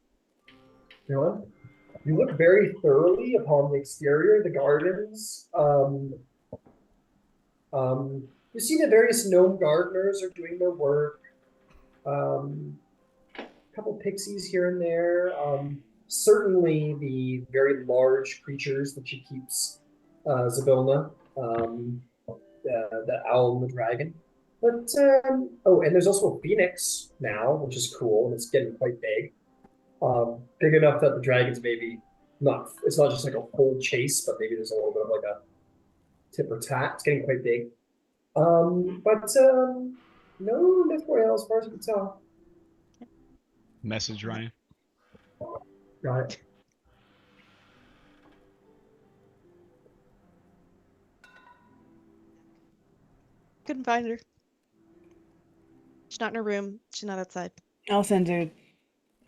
Speaker 1: You look very thoroughly upon the exterior, the gardens. You see the various gnome gardeners are doing their work. A couple pixies here and there. Certainly the very large creatures that she keeps, Zabilna, the owl and the dragon. But oh, and there's also a phoenix now, which is cool, and it's getting quite big. Big enough that the dragon's maybe not. It's not just like a full chase, but maybe there's a little bit of like a tip or tat. It's getting quite big. But no Mythroyal as far as we can tell.
Speaker 3: Message Ryan.
Speaker 1: Got it.
Speaker 8: Couldn't find her. She's not in her room. She's not outside.
Speaker 2: I'll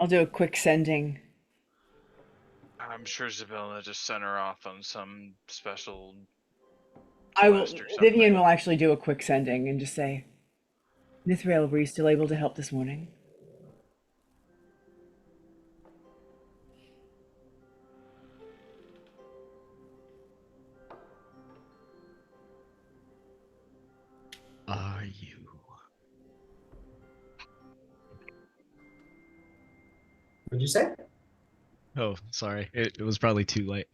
Speaker 2: do a quick sending.
Speaker 7: I'm sure Zabilla just sent her off on some special
Speaker 2: I will.
Speaker 7: quest or
Speaker 2: Vivian
Speaker 7: something.
Speaker 2: will actually do a quick sending and just say, Mithrael, were you still able to help this morning?
Speaker 3: Are you?
Speaker 1: What'd you say?
Speaker 3: Oh, sorry. It was probably too late.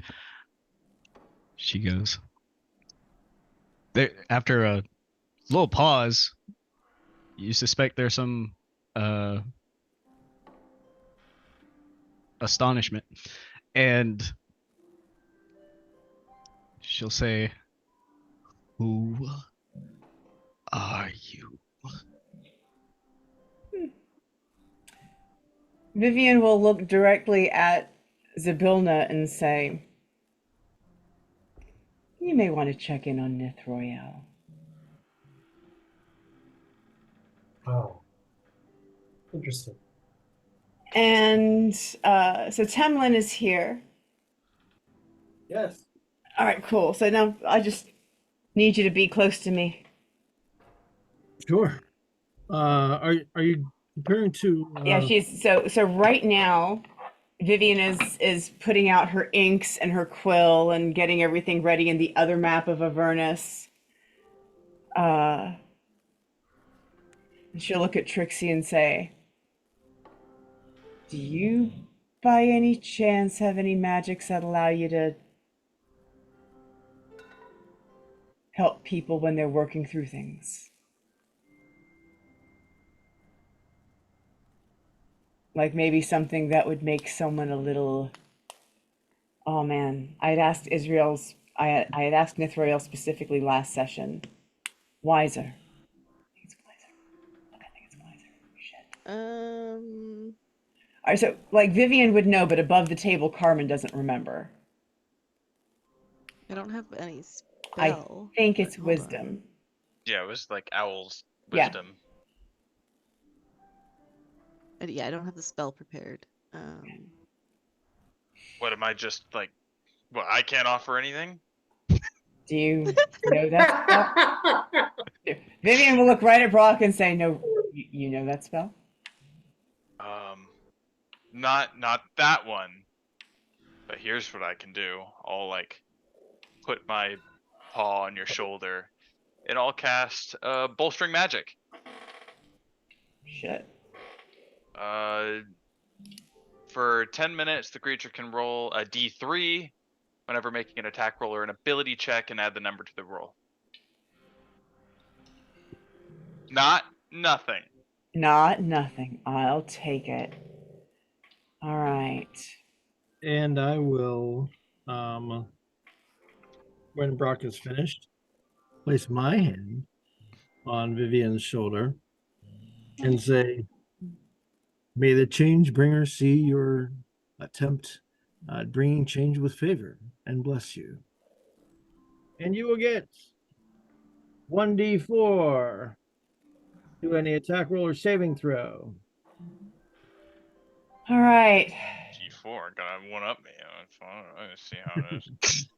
Speaker 3: She goes. There, after a little pause, you suspect there's some astonishment. And she'll say, "Who are you?"
Speaker 2: Vivian will look directly at Zabilna and say, you may want to check in on Nithroyal.
Speaker 1: Oh, interesting.
Speaker 2: And so Temlin is here.
Speaker 5: Yes.
Speaker 2: All right, cool. So now I just need you to be close to me.
Speaker 6: Sure. Are you preparing to?
Speaker 2: Yeah, she's so right now. Vivian is putting out her inks and her quill and getting everything ready in the other map of Avernus. She'll look at Trixie and say, do you by any chance have any magics that allow you to help people when they're working through things? Like maybe something that would make someone a little. Oh man, I had asked Nithroel specifically last session. Wiser. I think it's wiser. I think it's wiser. Shit. All right, so like Vivian would know, but above the table, Carmen doesn't remember.
Speaker 8: I don't have any spell.
Speaker 2: I think it's
Speaker 8: but hold on.
Speaker 2: wisdom.
Speaker 7: Yeah, it was like owl's
Speaker 2: Yeah.
Speaker 7: wisdom.
Speaker 8: Yeah, I don't have the spell prepared.
Speaker 7: What am I just like? Well, I can't offer anything.
Speaker 2: Do you know that spell? Vivian will look right at Brock and say, "No, you know that spell."
Speaker 7: Not that one. But here's what I can do. I'll like put my paw on your shoulder, and I'll cast bolstering magic.
Speaker 2: Shit.
Speaker 7: For 10 minutes, the creature can roll a d3 whenever making an attack roll or an ability check, and add the number to the roll. Not nothing.
Speaker 2: Not nothing. I'll take it. All right.
Speaker 6: And I will, when Brock is finished, place my hand on Vivian's shoulder and say, "May the change bringer see your attempt at bringing change with favor and bless you. And you will get 1d4 to any attack roll or saving throw."
Speaker 2: All right.
Speaker 7: G4 gonna one up me. Let's see how it is.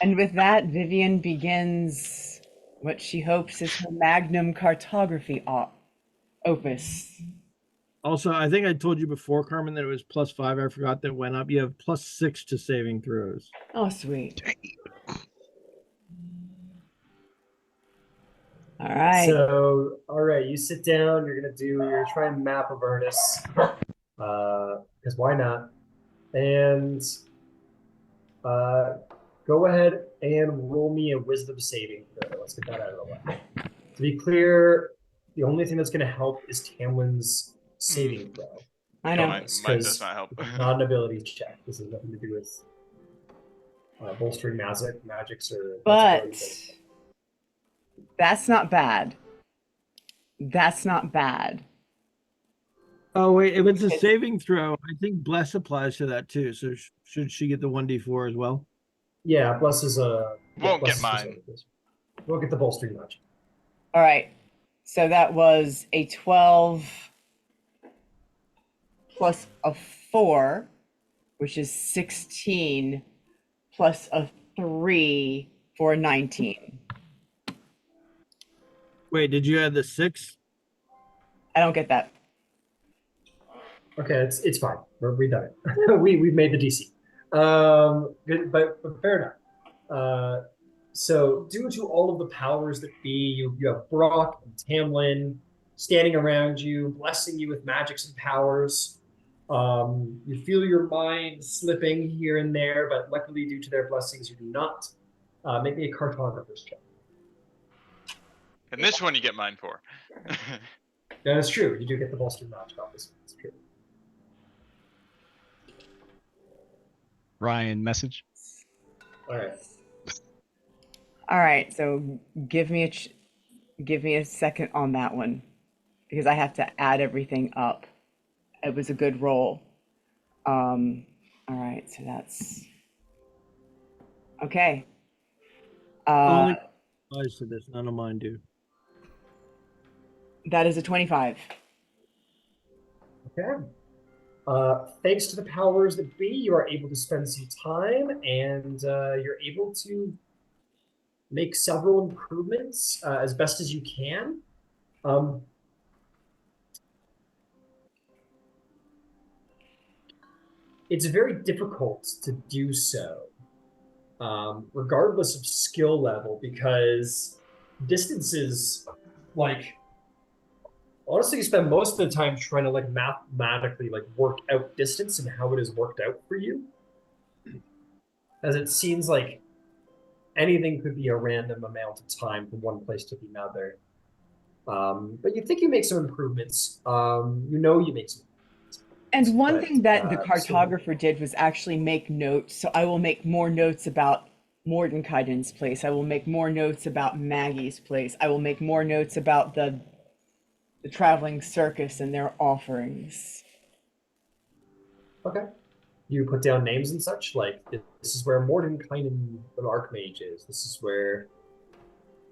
Speaker 2: And with that, Vivian begins what she hopes is her magnum cartography opus.
Speaker 6: Also, I think I told you before, Carmen, that it was +5. I forgot that went up. You have +6 to saving throws.
Speaker 2: Oh, sweet. All right.
Speaker 1: So, all right, you sit down. You're gonna try and map Avernus, because why not? And go ahead and roll me a Wisdom saving throw. Let's get that out of the way. To be clear, the only thing that's gonna help is Tamlin's saving throw.
Speaker 2: I know.
Speaker 7: Mine does not help.
Speaker 1: It's not an ability check. This has nothing to do with bolstering magics or.
Speaker 2: But that's not bad. That's not bad.
Speaker 6: Oh, wait. If it's a saving throw, I think Bless applies to that too. So should she get the 1d4 as well?
Speaker 1: Yeah, Bless is a.
Speaker 7: Won't
Speaker 1: Bless
Speaker 7: get
Speaker 1: is
Speaker 7: mine.
Speaker 1: We'll get the bolstering magic.
Speaker 2: All right. So that was a 12 plus a 4, which is 16, plus a 3 for 19.
Speaker 6: Wait, did you add the 6?
Speaker 2: I don't get that.
Speaker 1: Okay, it's fine. We've done it. we've made the DC. Good, but fair enough. So due to all of the powers that be, you have Brock and Tamlin standing around you, blessing you with magics and powers. You feel your mind slipping here and there, but luckily due to their blessings, you do not. Make me a cartographer's check.
Speaker 7: And this one you get mine for.
Speaker 1: That is true. You do get the bolster magic off this one. It's true.
Speaker 3: Ryan, message.
Speaker 1: All right.
Speaker 2: All right. So give me a second on that one, because I have to add everything up. It was a good roll. All right. So that's okay.
Speaker 6: Only applies to this. None of mine do.
Speaker 2: That is a 25.
Speaker 1: Okay. Thanks to the powers that be, you are able to spend some time, and you're able to make several improvements as best as you can. It's very difficult to do so, regardless of skill level, because distances, like, honestly, you spend most of the time trying to like mathematically like work out distance and how it has worked out for you, as it seems like anything could be a random amount of time from one place to another. But you think you make some improvements. You make some improvements.
Speaker 2: And one
Speaker 1: But,
Speaker 2: thing that the
Speaker 1: so-
Speaker 2: cartographer did was actually make notes. So I will make more notes about Mordenkaiden's place. I will make more notes about Maggie's place. I will make more notes about the traveling circus and their offerings.
Speaker 1: Okay. You put down names and such, like this is where Mordenkainen the Archmage is. This is where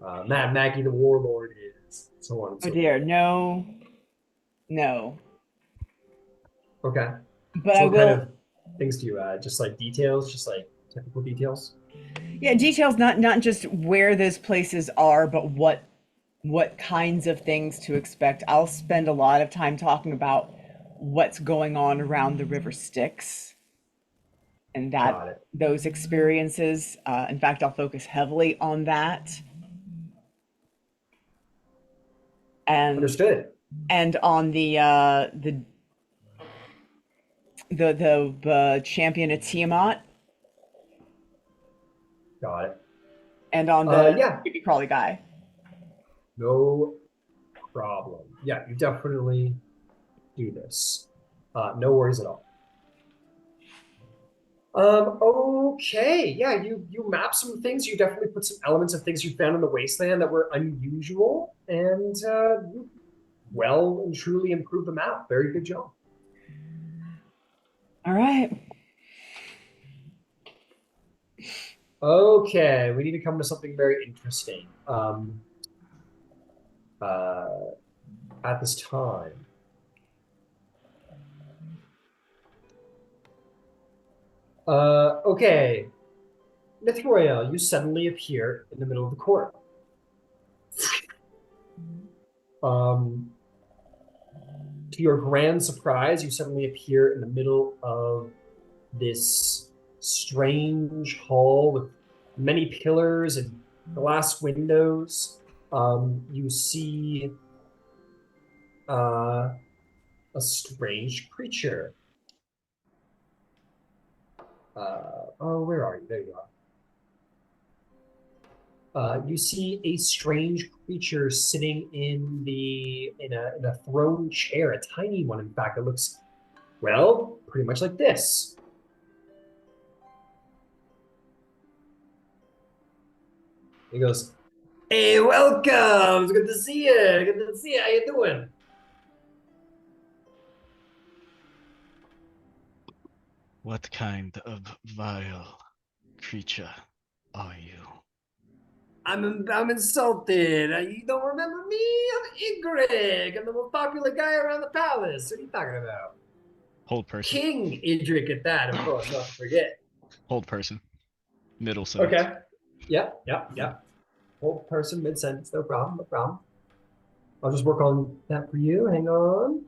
Speaker 1: Maggie the Warlord is. So on and so
Speaker 2: Oh dear, no.
Speaker 1: forth. Okay.
Speaker 2: But
Speaker 1: So
Speaker 2: I
Speaker 1: what
Speaker 2: will.
Speaker 1: kind of things do you add? Just like details, just like technical details?
Speaker 2: Yeah, details, not just where those places are, but what kinds of things to expect. I'll spend a lot of time talking about what's going on around the River Styx. And
Speaker 1: Got
Speaker 2: that
Speaker 1: it.
Speaker 2: those experiences, in fact, I'll focus heavily on that.
Speaker 1: Understood.
Speaker 2: And on the champion of Tiamat,
Speaker 1: Got it.
Speaker 2: and on the
Speaker 1: Yeah,
Speaker 2: creepy crawly guy.
Speaker 1: no problem. Yeah, you definitely do this. No worries at all. Okay, yeah, you map some things. You definitely put some elements of things you found in the wasteland that were unusual, and you well and truly improved the map. Very good job.
Speaker 2: All right.
Speaker 1: Okay, we need to come to something very interesting. At this time. Okay. Mithroel, you suddenly appear in the middle of the court. To your grand surprise, you suddenly appear in the middle of this strange hall with many pillars and glass windows. You see a strange creature. Oh, where are you? There you are. You see a strange creature sitting in a throne chair, a tiny one, in fact. It looks, well, pretty much like this. He goes, "Hey, welcome! It's good to see you. Good to see you. How you doing?"
Speaker 3: What kind of vile creature are you?
Speaker 1: I'm insulted. You don't remember me? I'm Igrik. I'm the most popular guy around the palace. What are you talking about?
Speaker 3: Hold person.
Speaker 1: King Idrik at that, of course, not to forget.
Speaker 3: Hold person. Middle sentence.
Speaker 1: Okay. Yep. Whole person, mid sentence, no problem, no problem. I'll just work on that for you. Hang on.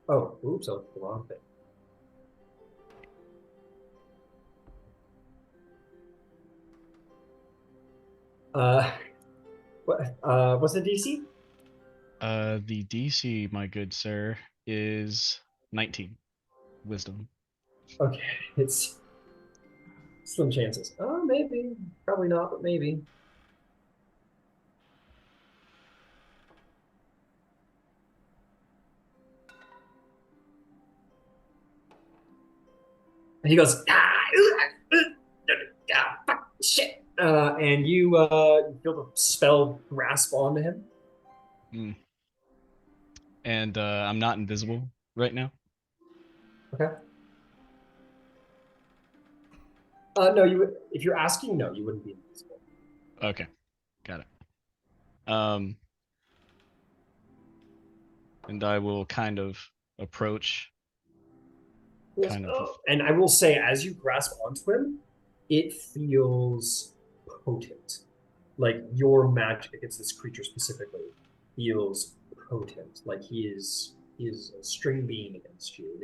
Speaker 1: Oh, oops, I the wrong thing. What's the DC?
Speaker 3: The DC, my good sir, is 19. Wisdom.
Speaker 1: Okay, it's slim chances. Oh, maybe. Probably not, but maybe. And he goes, fuck, shit. And you feel the spell grasp onto him.
Speaker 3: And I'm not invisible right now.
Speaker 1: Okay. No, if you're asking, no, you wouldn't be invisible.
Speaker 3: Okay, got it. And I will kind of approach.
Speaker 1: And I will say, as you grasp onto him, it feels potent. Like your magic against this creature specifically feels potent. Like he is a string being against you.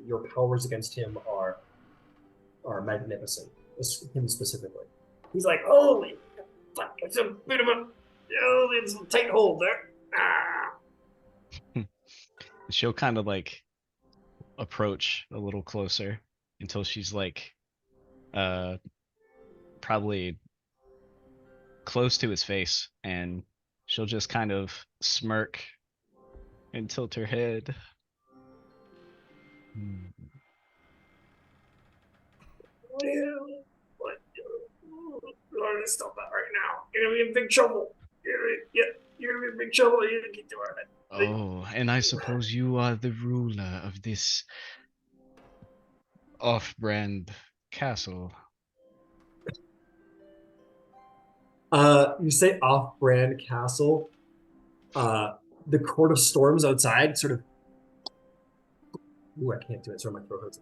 Speaker 1: Your powers against him are magnificent. Him specifically. He's like, holy fuck, it's a bit of it's a tight hold there.
Speaker 3: She'll kind of like approach a little closer until she's like probably close to his face, and she'll just kind of smirk and tilt her head.
Speaker 1: What? Stop that right now. You're gonna be in big trouble. You're gonna be in big trouble. You're gonna get to it.
Speaker 3: Oh, and I suppose you are the ruler of this off-brand castle.
Speaker 1: You say off-brand castle. The Court of Storms outside sort of. Ooh, I can't do it. Sorry, my throat hurts.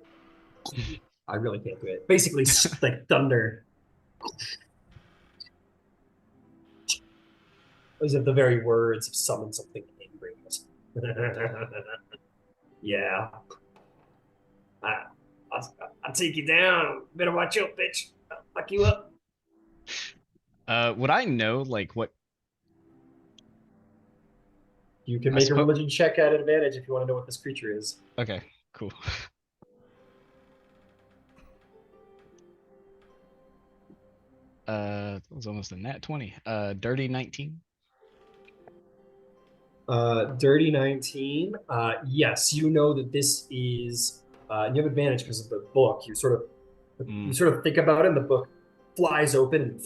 Speaker 1: I really can't do it. Basically, like thunder. Those are the very words of summon something angry. Yeah. I, I'll take you down. Better watch out, bitch. I'll fuck you up.
Speaker 3: Would I know like what
Speaker 1: You can
Speaker 3: I
Speaker 1: make a
Speaker 3: suppose?
Speaker 1: religion check at advantage if you want to know what this creature is.
Speaker 3: Okay, cool. It was almost a nat 20. Dirty 19.
Speaker 1: Dirty 19. Yes, you know that this is. You have advantage because of the book. You sort of think about it, and the book flies open and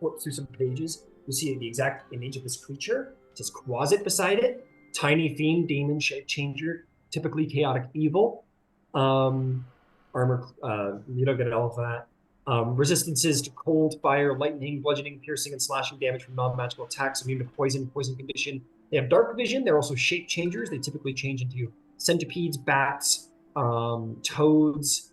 Speaker 1: flips through some pages. You see the exact image of this creature. It says Quasit beside it. Tiny fiend, demon, shape changer, typically chaotic evil. Armor. You don't get all of that. Resistances to cold, fire, lightning, bludgeoning, piercing, and slashing damage from non-magical attacks. Immune to poison condition. They have dark vision. They're also shape changers. They typically change into centipedes, bats, toads.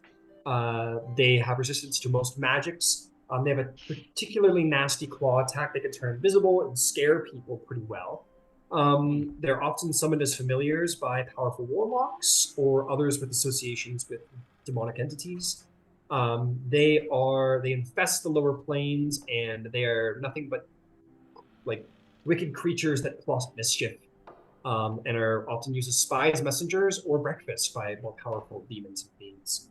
Speaker 1: They have resistance to most magics. They have a particularly nasty claw attack that can turn invisible and scare people pretty well. They're often summoned as familiars by powerful warlocks or others with associations with demonic entities. They infest the lower planes, and they are nothing but like wicked creatures that plot mischief, and are often used as spies, messengers, or breakfast by more powerful demons and fiends.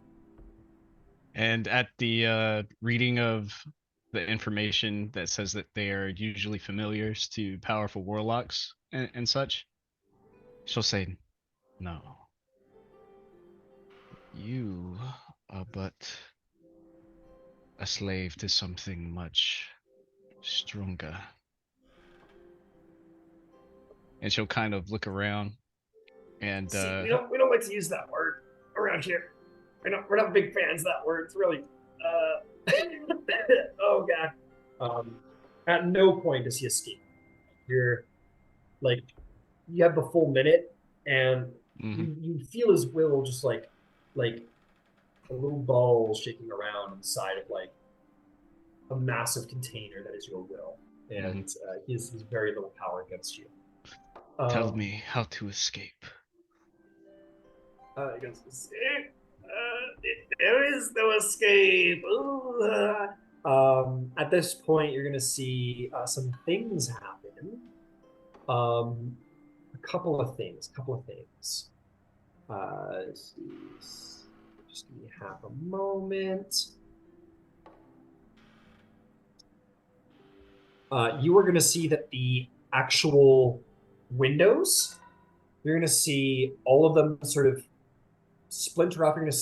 Speaker 3: And at the reading of the information that says that they are usually familiars to powerful warlocks and such, she'll say, "No, you are but a slave to something much stronger." And she'll kind of look around and
Speaker 1: See, we don't like to use that word around here. We're not big fans of that word. It's really oh god. At no point does he escape. You're like you have the full minute, and you feel his will just like a little ball shaking around inside of like a massive container that is your will, and he has very little power against you.
Speaker 3: Tell me how to escape.
Speaker 1: Against escape? There is no escape. At this point, you're going to see some things happen. A couple of things. Let's see. Just give me half a moment. You are going to see that the actual windows, you're going to see all of them sort of splinter up. You're going to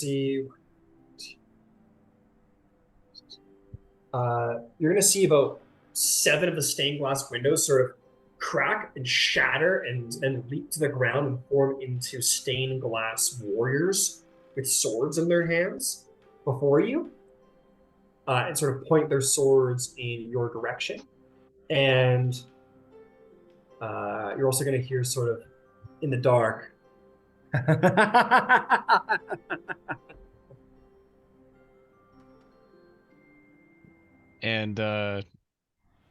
Speaker 1: see about 7 of the stained glass windows sort of crack and shatter and leap to the ground and form into stained glass warriors with swords in their hands before you, and sort of point their swords in your direction. And you're also going to hear sort of in the dark.
Speaker 3: And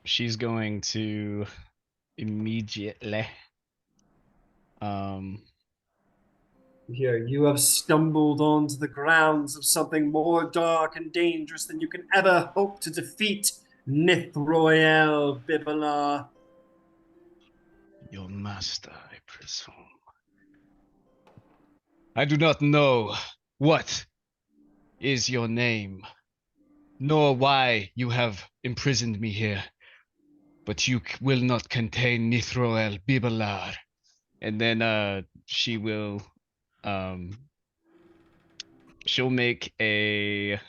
Speaker 3: she's going to immediately
Speaker 1: Here, you have stumbled onto the grounds of something more dark and dangerous than you can ever hope to defeat, Nithroel Bibalar.
Speaker 3: Your master, I presume. I do not know what is your name, nor why you have imprisoned me here, but you will not contain Nithroel Bibalar. And then she will she'll make a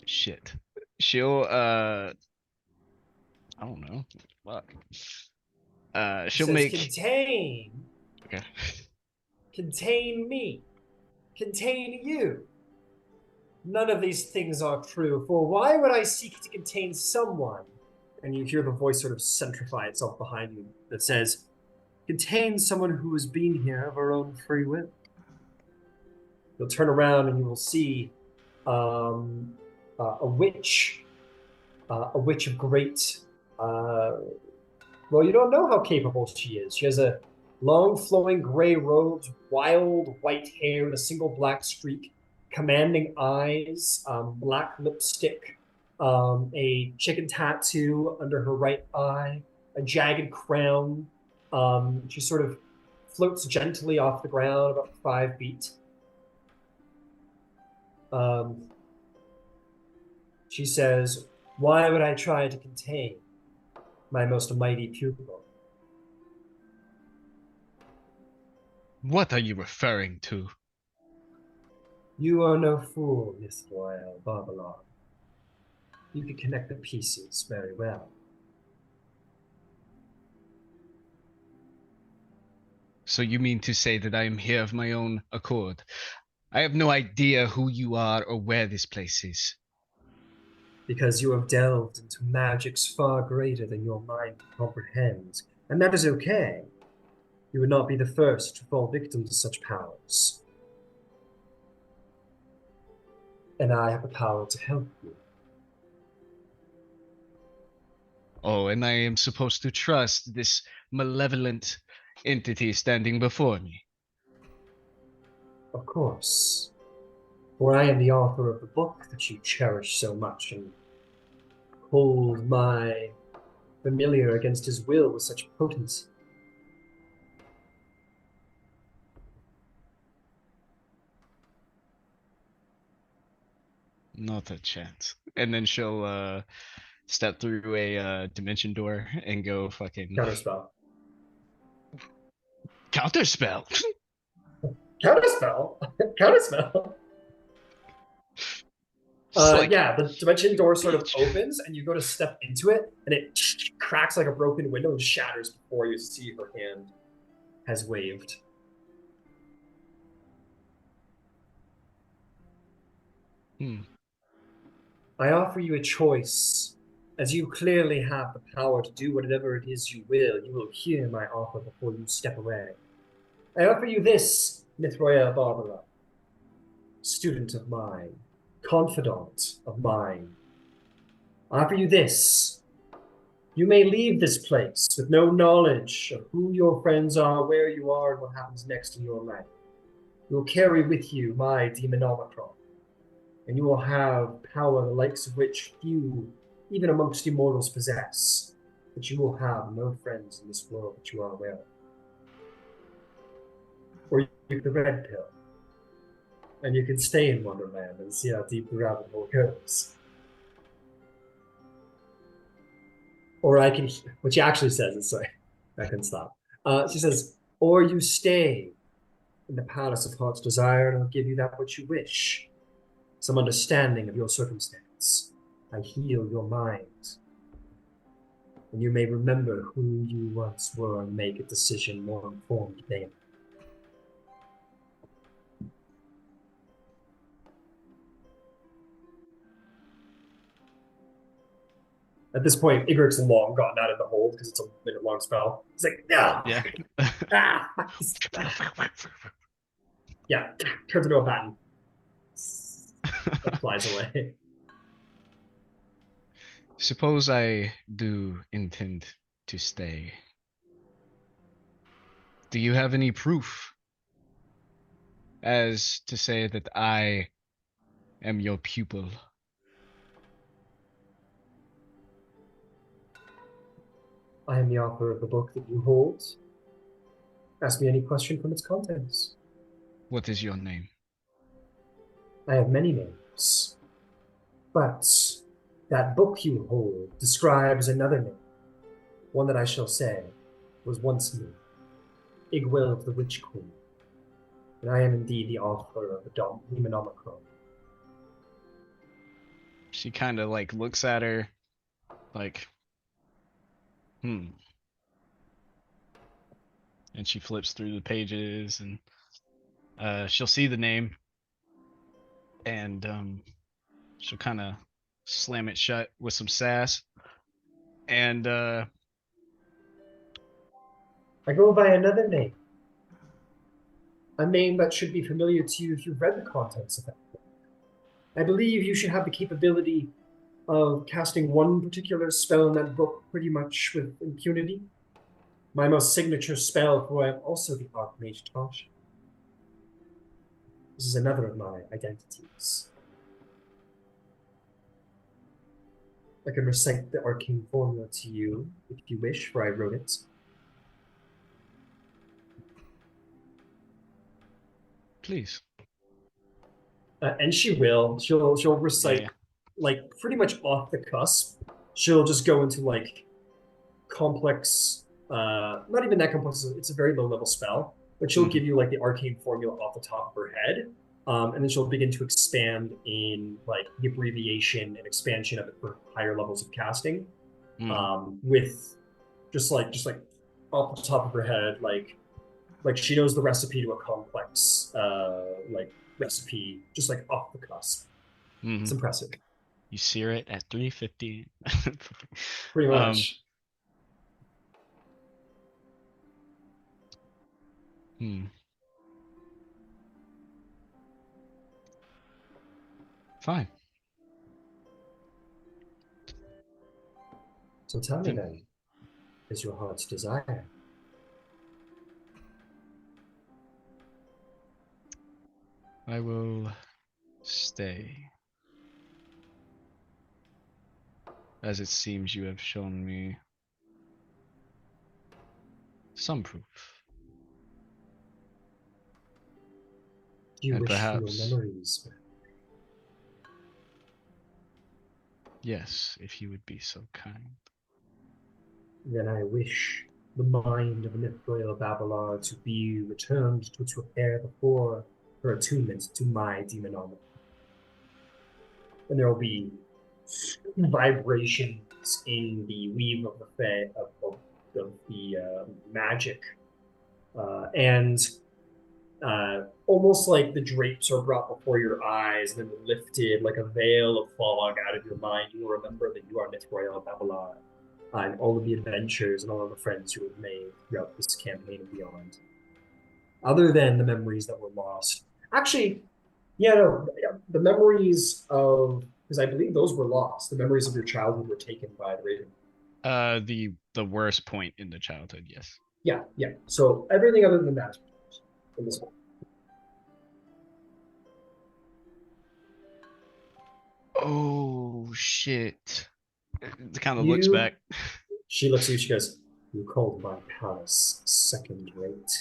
Speaker 3: shit. She'll I don't know. Fuck. She'll make
Speaker 1: contain.
Speaker 3: Okay.
Speaker 1: Contain me. Contain you. None of these things are true, for why would I seek to contain someone? And you hear the voice sort of centrify itself behind you that says, contain someone who has been here of her own free will. You'll turn around and you will see a witch of great, well, you don't know how capable she is. She has a Long flowing gray robes, wild white hair with a single black streak, commanding eyes, black lipstick, a chicken tattoo under her right eye, a jagged crown. She sort of floats gently off the ground about 5 feet. She says, "Why would I try to contain my most mighty pupil?"
Speaker 3: What are you referring to?
Speaker 1: You are no fool, Miss Royal Babylon. You can connect the pieces very well.
Speaker 3: So you mean to say that I am here of my own accord? I have no idea who you are or where this place is.
Speaker 1: Because you have delved into magics far greater than your mind comprehends, and that is okay. You would not be the first to fall victim to such powers. And I have the power to help you.
Speaker 3: Oh, and I am supposed to trust this malevolent entity standing before me.
Speaker 1: Of course. For I am the author of the book that you cherish so much and hold my familiar against his will with such potency.
Speaker 3: Not a chance. And then she'll step through a dimension door and go fucking
Speaker 1: Counterspell.
Speaker 3: counterspell.
Speaker 1: Counterspell? Counterspell?
Speaker 3: Just like-
Speaker 1: Yeah, the dimension door sort of opens and you go to step into it and it cracks like a broken window and shatters before you see her hand has waved. I offer you a choice. As you clearly have the power to do whatever it is you will hear my offer before you step away. I offer you this, Mithroya Barbara, student of mine, confidant of mine. I offer you this. You may leave this place with no knowledge of who your friends are, where you are, and what happens next in your life. You will carry with you my Demonomicron, and you will have power the likes of which few, even amongst immortals, possess. But you will have no friends in this world that you are aware of. Or you take the red pill, and you can stay in Wonderland and see how deep the rabbit hole goes. Or I can, what she actually says is, sorry, I can stop. She says, or you stay in the palace of heart's desire, and I'll give you that which you wish. Some understanding of your circumstance. I heal your mind. And you may remember who you once were and make a decision more informed then. At this point, Igrik's long gotten out of the hold because it's a minute-long spell. He's like, ah,
Speaker 3: Yeah.
Speaker 1: ah. Yeah, turns into a baton. Flies away.
Speaker 3: Suppose I do intend to stay. Do you have any proof as to say that I am your pupil?
Speaker 1: I am the author of the book that you hold. Ask me any question from its contents.
Speaker 3: What is your name?
Speaker 1: I have many names, but that book you hold describes another name, one that I shall say was once me, Igwell of the Witch Queen, and I am indeed the author of the Demonomicron.
Speaker 3: She kind of like looks at her like, and she flips through the pages and she'll see the name and she'll kind of slam it shut with some sass and
Speaker 1: I go by another name, a name that should be familiar to you if you've read the contents of that book. I believe you should have the capability of casting one particular spell in that book pretty much with impunity. my most signature spell, for I am also the Archmage Tasha. This is another of my identities. I can recite the arcane formula to you if you wish, for I wrote it.
Speaker 3: Please.
Speaker 1: And she will. She'll recite
Speaker 3: Yeah.
Speaker 1: like pretty much off the cusp. She'll just go into like complex, not even that complex. It's a very low level spell, but she'll give you like the arcane formula off the top of her head, and then she'll begin to expand in like the abbreviation and expansion of it for higher levels of casting, with just like off the top of her head, like she knows the recipe to a complex like recipe, just like off the cusp. It's impressive.
Speaker 3: You sear it at 350.
Speaker 1: Pretty much.
Speaker 3: Fine.
Speaker 1: So tell me then, is your heart's desire?
Speaker 3: I will stay. As it seems you have shown me some proof.
Speaker 1: Do you
Speaker 3: And
Speaker 1: wish for
Speaker 3: perhaps-
Speaker 1: your memories back?
Speaker 3: Yes, if you would be so kind.
Speaker 1: Then I wish the mind of Mithril Babalar to be returned to its repair before her attunement to my demonology. And there will be vibrations in the weave of the magic, and almost like the drapes are brought before your eyes and then lifted like a veil of fog out of your mind. You will remember that you are Mithril Babalar, and all of the adventures and all of the friends you have made throughout this campaign and beyond. Other than the memories that were lost. Actually, the memories of, because I believe those were lost. The memories of your childhood were taken by the Raven.
Speaker 3: The worst point in the childhood, yes.
Speaker 1: Yeah. So everything other than that is in this one.
Speaker 3: Oh shit. It kind of looks back.
Speaker 1: She looks at you, she goes, "You called my palace second rate."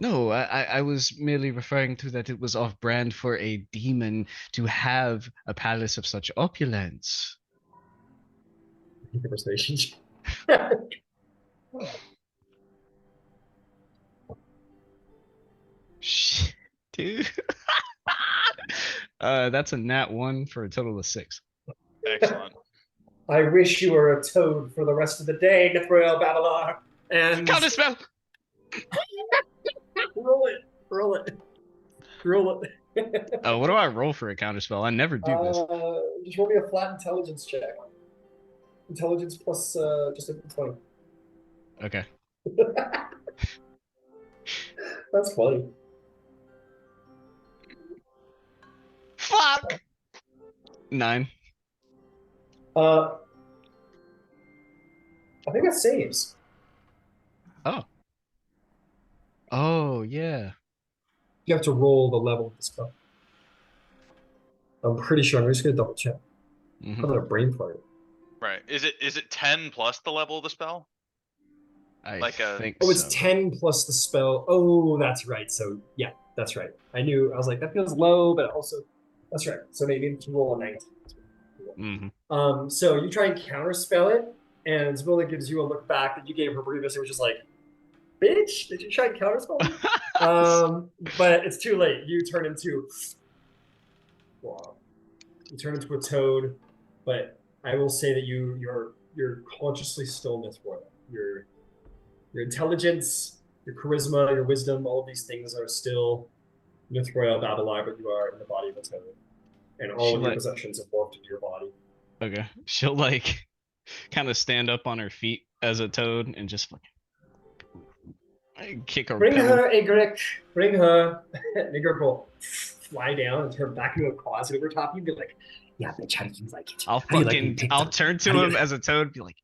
Speaker 3: No, I was merely referring to that it was off brand for a demon to have a palace of such opulence.
Speaker 1: Conversation.
Speaker 3: Shit, dude. That's a nat 1 for a total of 6.
Speaker 7: Excellent.
Speaker 1: I wish you were a toad for the rest of the day, Mithril Babalar. And
Speaker 3: Counterspell!
Speaker 1: roll it.
Speaker 3: Oh, what do I roll for a counterspell? I never do this.
Speaker 1: Just roll me a flat intelligence check. Intelligence plus just a 20.
Speaker 3: Okay.
Speaker 1: That's funny.
Speaker 3: Fuck! 9.
Speaker 1: I think that saves.
Speaker 3: Oh, yeah.
Speaker 1: You have to roll the level of the spell. I'm pretty sure. I'm just gonna double check. I'm gonna brain fart.
Speaker 7: Right. Is it 10 plus the level of the spell?
Speaker 3: I
Speaker 7: Like a-
Speaker 3: think
Speaker 1: Oh, it's
Speaker 3: so.
Speaker 1: 10 plus the spell. Oh, that's right. So yeah, that's right. I was like, that feels low, but also that's right. So maybe you can roll a 19. So you try and counterspell it, and Isabella gives you a look back that you gave her previously, which is like, bitch, did you try and counterspell me? But it's too late. You turn into a toad, but I will say that you're consciously still Mithril. Your intelligence, your charisma, your wisdom, all of these things are still Mithril Babalar, but you are in the body of a toad. And all of your possessions have morphed into your body.
Speaker 3: Okay. She'll like kind of stand up on her feet as a toad and just fucking kick her.
Speaker 1: Bring
Speaker 3: pebble.
Speaker 1: her, Igrik. Bring her. And Igrik will fly down and turn back into a closet over top you and be like, yeah, bitch, how do you like it?
Speaker 3: I'll
Speaker 1: How do you like being picked
Speaker 3: I'll
Speaker 1: on?
Speaker 3: turn to
Speaker 1: How do
Speaker 3: him
Speaker 1: you-
Speaker 3: as a toad, be like,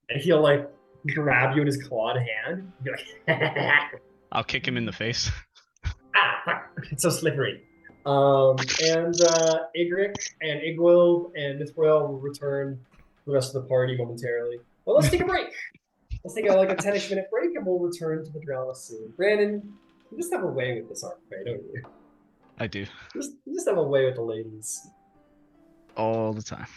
Speaker 1: And he'll like grab you in his clawed hand. Be like,
Speaker 3: I'll kick him in the face.
Speaker 1: ah, fuck, it's so slippery. And Igric and Igwil and Mithril will return to the rest of the party momentarily. Well, let's take a break. Let's take like a 10-ish minute break and we'll return to the drama soon. Brandon, you just have a way with this archery, don't you?
Speaker 3: I do
Speaker 1: You just have a way with the ladies.
Speaker 3: all the time.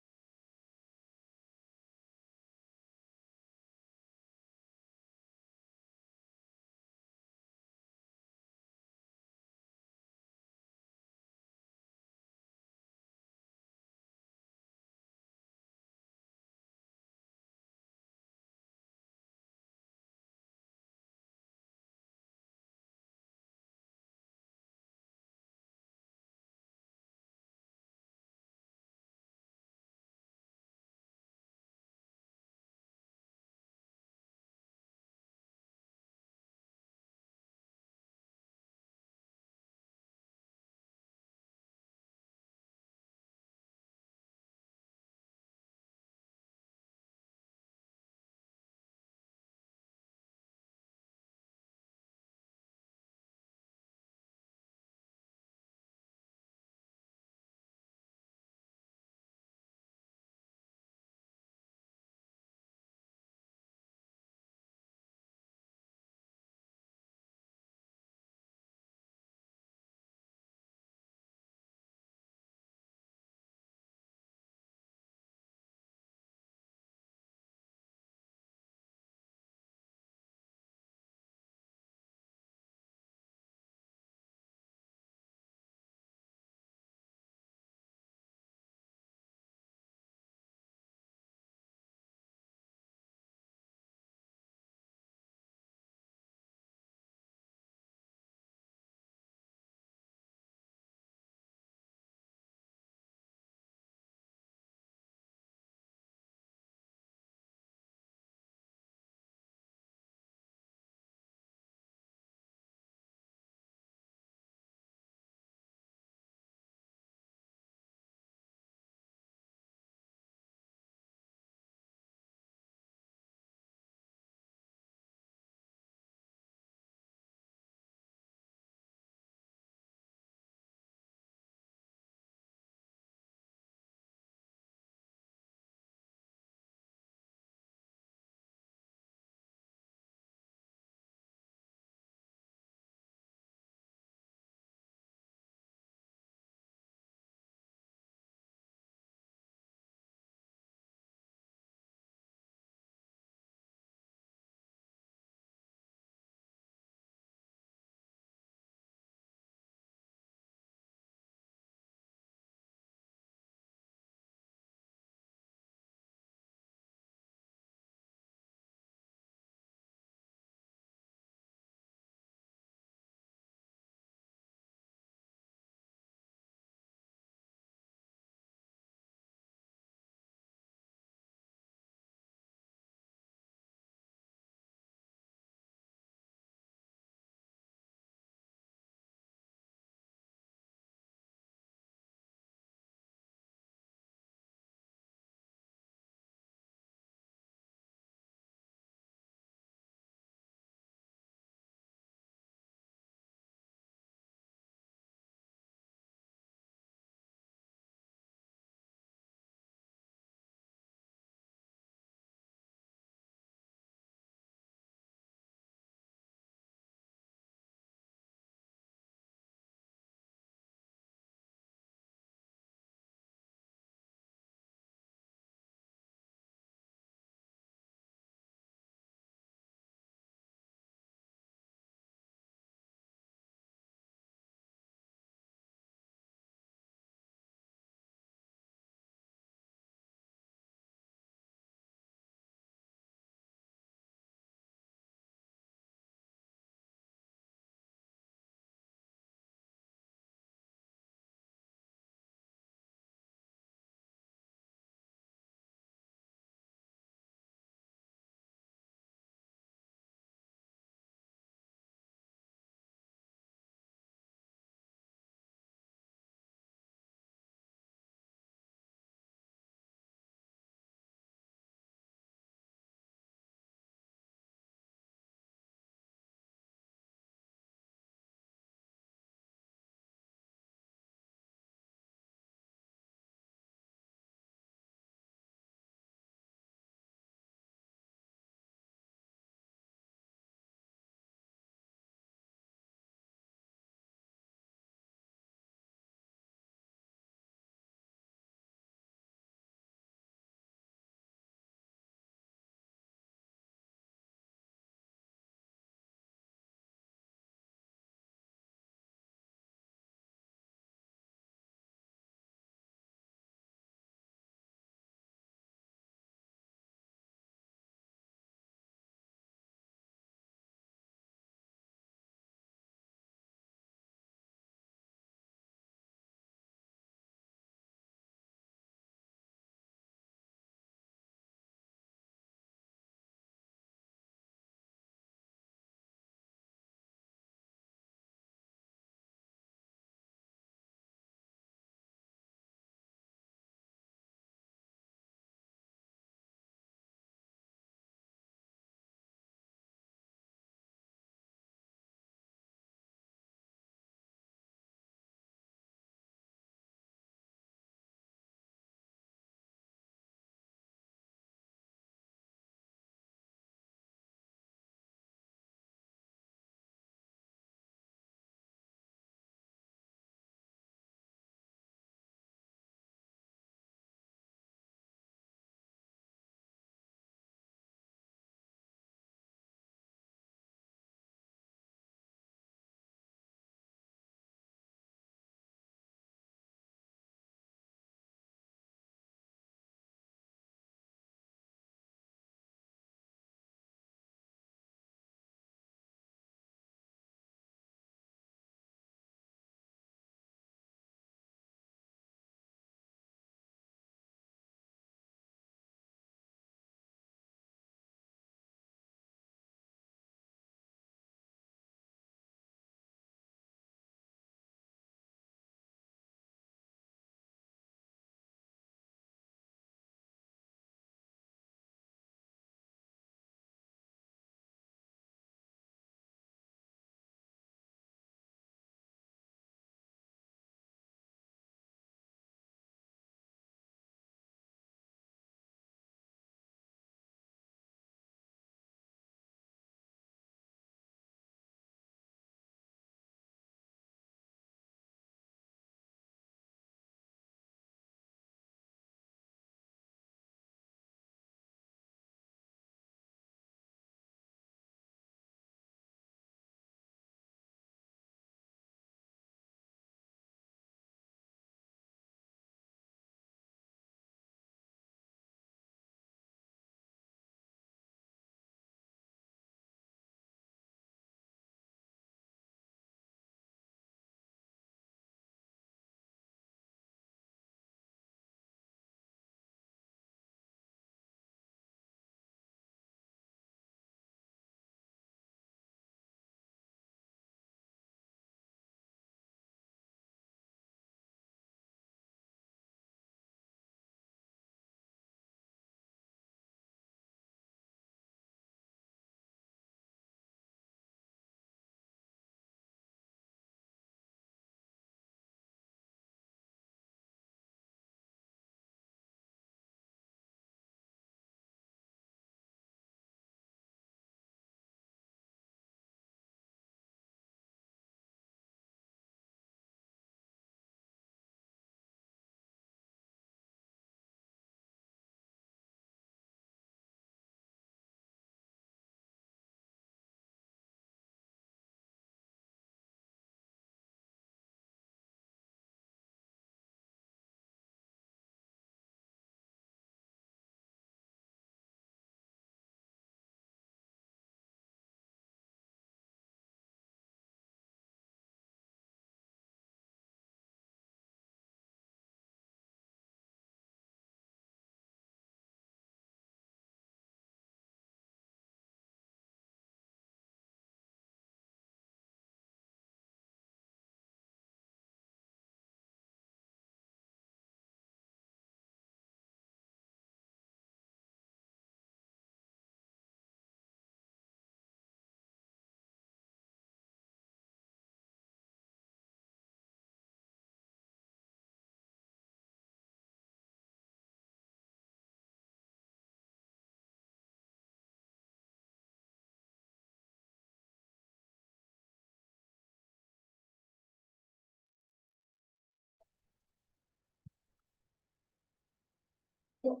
Speaker 1: Oh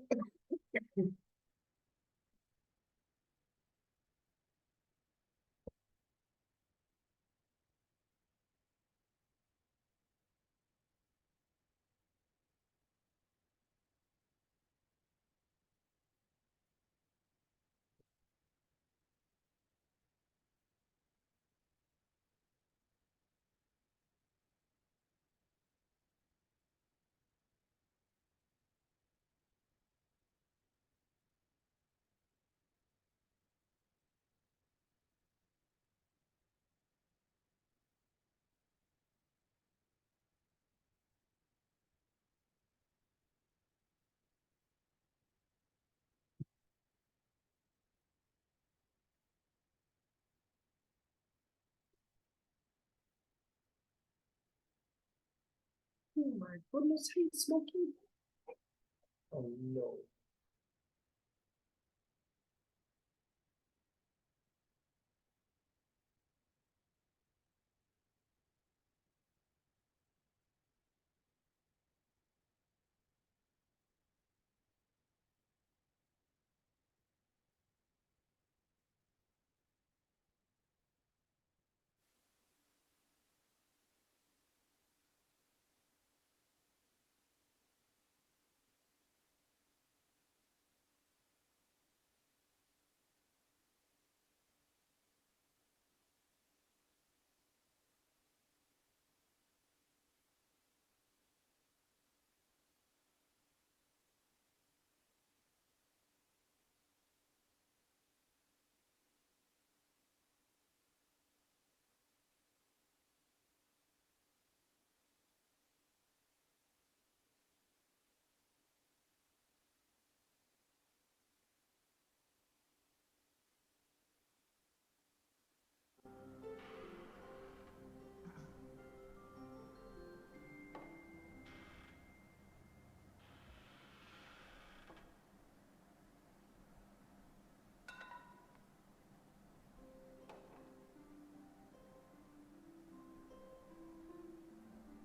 Speaker 1: my goodness, he's smoking. Oh no.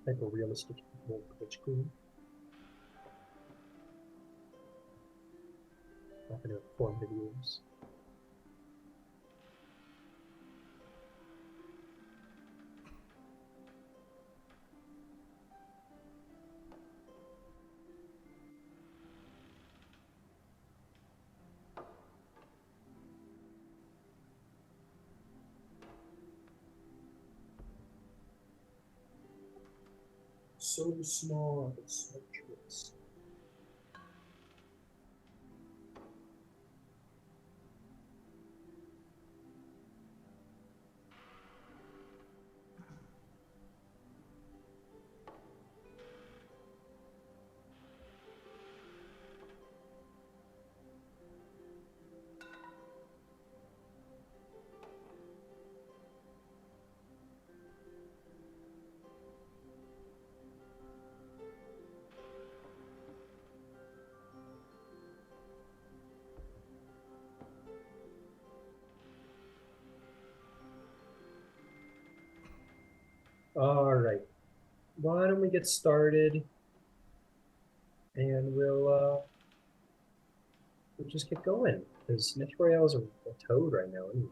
Speaker 1: Like a realistic Twitch queen. Not gonna form videos. So small, but so curious. All right. Why don't we get started? And we'll just get going. Because Nick Royale is a toad right now anyway.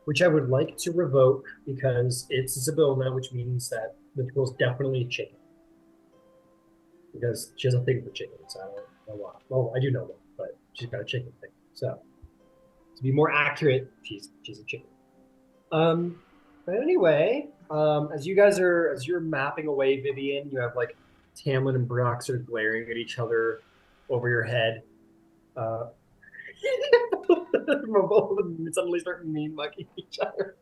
Speaker 1: Which I would like to revoke because it's Zybilna, which means that the girl's definitely a chicken. Because she has a thing for chickens. I don't know why. Well, I do know why, but she's got a chicken thing. So to be more accurate, she's a chicken. But anyway, as you're mapping away, Vivian, you have like Tamlin and Brock sort of glaring at each other over your head. Both of them suddenly start mean mugging each other.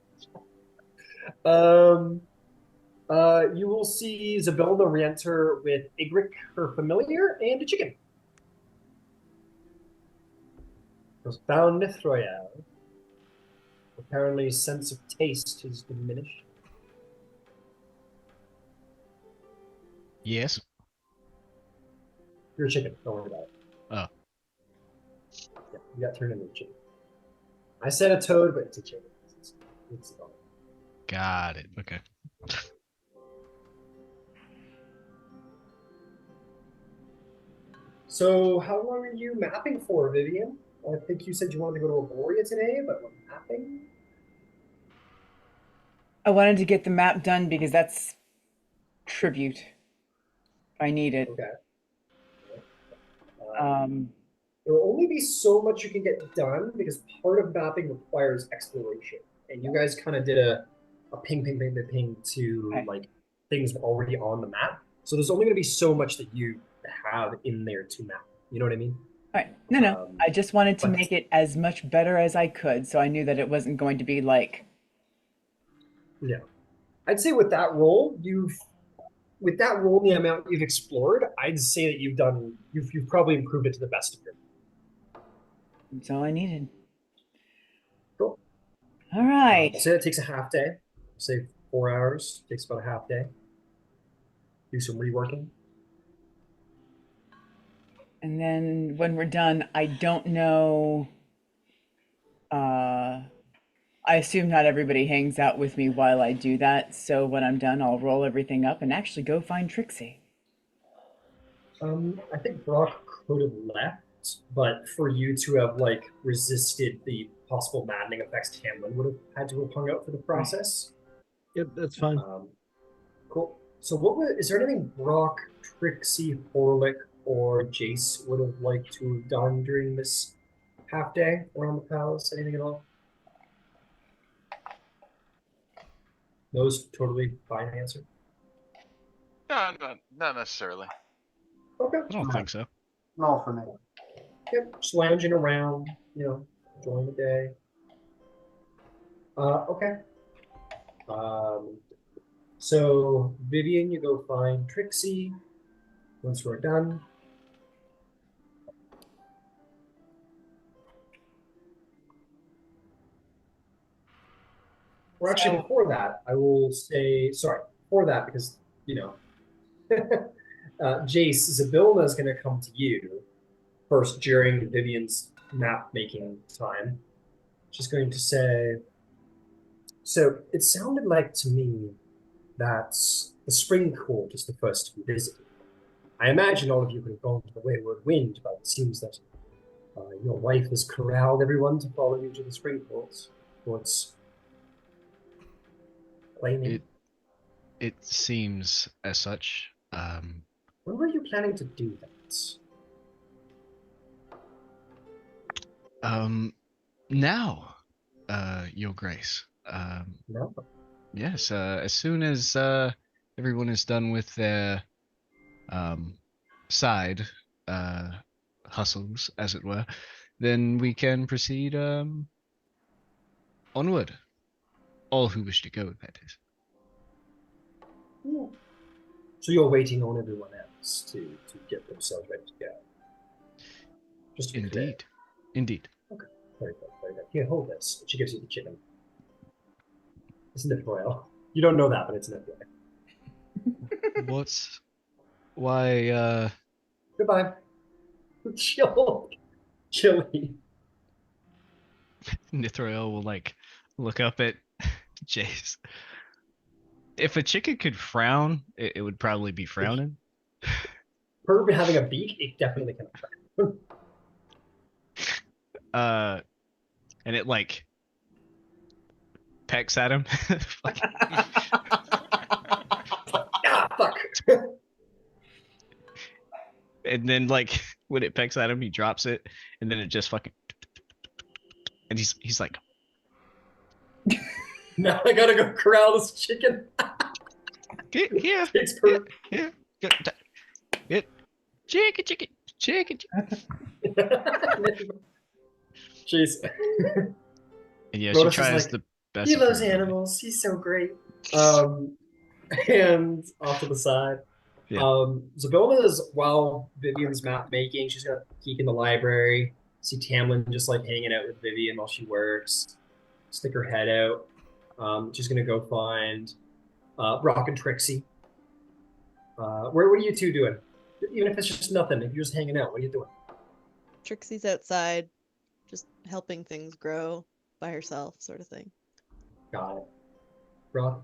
Speaker 1: You will see Zybilna re-enter with Igrik, her familiar, and a chicken. Was found Nithroyal. Apparently, sense of taste is diminished.
Speaker 3: Yes.
Speaker 1: You're a chicken. Don't worry about it.
Speaker 3: Oh.
Speaker 1: Yeah, you got turned into a chicken. I said a toad, but it's a chicken. It's a dog.
Speaker 3: Got it. Okay.
Speaker 1: So how long are you mapping for, Vivian? I think you said you wanted to go to Aboria today, but we're mapping.
Speaker 2: I wanted to get the map done because that's tribute. If I need it.
Speaker 1: Okay.
Speaker 2: Um,
Speaker 1: There will only be so much you can get done because part of mapping requires exploration. And you guys kind of did a ping, ping, ping, ping, ping to
Speaker 2: Okay.
Speaker 1: like things already on the map. So there's only going to be so much that you have in there to map. You know what I mean?
Speaker 2: all right. No.
Speaker 1: Um,
Speaker 2: I just wanted to
Speaker 1: but-
Speaker 2: make it as much better as I could, so I knew that it wasn't going to be like,
Speaker 1: Yeah. I'd say with that roll, with that roll, the amount you've explored, I'd say that you've probably improved it to the best of your.
Speaker 2: that's all I needed.
Speaker 1: Cool.
Speaker 2: All right.
Speaker 1: Say that takes a half day. Say 4 hours. Takes about a half day. Do some reworking.
Speaker 2: And then when we're done, I don't know. I assume not everybody hangs out with me while I do that. So when I'm done, I'll roll everything up and actually go find Trixie.
Speaker 1: I think Brock could have left, but for you to have like resisted the possible maddening effects, Tamlin would have had to have hung out for the process.
Speaker 6: Yep, that's fine.
Speaker 1: Cool. So is there anything Brock, Trixie, Horlick, or Jace would have liked to have done during this half day around the palace? Anything at all? Those totally fine answer.
Speaker 7: No, not necessarily.
Speaker 1: Okay.
Speaker 3: I don't think so.
Speaker 5: Not for me.
Speaker 1: Yep. Just lounging around, enjoying the day. Okay. So Vivian, you go find Trixie. Once we're done. Or actually,
Speaker 2: So-
Speaker 1: before that, I will say, sorry, before that, because, Jace, Zabilna is going to come to you first during Vivian's map making time. She's going to say, so it sounded like to me that the spring court is the first to be visited. I imagine all of you could have gone to the Wayward Wind, but it seems that your wife has corralled everyone to follow you to the spring courts. What's claiming?
Speaker 3: It seems as such.
Speaker 1: When were you planning to do that?
Speaker 3: Now, Your Grace.
Speaker 1: No.
Speaker 3: Yes, as soon as everyone is done with their side hustles, as it were, then we can proceed onward. All who wish to go, that is.
Speaker 1: So you're waiting on everyone else to get themselves ready to go. Just to be clear.
Speaker 3: Indeed.
Speaker 1: Very good, very good. Here, hold this. She gives you the chicken. It's Nithroil. You don't know that, but it's Nithroil.
Speaker 3: What's why?
Speaker 1: Goodbye. Chili.
Speaker 3: Nithroel will like look up at Jace. If a chicken could frown, it would probably be frowning.
Speaker 1: Per having a beak, it definitely can frown.
Speaker 3: And it like pecks at him. Like,
Speaker 1: Ah, fuck.
Speaker 3: and then like when it pecks at him, he drops it, and then it just fucking. And he's like,
Speaker 1: Now I gotta go corral this chicken.
Speaker 3: yeah,
Speaker 1: It's per.
Speaker 3: yeah, it, chicken.
Speaker 1: Jeez.
Speaker 3: And yeah,
Speaker 1: Lotus
Speaker 3: she
Speaker 1: is
Speaker 3: tries
Speaker 1: like,
Speaker 3: the best.
Speaker 1: He
Speaker 3: of her
Speaker 1: loves
Speaker 3: ability.
Speaker 1: animals. He's so great. And off to the side.
Speaker 3: Yeah.
Speaker 1: Zabilna is, while Vivian's map making, she's gonna peek in the library, see Tamlin just like hanging out with Vivian while she works, stick her head out. She's gonna go find Brock and Trixie. What are you two doing? Even if it's just nothing, if you're just hanging out, what are you doing?
Speaker 8: Trixie's outside, just helping things grow by herself, sort of thing.
Speaker 1: Got it. Brock?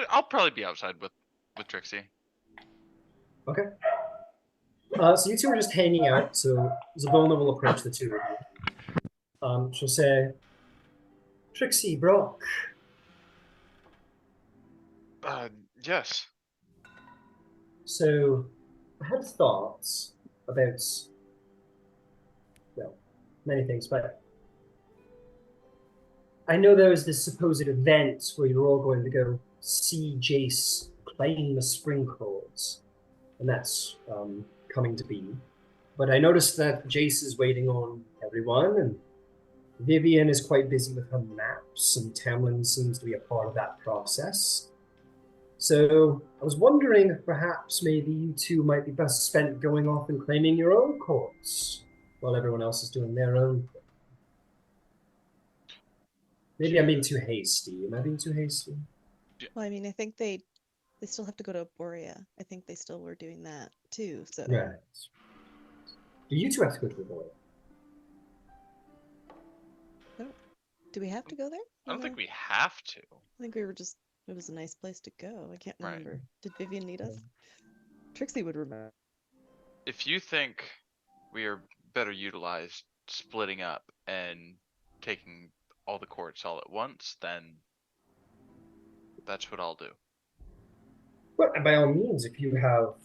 Speaker 7: I'll probably be outside with Trixie.
Speaker 1: Okay. So you two are just hanging out. So Zavona will approach the two of you. She'll say, Trixie, Brock,
Speaker 7: Yes.
Speaker 1: so I had thoughts about, well, many things, but I know there was this supposed event where you're all going to go see Jace playing the spring chords, and that's coming to be. But I noticed that Jace is waiting on everyone, and Vivian is quite busy with her maps, and Tamlin seems to be a part of that process. So I was wondering if perhaps maybe you two might be best spent going off and claiming your own courts, while everyone else is doing their own thing. Maybe I'm being too hasty. Am I being too hasty?
Speaker 8: Well, I mean, I think they still have to go to Borea. I think they still were doing that too. So
Speaker 1: Right. Do you two have to go to the boy?
Speaker 8: do we have to go there?
Speaker 7: I don't think we have to.
Speaker 8: I think we were just. It was a nice place to go. I can't
Speaker 7: Right.
Speaker 8: remember. Did Vivian need us? Trixie would remember.
Speaker 7: If you think we are better utilized splitting up and taking all the courts all at once, then that's what I'll do.
Speaker 1: But by all means, if you are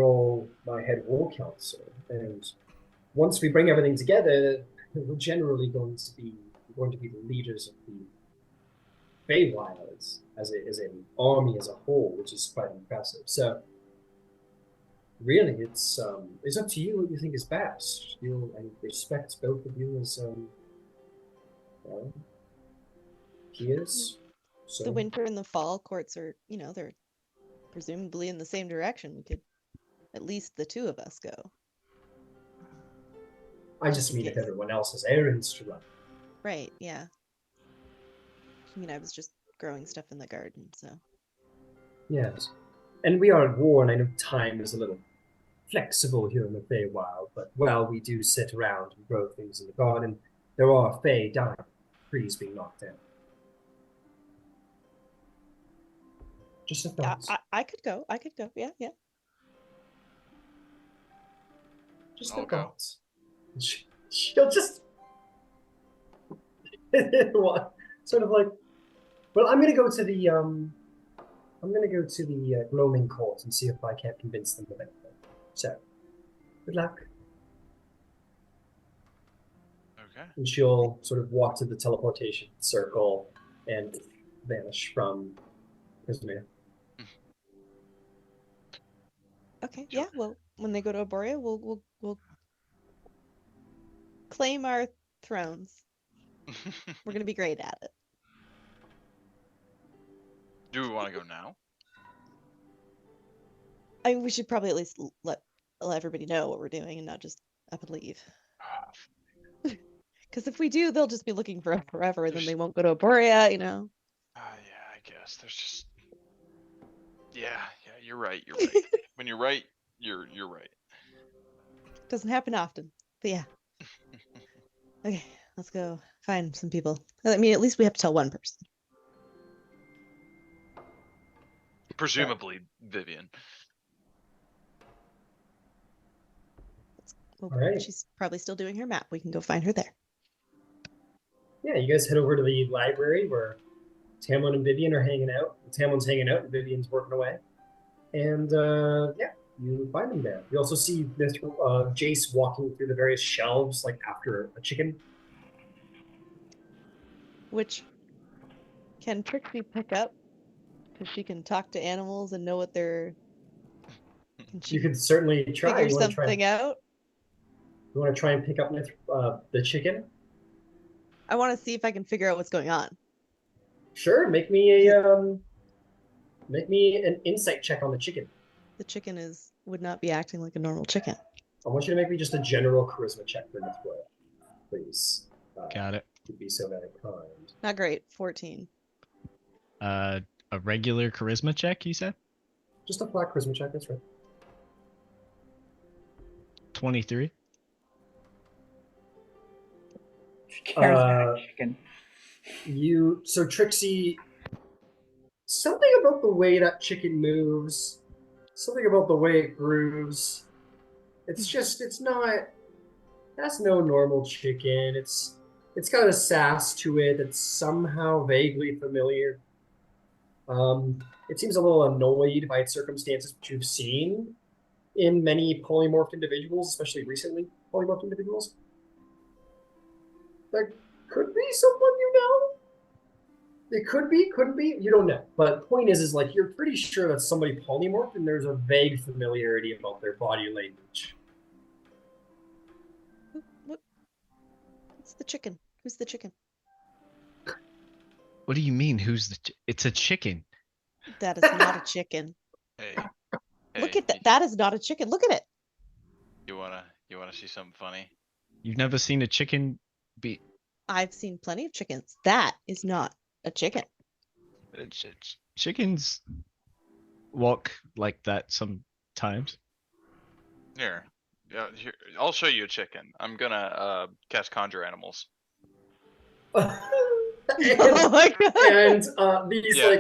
Speaker 1: all my head war council, and once we bring everything together, we're generally going to be the leaders of the Feywilds as an army as a whole, which is quite impressive. So really, it's up to you what you think is best. I respect both of you as peers. So
Speaker 8: The winter and the fall courts are, they're presumably in the same direction. We could, at least the two of us, go.
Speaker 1: I just mean if everyone else has errands to run.
Speaker 8: Right, yeah. I mean, I was just growing stuff in the garden, so.
Speaker 1: Yes. And we are at war, and I know time is a little flexible here in the Feywild, but while we do sit around and grow things in the garden, there are Fey dying, trees being knocked down. Just a thought.
Speaker 8: I could go. Yeah.
Speaker 1: Just
Speaker 7: I'll
Speaker 1: a
Speaker 7: go.
Speaker 1: thought. She'll just what? Sort of like, well, I'm gonna go to the gloaming court and see if I can't convince them of anything. So, good luck.
Speaker 7: Okay.
Speaker 1: And she'll sort of walk to the teleportation circle and vanish from Prismia.
Speaker 8: Okay, yeah, well, when they go to Arborea, we'll claim our thrones. We're gonna be great at it.
Speaker 7: Do we want to go now?
Speaker 8: I mean, we should probably at least let everybody know what we're doing and not just up and leave. Because if we do, they'll just be looking for us forever, and then they won't go to Arborea,
Speaker 7: Yeah, I guess there's just. Yeah, you're right. When you're right, you're right.
Speaker 8: Doesn't happen often, but yeah. Okay, let's go find some people. I mean, at least we have to tell one person.
Speaker 7: Presumably, Vivian.
Speaker 8: Well,
Speaker 1: All right.
Speaker 8: she's probably still doing her map. We can go find her there.
Speaker 1: Yeah, you guys head over to the library where Tamlin and Vivian are hanging out. Tamlin's hanging out and Vivian's working away. And yeah, you find them there. You also see Jace walking through the various shelves like after a chicken.
Speaker 8: Which can Trixie pick up? Because she can talk to animals and know what they're. Can she
Speaker 1: You could certainly try.
Speaker 8: figure
Speaker 1: You wanna
Speaker 8: something out?
Speaker 1: You want to try and pick up the chicken?
Speaker 8: I want to see if I can figure out what's going on.
Speaker 1: Sure. Make me an insight check on the chicken.
Speaker 8: The chicken would not be acting like a normal chicken.
Speaker 1: I want you to make me just a general charisma check for Mithroy, please.
Speaker 3: Got it.
Speaker 1: You'd be so very kind.
Speaker 8: Not great. 14.
Speaker 3: A regular charisma check, you said?
Speaker 1: Just a flat charisma check. That's right.
Speaker 3: 23.
Speaker 2: Charismatic chicken.
Speaker 1: So Trixie something about the way that chicken moves, something about the way it grooves. It's not. That's no normal chicken. It's got a sass to it that's somehow vaguely familiar. It seems a little annoyed by its circumstances, which you've seen in many polymorphed individuals, especially recently polymorphed individuals. That could be someone you know. It could be, couldn't be. You don't know. But point is like you're pretty sure that's somebody polymorphed, and there's a vague familiarity about their body language.
Speaker 8: What's the chicken? Who's the chicken?
Speaker 3: What do you mean? It's a chicken.
Speaker 8: That is not a chicken.
Speaker 7: Hey,
Speaker 8: Look at that. That is not a chicken. Look at it.
Speaker 7: You wanna see something funny?
Speaker 3: You've never seen a chicken be.
Speaker 8: I've seen plenty of chickens. That is not a chicken.
Speaker 3: Chickens walk like that sometimes.
Speaker 7: Here, yeah, here, I'll show you a chicken. I'm gonna cast conjure animals.
Speaker 8: Oh my god.
Speaker 1: And these
Speaker 7: Yeah,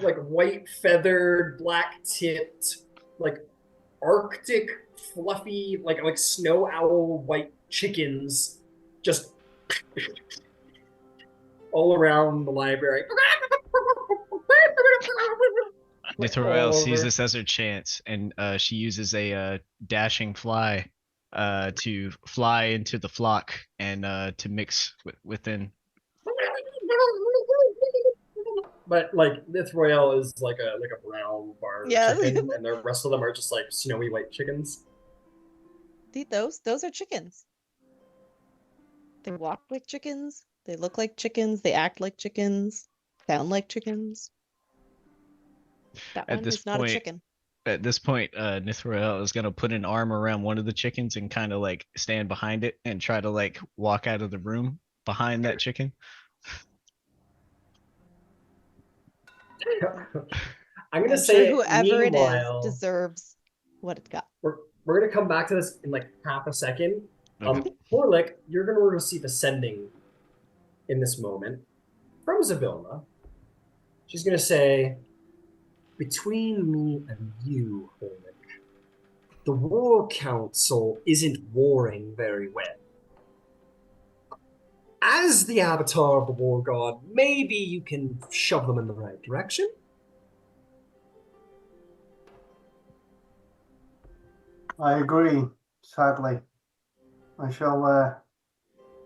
Speaker 1: like white feathered, black tipped, like Arctic fluffy, like snow owl white chickens just all around the library.
Speaker 3: Nithorel
Speaker 1: all
Speaker 3: sees
Speaker 1: over.
Speaker 3: this as her chance, and she uses a dashing fly to fly into the flock and to mix within.
Speaker 1: But like Nithroel is like a brown barred
Speaker 8: Yeah.
Speaker 1: chicken, and the rest of them are just like snowy white chickens.
Speaker 8: Those are chickens. They walk like chickens. They look like chickens. They act like chickens. Sound like chickens. That
Speaker 3: At
Speaker 8: one
Speaker 3: this
Speaker 8: is not
Speaker 3: point-
Speaker 8: a chicken.
Speaker 3: At this point, Nithroel is gonna put an arm around one of the chickens and kind of like stand behind it and try to like walk out of the room behind that chicken.
Speaker 1: I'm gonna
Speaker 8: I'm
Speaker 1: say
Speaker 8: sure whoever it
Speaker 1: meanwhile,
Speaker 8: is deserves what it got.
Speaker 1: we're gonna come back to this in like half a second.
Speaker 3: Okay.
Speaker 1: Horlick, you're gonna receive a sending in this moment from Zabilna. She's gonna say, between me and you, Horlick, the War Council isn't warring very well. As the avatar of the War God, maybe you can shove them in the right direction.
Speaker 5: I agree, sadly. I shall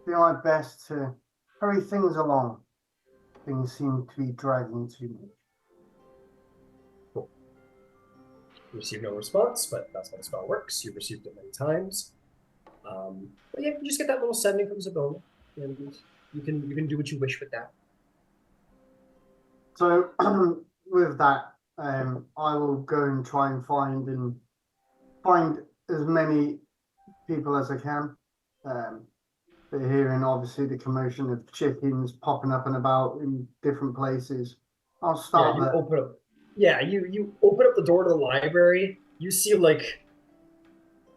Speaker 5: do my best to hurry things along. Things seem to be dragging too much.
Speaker 1: You receive no response, but that's how the spell works. You've received it many times. But yeah, you just get that little sending from Zabilna, and you can do what you wish with that.
Speaker 5: So with that, I will go and try and find as many people as I can. They're hearing obviously the commotion of chickens popping up and about in different places. I'll start
Speaker 1: You
Speaker 5: there.
Speaker 1: open up. Yeah, you open up the door to the library. You see like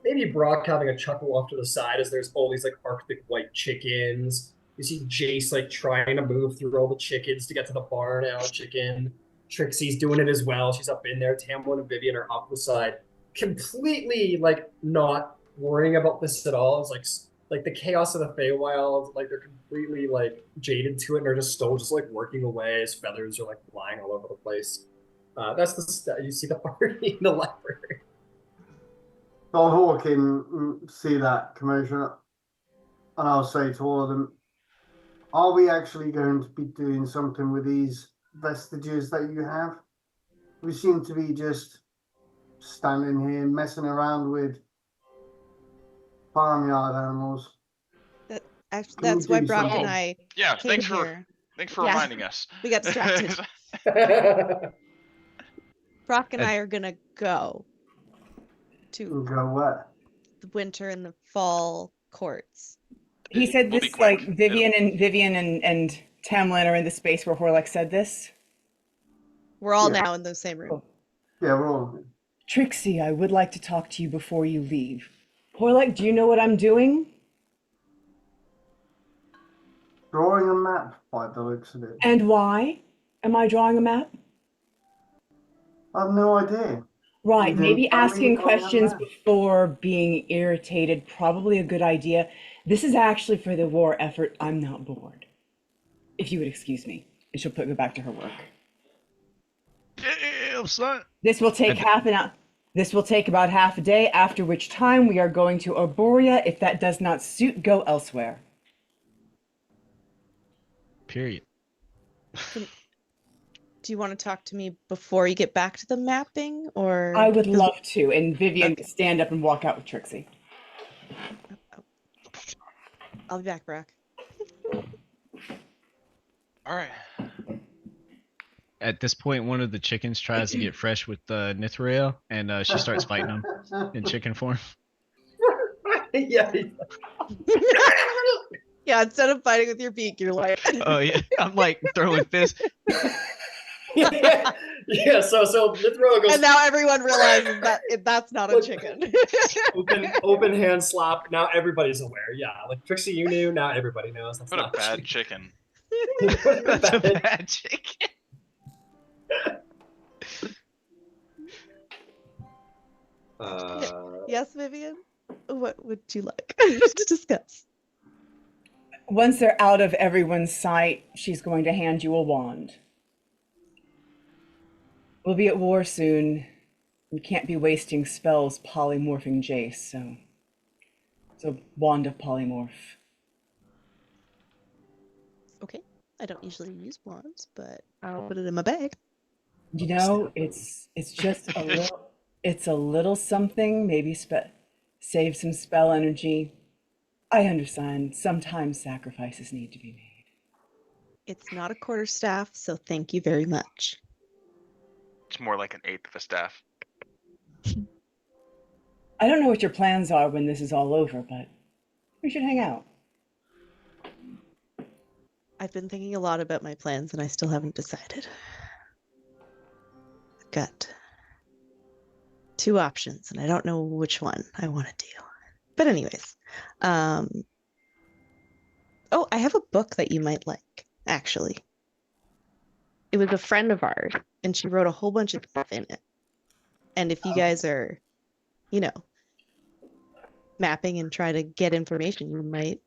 Speaker 1: maybe Brock having a chuckle off to the side as there's all these like Arctic white chickens. You see Jace like trying to move through all the chickens to get to the barn owl chicken. Trixie's doing it as well. She's up in there. Tamlin and Vivian are off the side, completely like not worrying about this at all. It's like the chaos of the Feywild. Like they're completely like jaded to it, and they're just still just like working away as feathers are like flying all over the place. That's you see the party in the library.
Speaker 5: I'll walk in, see that commotion, and I'll say to all of them, are we actually going to be doing something with these vestiges that you have? We seem to be just standing here messing around with farmyard animals.
Speaker 8: Actually,
Speaker 5: Can we
Speaker 8: that's why
Speaker 5: do
Speaker 8: Brock and
Speaker 7: something?
Speaker 8: I
Speaker 7: Yeah,
Speaker 8: came
Speaker 7: thanks
Speaker 8: here.
Speaker 7: for
Speaker 8: Yeah.
Speaker 7: reminding us.
Speaker 8: We got distracted. Brock and I are gonna go to
Speaker 5: Go where?
Speaker 8: the winter and the fall courts.
Speaker 2: He said
Speaker 7: We'll be
Speaker 2: this like
Speaker 7: quick.
Speaker 2: Vivian and Tamlin are in the space where Horlick said this.
Speaker 8: We're all
Speaker 5: Yeah.
Speaker 8: now in the same room.
Speaker 5: Yeah, we're all here.
Speaker 2: Trixie, I would like to talk to you before you leave. Horlick, do you know what I'm doing?
Speaker 5: Drawing a map by the looks of it.
Speaker 2: And why am I drawing a map?
Speaker 5: I have no idea.
Speaker 2: Right,
Speaker 5: You
Speaker 2: maybe
Speaker 5: didn't tell me
Speaker 2: asking
Speaker 5: on that
Speaker 2: questions
Speaker 5: map.
Speaker 2: before being irritated, probably a good idea. This is actually for the war effort. I'm not bored. If you would excuse me. And she'll go back to her work.
Speaker 3: Damn, son.
Speaker 2: This will take
Speaker 3: And-
Speaker 2: half an hour. This will take about half a day, after which time we are going to Arborea. If that does not suit, go elsewhere.
Speaker 3: Period.
Speaker 8: Do you want to talk to me before you get back to the mapping, or
Speaker 2: I would
Speaker 8: 'cause-
Speaker 2: love to. And Vivian
Speaker 8: Okay.
Speaker 2: would stand up and walk out with Trixie.
Speaker 8: I'll be back, Brock.
Speaker 7: All right.
Speaker 3: At this point, one of the chickens tries to get fresh with Nithrael, and she starts fighting him in chicken form.
Speaker 1: Yeah.
Speaker 8: Yeah, instead of fighting with your beak, you're like,
Speaker 3: Oh yeah, I'm like throwing fists.
Speaker 1: Yeah. So Mithril goes
Speaker 8: and now everyone realizes that that's not a
Speaker 1: Look.
Speaker 8: chicken.
Speaker 1: open hand slap. Now everybody's aware. Yeah, like Trixie, you knew. Now everybody knows. That's
Speaker 7: What a
Speaker 1: not
Speaker 7: bad chicken.
Speaker 3: That's a bad chicken.
Speaker 8: Yes, Vivian? What would you like to discuss?
Speaker 2: Once they're out of everyone's sight, she's going to hand you a wand. We'll be at war soon. We can't be wasting spells polymorphing Jace, so it's a wand of polymorph.
Speaker 8: Okay. I don't usually use wands, but I'll put it in my bag.
Speaker 2: You know, it's just a little something, maybe save some spell energy. I understand sometimes sacrifices need to be made.
Speaker 8: It's not a quarterstaff, so thank you very much.
Speaker 7: It's more like an eighth of a staff.
Speaker 2: I don't know what your plans are when this is all over, but we should hang out.
Speaker 8: I've been thinking a lot about my plans and I still haven't decided. I've got two options and I don't know which one I want to do. But anyways, oh, I have a book that you might like, actually. It was a friend of ours and she wrote a whole bunch of stuff in it. And if you guys are, mapping and try to get information, you might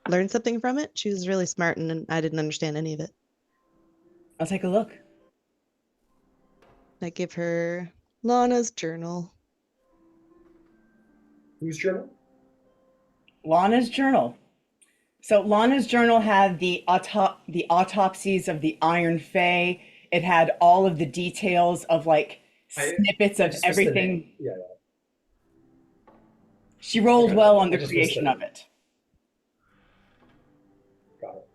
Speaker 8: learn something from it. She was really smart and I didn't understand any of it.
Speaker 2: I'll take a look.
Speaker 8: I give her Lana's journal.
Speaker 1: Whose journal?
Speaker 2: Lana's journal. So Lana's journal had the autopsies of the Iron Fae. It had all of the details of like snippets of
Speaker 1: Just the
Speaker 2: everything.
Speaker 1: name. Yeah.
Speaker 2: She rolled
Speaker 1: Okay,
Speaker 2: well on
Speaker 1: I
Speaker 2: the
Speaker 1: just
Speaker 2: creation
Speaker 1: missed
Speaker 2: of
Speaker 1: it.
Speaker 2: it.
Speaker 1: Got it.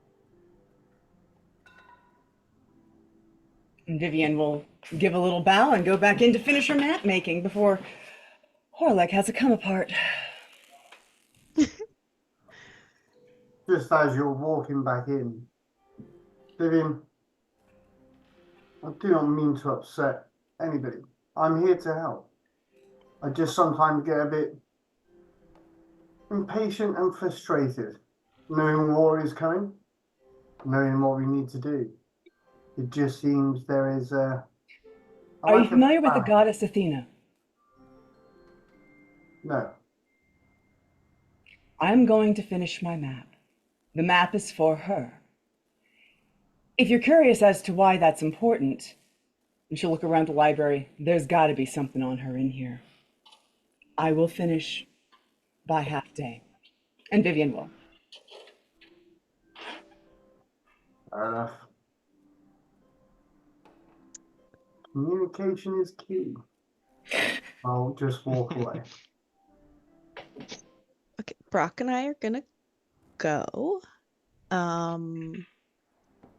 Speaker 2: And Vivian will give a little bow and go back in to finish her map making before Horlek has a come apart.
Speaker 5: Just as you're walking back in, Vivian, I do not mean to upset anybody. I'm here to help. I just sometimes get a bit impatient and frustrated, knowing war is coming, knowing what we need to do. It just seems there is a
Speaker 2: Are you
Speaker 5: lack of
Speaker 2: familiar with the
Speaker 5: balance.
Speaker 2: goddess Athena?
Speaker 5: No.
Speaker 2: I'm going to finish my map. The map is for her. If you're curious as to why that's important, and she'll look around the library, there's got to be something on her in here. I will finish by half day, and Vivian will.
Speaker 5: Fair enough. Communication is key. I'll just walk away.
Speaker 8: Okay, Brock and I are gonna go.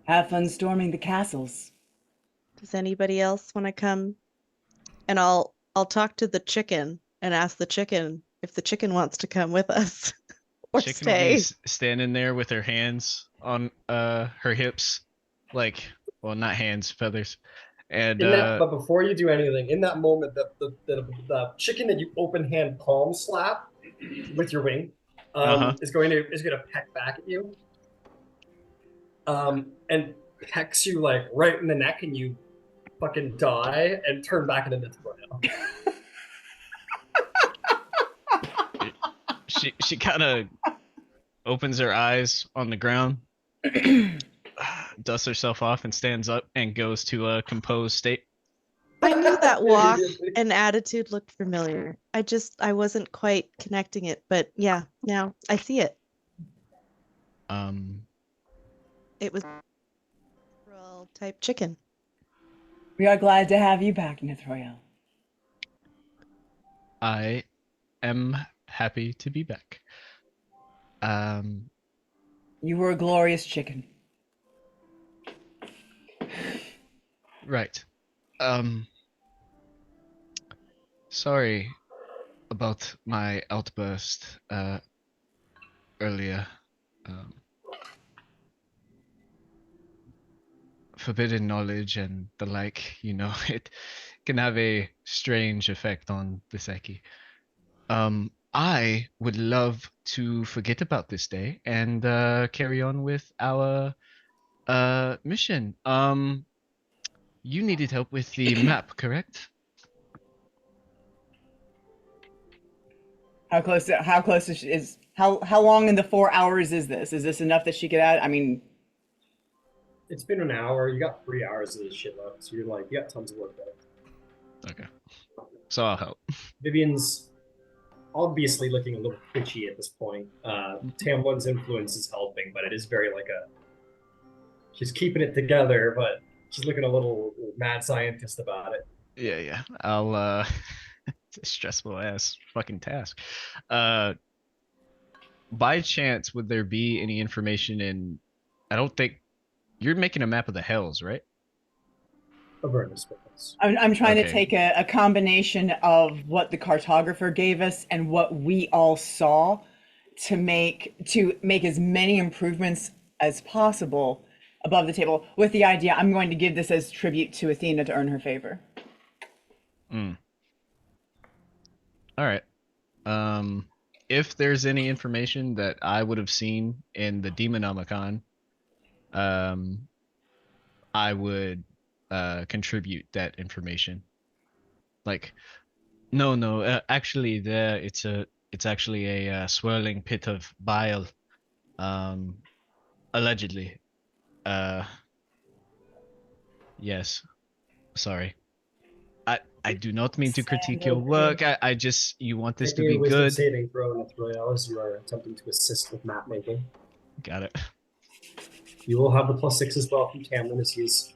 Speaker 2: Have fun storming the castles.
Speaker 8: Does anybody else want to come? And I'll talk to the chicken and ask the chicken if the chicken wants to come with us or
Speaker 3: Chicken will
Speaker 8: stay.
Speaker 3: be standing there with her hands on her hips, like, well, not hands, feathers, and
Speaker 1: But before you do anything, in that moment, the chicken that you open hand palm slap with your wing is going to peck back at you, and pecks you like right in the neck, and you fucking die and turn back into Mithril.
Speaker 3: She kind of opens her eyes on the ground, dusts herself off, and stands up and goes to a composed state.
Speaker 8: I knew that walk and attitude looked familiar. I wasn't quite connecting it, but yeah, now I see it. It was type chicken.
Speaker 2: We are glad to have you back, Nithroyal.
Speaker 3: I am happy to be back.
Speaker 2: You were a glorious chicken.
Speaker 3: Right. Sorry about my outburst earlier. Forbidden knowledge and the like, it can have a strange effect on the psyche. I would love to forget about this day and carry on with our mission. You needed help with the map, correct?
Speaker 2: How close is how long in the 4 hours is this? Is this enough that she could add? I mean,
Speaker 1: It's been an hour. You got 3 hours of this shit left, so you got tons of work done.
Speaker 3: Okay. So I'll help.
Speaker 1: Vivian's obviously looking a little bitchy at this point. Tamlin's influence is helping, but it is very she's keeping it together, but she's looking a little mad scientist about it.
Speaker 3: Yeah. I'll stressful ass fucking task. By chance, would there be any information in? I don't think you're making a map of the Hells, right?
Speaker 1: Avernus Spirits.
Speaker 2: I'm trying to
Speaker 3: Okay.
Speaker 2: take a combination of what the cartographer gave us and what we all saw to make as many improvements as possible above the table, with the idea I'm going to give this as tribute to Athena to earn her favor.
Speaker 3: All right. If there's any information that I would have seen in the Demonomicon, I would contribute that information. Actually, it's actually a swirling pit of bile, allegedly. Yes, sorry. I do not mean to critique your work. I just, you want this to
Speaker 1: Make me
Speaker 3: be
Speaker 1: a wisdom
Speaker 3: good.
Speaker 1: saving throw with Royale as you are attempting to assist with map making.
Speaker 3: Got it.
Speaker 1: You will have the +6 as well from Tamlin, as he's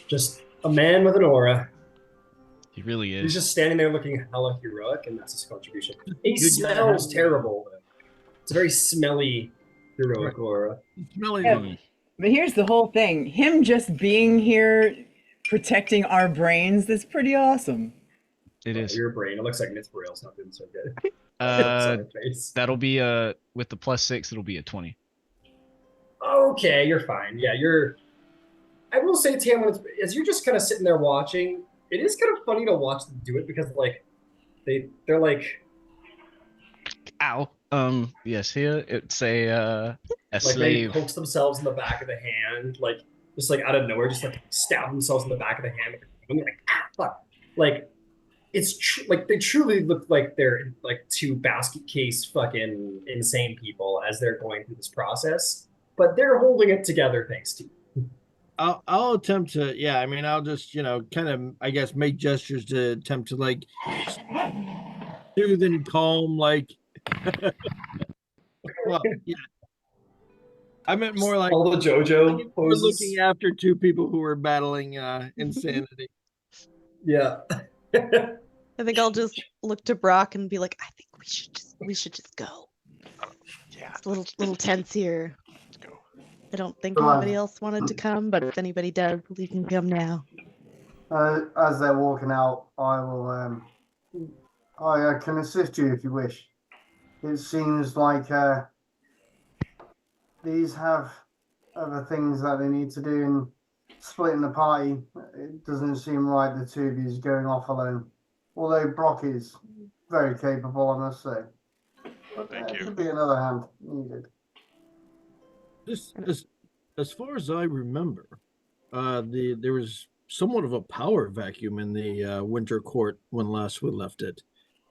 Speaker 1: just a man with an aura.
Speaker 3: He really is.
Speaker 1: He's just standing there looking hella heroic, and that's his contribution. He
Speaker 6: Good guy.
Speaker 1: smells terrible. It's a very smelly heroic aura.
Speaker 6: Smelly
Speaker 2: Yeah.
Speaker 6: one.
Speaker 2: But here's the whole thing. Him just being here, protecting our brains, that's pretty awesome.
Speaker 3: It is.
Speaker 1: Your brain. It looks like Mithril's not doing so good. Face.
Speaker 3: That'll be with the +6, it'll be a 20.
Speaker 1: Okay, you're fine. Yeah, I will say, Tamlin, as you're just kind of sitting there watching, it is kind of funny to watch them do it because, they're like,
Speaker 3: Ow. Yes, here it's a
Speaker 1: they
Speaker 3: slave.
Speaker 1: pokes themselves in the back of the hand, just out of nowhere, just stab themselves in the back of the hand, and they're like, fuck. It's they truly look like they're two basket case fucking insane people as they're going through this process, but they're holding it together thanks to you.
Speaker 6: I'll attempt to, yeah, I mean, I'll just, kind of, I guess, make gestures to attempt to, soothe and calm, well, yeah. I meant more like
Speaker 1: all the JoJo
Speaker 6: we're
Speaker 1: poses.
Speaker 6: looking after two people who were battling insanity.
Speaker 1: Yeah.
Speaker 8: I think I'll just look to Brock and be like, I think we should just go.
Speaker 7: Yeah.
Speaker 8: It's a little tense here.
Speaker 7: Let's go.
Speaker 8: I don't think
Speaker 5: Go on.
Speaker 8: anybody else wanted to come, but if anybody does, you can come now.
Speaker 5: As they're walking out, I will. I can assist you if you wish. It seems like these have other things that they need to do, and splitting the party. It doesn't seem right the two of you going off alone. Although Brock is very capable, I must say. But
Speaker 7: Thank
Speaker 5: there
Speaker 7: you.
Speaker 5: could be another hand needed.
Speaker 6: As far as I remember, there was somewhat of a power vacuum in the winter court when last we left it,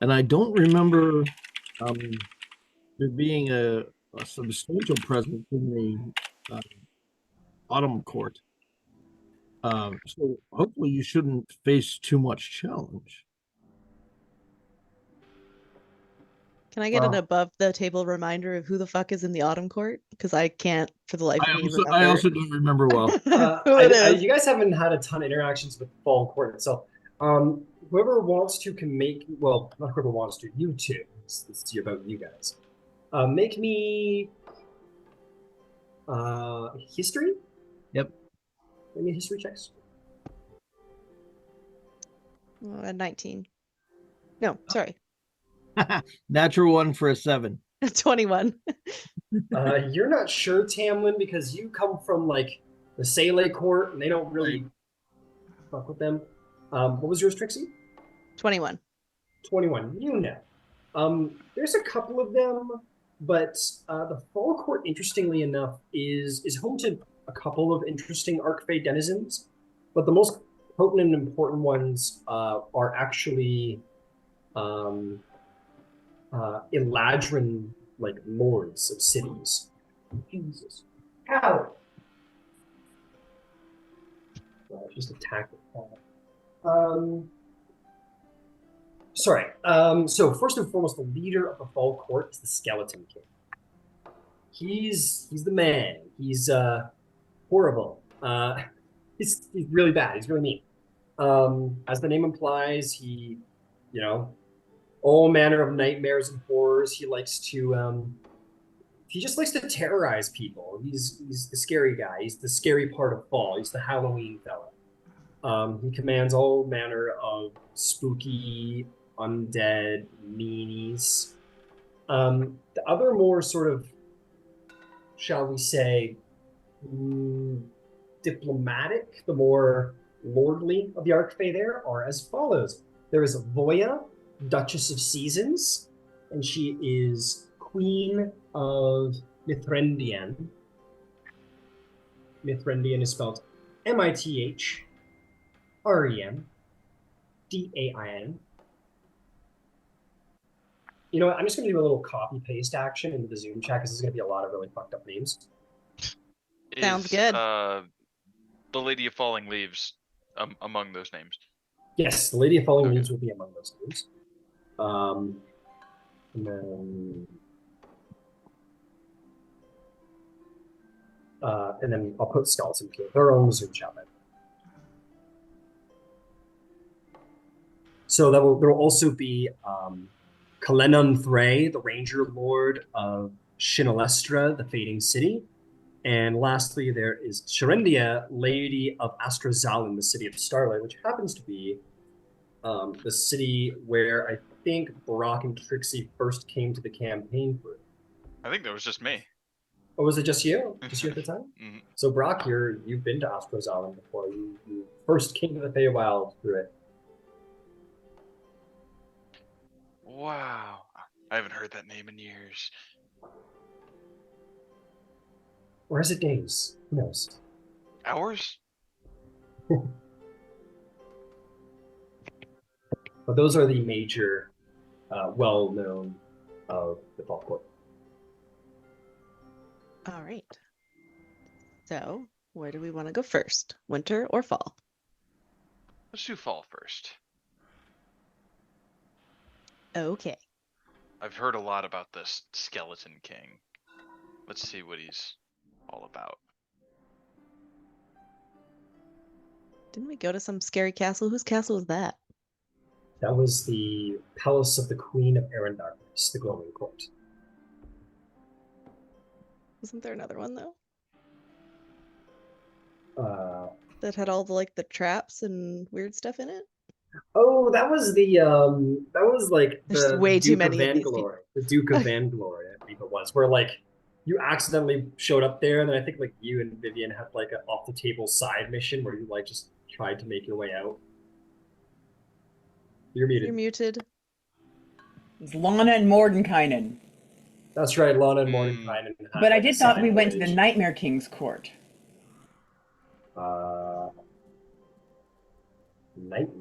Speaker 6: and I don't remember there being a substantial presence in the autumn court. So hopefully you shouldn't face too much challenge.
Speaker 8: Can I get an
Speaker 1: Well-
Speaker 8: above the table reminder of who the fuck is in the autumn court? Because I can't for the life of me remember.
Speaker 6: I also don't remember well.
Speaker 8: who it is.
Speaker 1: You guys haven't had a ton of interactions with the fall court itself. Whoever wants to can make, well, not whoever wants to, you two. It's about you guys. Make me history.
Speaker 3: Yep.
Speaker 1: Make me history checks.
Speaker 8: 19. No, sorry.
Speaker 6: Natural one for a 7.
Speaker 8: 21.
Speaker 1: You're not sure, Tamlin, because you come from like the Sele court, and they don't really fuck with them. What was yours, Trixie?
Speaker 8: 21.
Speaker 1: 21. You know. There's a couple of them, but the fall court, interestingly enough, is home to a couple of interesting Arkfey denizens, but the most potent and important ones are actually Eladrin, like lords of cities. Jesus. Ow! Just attack it. Sorry. So first and foremost, the leader of the Fall Court is the Skeleton King. He's the man. He's horrible. He's really bad. He's really mean. As the name implies, he, you know, all manner of nightmares and horrors. He likes to he just likes to terrorize people. He's the scary guy. He's the scary part of fall. He's the Halloween fella. He commands all manner of spooky, undead meanies. The other more sort of, shall we say, diplomatic, the more lordly of the Arkfey there are as follows. There is Voya, Duchess of Seasons, and she is Queen of Mithrendian. Mithrendian is spelled Mithremdain. You know what? I'm just going to do a little copy paste action into the Zoom chat because there's going to be a lot of really fucked up names.
Speaker 8: Sounds
Speaker 7: Is,
Speaker 8: good.
Speaker 7: The Lady of Falling Leaves among those names?
Speaker 1: Yes, the Lady of Falling
Speaker 7: Okay.
Speaker 1: Leaves will be among those names. And then I'll put Skeleton King. They're on the Zoom chat. Then. So there will also be Kalenon Thray, the Ranger Lord of Shinalestra, the Fading City. And lastly, there is Sharendia, Lady of Astrazalin, the City of Starlight, which happens to be the city where I think Brock and Trixie first came to the campaign for.
Speaker 7: I think that was just me.
Speaker 1: Oh, was it just you? Just you at the time?
Speaker 7: Mhm.
Speaker 1: So Brock, you've been to Astrazalin before. You first came to the Feywild through it.
Speaker 7: Wow. I haven't heard that name in years.
Speaker 1: Or is it days? Who knows?
Speaker 7: Hours?
Speaker 1: But those are the major, well-known of the Fall Court.
Speaker 8: All right. So, where do we want to go first? Winter or fall?
Speaker 7: Let's do fall first.
Speaker 8: Okay.
Speaker 7: I've heard a lot about this Skeleton King. Let's see what he's all about.
Speaker 8: Didn't we go to some scary castle? Whose castle was that?
Speaker 1: That was the Palace of the Queen of Arendarkness, the Glowing Court.
Speaker 8: Wasn't there another one though?
Speaker 1: Uh,
Speaker 8: That had all the traps and weird stuff in it?
Speaker 1: oh, that was like
Speaker 8: There's
Speaker 1: the
Speaker 8: way too
Speaker 1: Duke
Speaker 8: many
Speaker 1: of
Speaker 8: of these
Speaker 1: Vanglory. The Duke of Vanglory, I believe it was, where like you accidentally showed up there, and then I think like you and Vivian had like an off the table side mission where you like just tried to make your way out. You're muted.
Speaker 8: You're muted.
Speaker 2: It's Lana and Mordenkainen.
Speaker 1: That's right, Lana and Mordenkainen. had,
Speaker 2: But I
Speaker 1: like, a
Speaker 2: did thought
Speaker 1: side
Speaker 2: we went to the
Speaker 1: voyage.
Speaker 2: Nightmare King's court.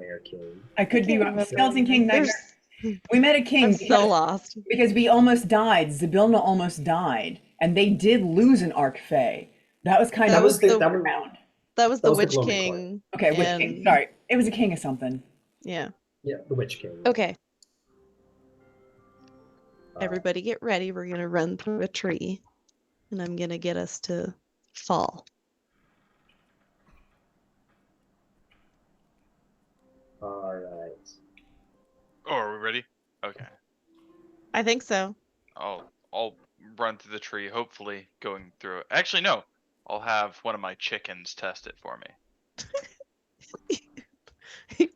Speaker 1: Nightmare King.
Speaker 2: I could be
Speaker 8: can't
Speaker 2: wrong.
Speaker 8: remember.
Speaker 2: Skeleton King, Nightmare.
Speaker 8: There's-
Speaker 2: We met a king
Speaker 8: I'm
Speaker 2: because,
Speaker 8: so lost.
Speaker 2: because we almost died. Zybilna almost died, and they did lose an Arc Fae. That was kind
Speaker 8: That
Speaker 2: of
Speaker 8: was the-
Speaker 1: that was
Speaker 2: round.
Speaker 8: That was
Speaker 1: That
Speaker 8: the
Speaker 1: was the
Speaker 8: Witch
Speaker 1: Gloaming
Speaker 8: King.
Speaker 2: Okay, Witch King.
Speaker 8: and-
Speaker 2: Sorry, it was a king of something.
Speaker 8: Yeah.
Speaker 1: yeah, the Witch King.
Speaker 8: Okay.
Speaker 1: Uh,
Speaker 8: Everybody get ready. We're gonna run through a tree. And I'm gonna get us to fall.
Speaker 1: All right.
Speaker 7: Oh, are we ready? Okay.
Speaker 8: I think so.
Speaker 7: I'll run through the tree, hopefully going through it. Actually, no. I'll have one of my chickens test it for me.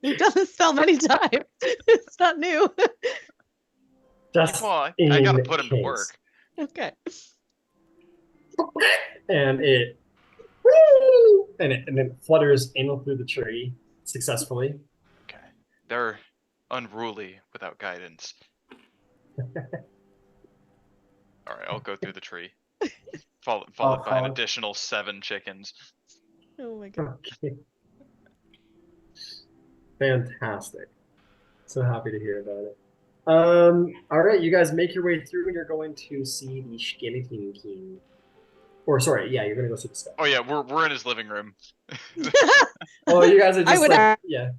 Speaker 8: You've done this spell many times. It's not new.
Speaker 1: Just
Speaker 7: Well, I
Speaker 1: in
Speaker 7: gotta put him to
Speaker 1: case.
Speaker 7: work.
Speaker 8: Okay.
Speaker 1: And it and it flutters in through the tree successfully.
Speaker 7: Okay. They're unruly without guidance. Alright, I'll go through the tree. Followed by an
Speaker 1: Colin.
Speaker 7: additional 7 chickens.
Speaker 8: Oh my god.
Speaker 1: Okay. Fantastic. So happy to hear about it. All right, you guys make your way through and you're going to see the Skeleton King. Or sorry, yeah, you're gonna go see the stuff.
Speaker 7: Oh yeah, we're in his living room.
Speaker 1: Oh, you guys are
Speaker 8: I
Speaker 1: just
Speaker 8: would
Speaker 1: like,
Speaker 8: ask-
Speaker 1: yeah.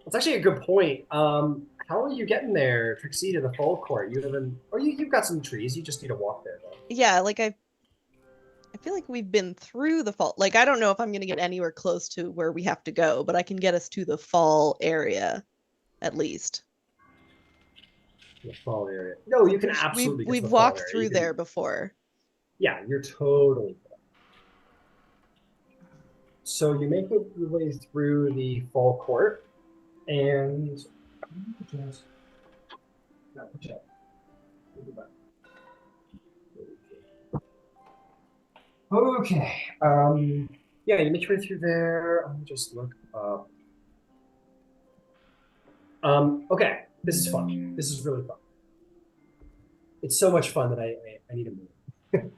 Speaker 1: That's actually a good point. How are you getting there, Trixie, to the Fall Court? You haven't, or you've got some trees. You just need to walk there, though.
Speaker 8: Yeah, like I feel like we've been through the fall. Like I don't know if I'm gonna get anywhere close to where we have to go, but I can get us to the fall area, at least.
Speaker 1: The Fall area. No, you can absolutely. get to
Speaker 8: We've
Speaker 1: the Fall
Speaker 8: walked
Speaker 1: area.
Speaker 8: through
Speaker 1: You can-
Speaker 8: there before.
Speaker 1: Yeah, you're totally. So you make your way through the Fall Court, and okay. Yeah, you make your way through there. Let me just look up. Okay, this is fun. This is really fun. It's so much fun that I need to move.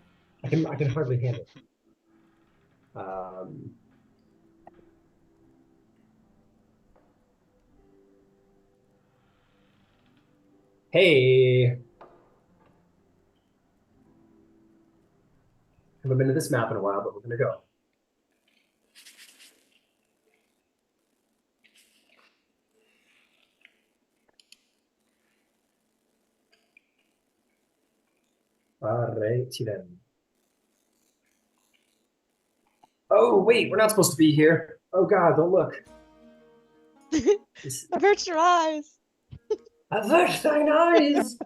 Speaker 1: I can hardly handle it. Hey. Haven't been to this map in a while, but we're gonna go. Alrighty then. Oh wait, we're not supposed to be here. Oh God, don't look. This-
Speaker 8: Avert your eyes.
Speaker 1: Avert thine eyes.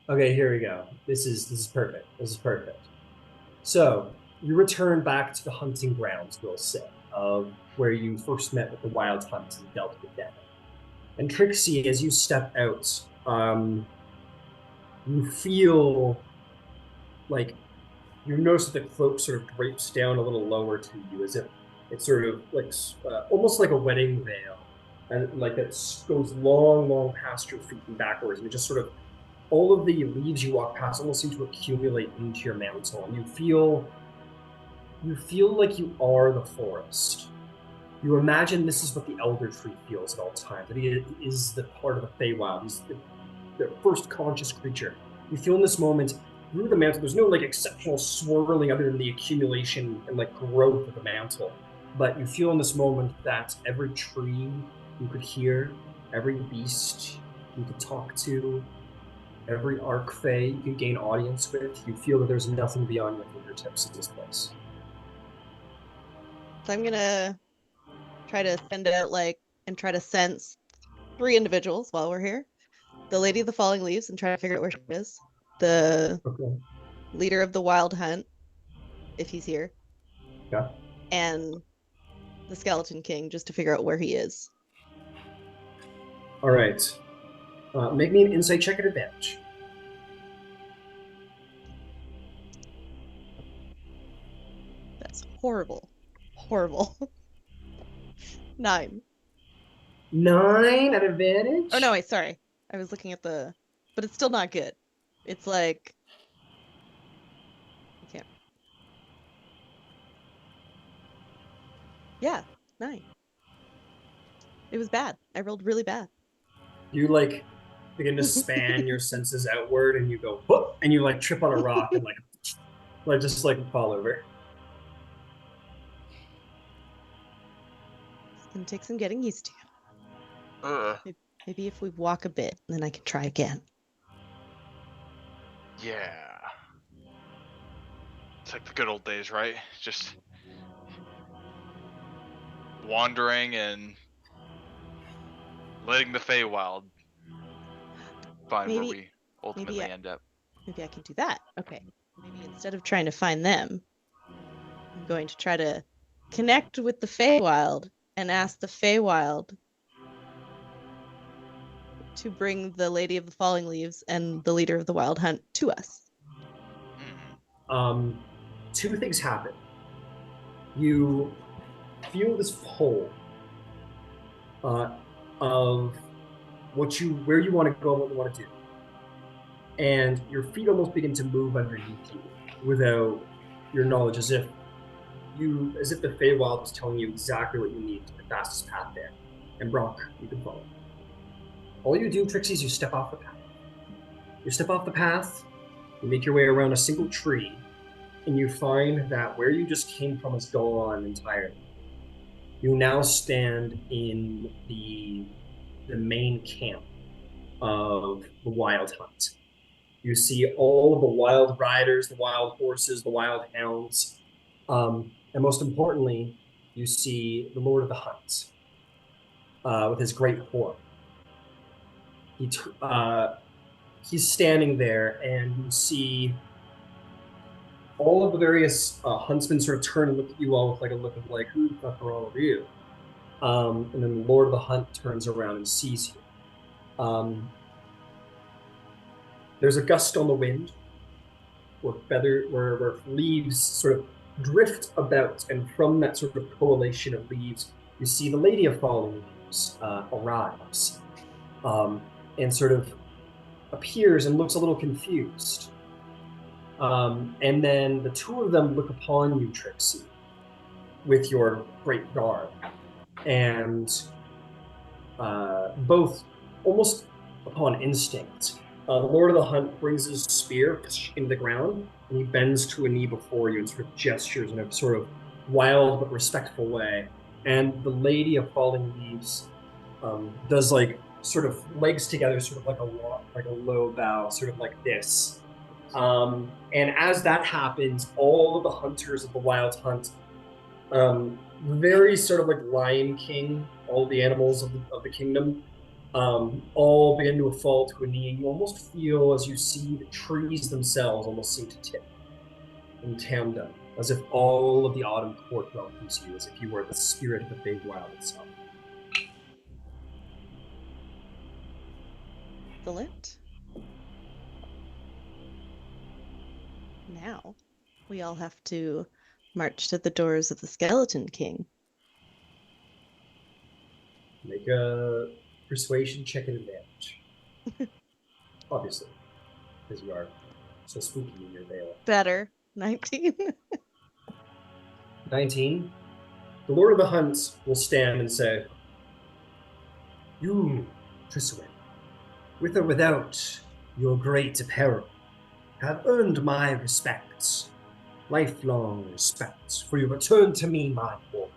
Speaker 1: Okay, here we go. This is perfect. This is perfect. So you return back to the hunting grounds, we'll say, of where you first met with the Wild Hunt and dealt with them. And Trixie, as you step out, you feel like you notice that the cloak sort of drapes down a little lower to you, as if it's sort of like almost like a wedding veil, and like it goes long past your feet and backwards, and it just sort of all of the leaves you walk past almost seem to accumulate into your mantle, and you feel like you are the forest. You imagine this is what the Elder Tree feels at all times, that he is the part of the Feywild. He's the first conscious creature. You feel in this moment, through the mantle, there's no like exceptional swirling other than the accumulation and like growth of the mantle. But you feel in this moment that every tree you could hear, every beast you could talk to, every Arc Fae you can gain audience with, you feel that there's nothing beyond your fingertips in this place.
Speaker 8: So I'm gonna try to send out and try to sense 3 individuals while we're here. The Lady of the Falling Leaves and try to figure out where she is. The
Speaker 1: Okay.
Speaker 8: leader of the Wild Hunt, if he's here.
Speaker 1: Yeah.
Speaker 8: And the Skeleton King, just to figure out where he is.
Speaker 1: All right. Make me an insight check at advantage.
Speaker 8: That's horrible. Horrible. 9.
Speaker 1: 9 at advantage?
Speaker 8: Oh no, wait, sorry. I was looking at the, but it's still not good. It's like, I can't. Yeah, 9. It was bad. I rolled really bad.
Speaker 1: You like begin to span your senses outward, and you go whoop, and you like trip on a rock and like just like fall over.
Speaker 8: It's gonna take some getting used to.
Speaker 7: Ugh.
Speaker 8: Maybe if we walk a bit, then I can try again.
Speaker 7: Yeah. It's like the good old days, right? Just wandering and letting the Feywild find where
Speaker 8: Maybe-
Speaker 7: we ultimately
Speaker 8: I-
Speaker 7: end up.
Speaker 8: Maybe I can do that. Okay. Maybe instead of trying to find them, I'm going to try to connect with the Feywild and ask the Feywild to bring the Lady of the Falling Leaves and the leader of the Wild Hunt to us.
Speaker 7: Hmm.
Speaker 1: Two things happen. You feel this pull of where you want to go and what you want to do. And your feet almost begin to move underneath you without your knowledge, as if the Feywild was telling you exactly what you need to the fastest path there. And Bronk, you can follow. All you do, Trixie, is you step off the path. You step off the path, you make your way around a single tree, and you find that where you just came from is gone entirely. You now stand in the main camp of the Wild Hunt. You see all of the wild riders, the wild horses, the wild hounds, and most importantly, you see the Lord of the Hunt with his great horn. He's standing there, and you see all of the various huntsmen sort of turn and look at you all with like a look of like, who the fuck are all of you? And then the Lord of the Hunt turns around and sees you. There's a gust on the wind where leaves sort of drift about, and from that sort of coalition of leaves, you see the Lady of Falling Leaves arrives and sort of appears and looks a little confused. And then the two of them look upon you, Trixie, with your great guard, and both almost upon instinct. The Lord of the Hunt brings his spear into the ground, and he bends to a knee before you and sort of gestures in a sort of wild but respectful way. And the Lady of Falling Leaves does like sort of legs together, sort of like a low bow, sort of like this. And as that happens, all of the hunters of the Wild Hunt, very sort of like Lion King, all the animals of the kingdom, all begin to fall to a knee, and you almost feel, as you see, the trees themselves almost seem to tip in tandem, as if all of the autumn court welcomes you, as if you were the spirit of the Feywild itself.
Speaker 8: Excellent. Now, we all have to march to the doors of the Skeleton King.
Speaker 1: Make a persuasion check at advantage. Obviously, because you are so spooky in your veil.
Speaker 8: Better. 19.
Speaker 1: 19. The Lord of the Hunt will stand and say, "You, Tristram, with or without your great apparel, have earned my respect, lifelong respect, for you returned to me, my lord.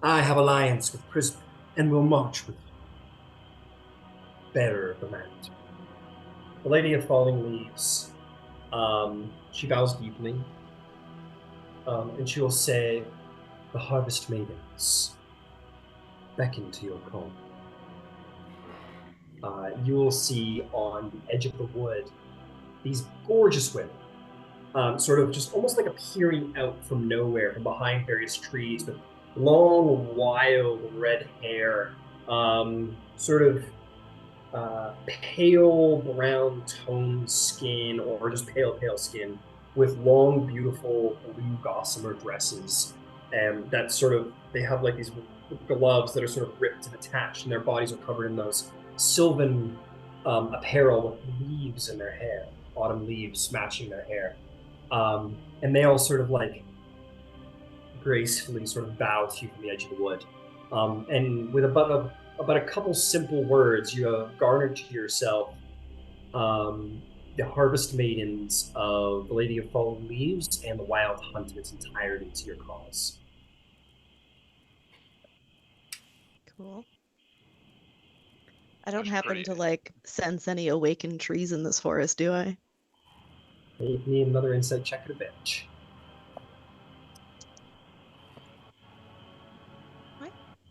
Speaker 1: I have alliance with Prism, and will march with you. Bearer of the land." The Lady of Falling Leaves, she bows deeply, and she will say, "The harvest maidens beckon to your call." You will see on the edge of the wood these gorgeous women, sort of just almost like appearing out from nowhere, from behind various trees, with long, wild red hair, sort of pale brown toned skin, or just pale skin, with long, beautiful blue gossamer dresses, and that sort of, they have like these gloves that are sort of ripped and attached, and their bodies are covered in those sylvan apparel with leaves in their hair, autumn leaves matching their hair. And they all sort of like gracefully sort of bow to you from the edge of the wood. And with about a couple simple words, you have garnered to yourself the harvest maidens of the Lady of Fallen Leaves and the Wild Hunt in its entirety to your cause.
Speaker 8: Cool. I don't
Speaker 7: That's
Speaker 8: happen
Speaker 7: pretty-
Speaker 8: to like sense any awakened trees in this forest, do I?
Speaker 1: Make me another insight check at advantage.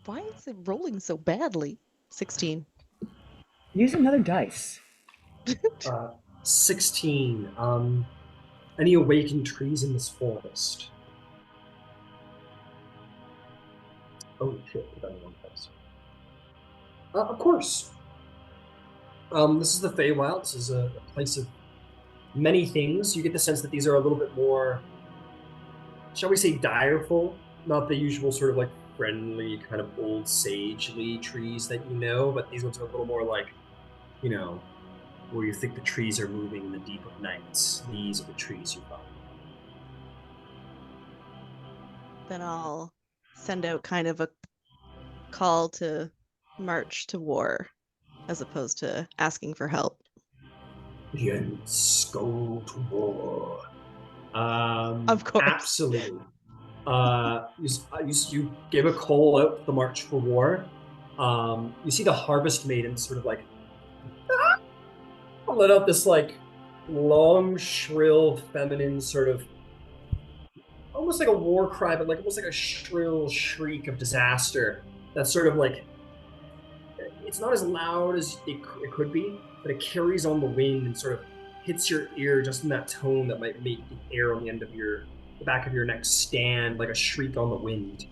Speaker 8: Why is it rolling so badly? 16.
Speaker 2: Use another dice.
Speaker 1: 16. Any awakened trees in this forest? Oh shit! Put that in one place. Of course. This is the Feywild. This is a place of many things. You get the sense that these are a little bit more, shall we say, direful. Not the usual sort of like friendly kind of old sagely trees that you know, but these ones are a little more like, you know, where you think the trees are moving in the deep of night. These are the trees you find.
Speaker 8: Then I'll send out kind of a call to march to war as opposed to asking for help.
Speaker 1: Yes, go to war.
Speaker 8: Of course.
Speaker 1: Absolutely. You give a call out to the March for War. You see the Harvest Maiden sort of like let out this like long, shrill, feminine sort of almost like a war cry, but like almost like a shrill shriek of disaster. That's sort of like it's not as loud as it could be, but it carries on the wind and sort of hits your ear just in that tone that might make the air on the end of the back of your neck stand like a shriek on the wind.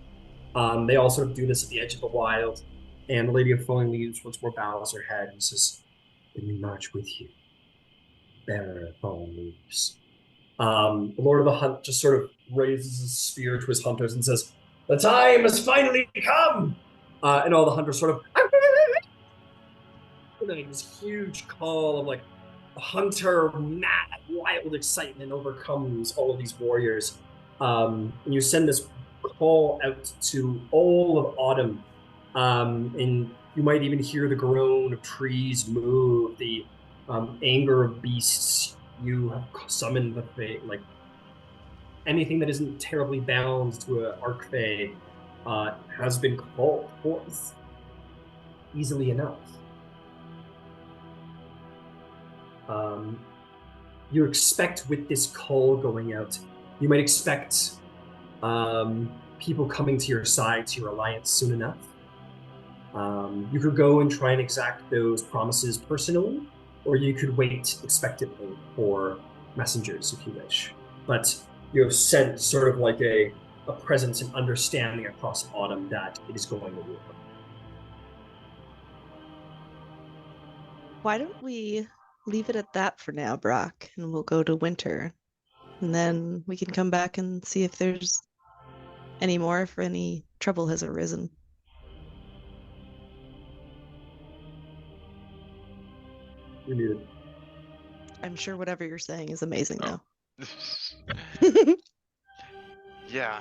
Speaker 1: They all sort of do this at the edge of the wild, and the Lady of Falling Leaves once more bows her head and says, "Let me march with you, bearer of fallen leaves." The Lord of the Hunt just sort of raises his spear to his hunters and says, "The time has finally come!" And all the hunters sort of this huge call of like hunter mad wild excitement overcomes all of these warriors. And you send this call out to all of autumn, and you might even hear the groan of trees move, the anger of beasts. You have summoned the Fae, like anything that isn't terribly bound to an Archfey has been called forth easily enough. You expect with this call going out, you might expect people coming to your side, to your alliance soon enough. You could go and try and exact those promises personally, or you could wait expectantly for messengers if you wish. But you have sent sort of like a presence and understanding across autumn that it is going to war.
Speaker 8: Why don't we leave it at that for now, Brock, and we'll go to winter. And then we can come back and see if there's any more, if any trouble has arisen.
Speaker 1: You're muted.
Speaker 8: I'm sure whatever you're saying is amazing, though.
Speaker 7: Yeah,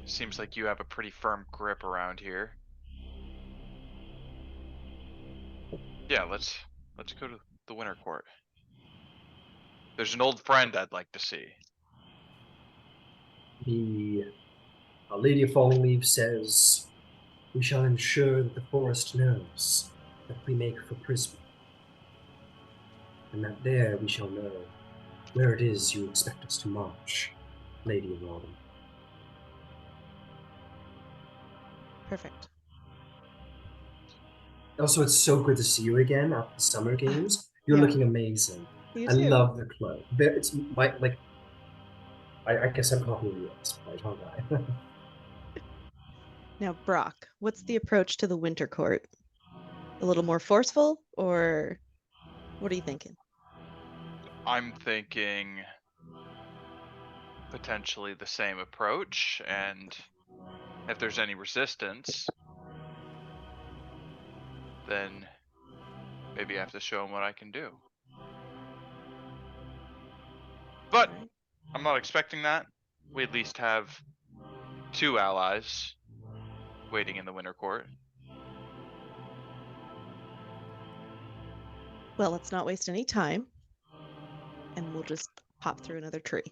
Speaker 7: seems like you have a pretty firm grip around here. Yeah, let's go to the Winter Court. There's an old friend I'd like to see.
Speaker 1: The Lady of Falling Leaves says, "We shall ensure that the forest knows that we make for Prisma, and that there we shall know where it is you expect us to march, Lady of Autumn."
Speaker 8: Perfect.
Speaker 1: Also, it's so good to see you again after the summer games. You're
Speaker 2: Yeah.
Speaker 1: looking amazing.
Speaker 8: You
Speaker 1: I
Speaker 8: too.
Speaker 1: love the clothes. It's my like. I guess I'm copying you at this point, aren't I?
Speaker 8: Now, Brock, what's the approach to the Winter Court? A little more forceful, or what are you thinking?
Speaker 7: I'm thinking potentially the same approach, and if there's any resistance, then maybe I have to show them what I can do. But
Speaker 8: Right?
Speaker 7: I'm not expecting that. we at least have 2 allies waiting in the Winter Court.
Speaker 8: Well, let's not waste any time. And we'll just hop through another tree.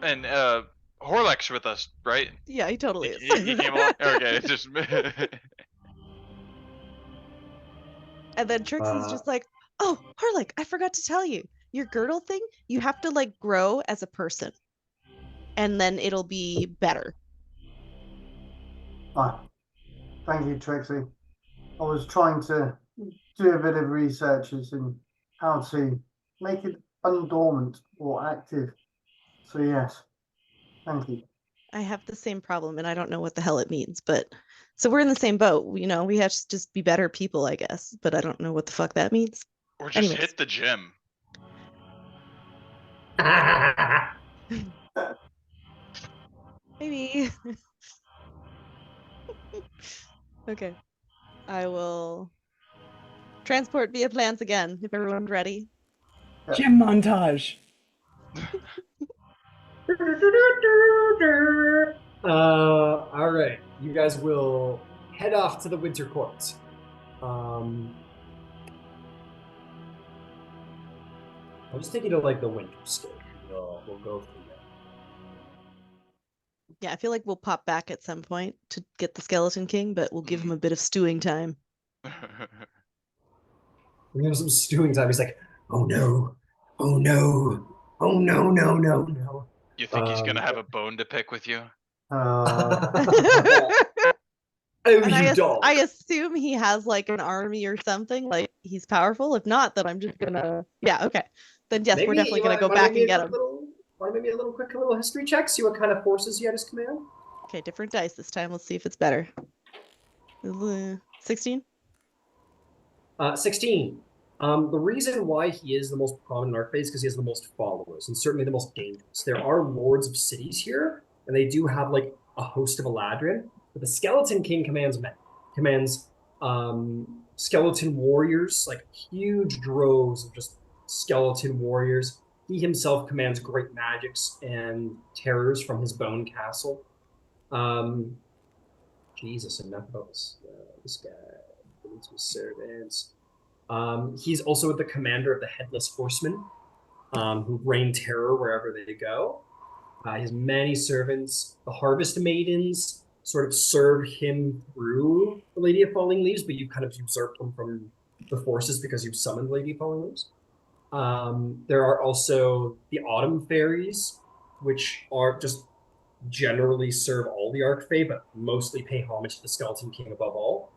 Speaker 7: And Horlek's with us, right?
Speaker 8: Yeah, he totally is.
Speaker 7: He came along. Okay, it's just
Speaker 8: And then Trixie's just like, oh, Harlek, I forgot to tell you. Your girdle thing, you have to like grow as a person. And then it'll be better.
Speaker 5: Ah, thank you, Trixie. I was trying to do a bit of research as in how to make it undormant or active. So yes, thank you.
Speaker 8: I have the same problem and I don't know what the hell it means, but so we're in the same boat. You know, we have to just be better people, I guess, but I don't know what the fuck that means.
Speaker 7: or just
Speaker 8: Anyways.
Speaker 7: hit the gym.
Speaker 8: Maybe. Okay. I will transport via plans again if everyone's ready.
Speaker 2: Gym montage.
Speaker 1: All right, you guys will head off to the Winter Court. I'll just take you to like the Winter State. We'll go from there.
Speaker 8: Yeah, I feel like we'll pop back at some point to get the Skeleton King, but we'll give him a bit of stewing time.
Speaker 1: We have some stewing time. He's like, oh no, oh no, oh no, no, no, no.
Speaker 7: You think he's gonna have a bone to pick with you?
Speaker 1: Oh,
Speaker 8: And
Speaker 1: you don't.
Speaker 8: I assume he has like an army or something, like he's powerful. If not, then I'm just gonna, yeah, okay. Then yes, we're
Speaker 1: Maybe
Speaker 8: definitely
Speaker 1: you
Speaker 8: gonna go
Speaker 1: wanna
Speaker 8: back
Speaker 1: maybe
Speaker 8: and get him.
Speaker 1: Want maybe a little quick little history check? See what kind of forces he had his command.
Speaker 8: Okay, different dice this time. Let's see if it's better. 16?
Speaker 1: 16. The reason why he is the most prominent in Arcphase is because he has the most followers and certainly the most dangerous. There are lords of cities here, and they do have like a host of Eladrin, but the Skeleton King commands skeleton warriors, like huge droves of just skeleton warriors. He himself commands great magics and terrors from his bone castle. Jesus, enough about this guy. Some servants. He's also the commander of the Headless Horsemen, who rain terror wherever they go. He has many servants. The Harvest Maidens sort of serve him through the Lady of Falling Leaves, but you kind of usurped them from the forces because you've summoned Lady of Falling Leaves. There are also the Autumn Fairies, which are just generally serve all the Archfey, but mostly pay homage to the Skeleton King above all.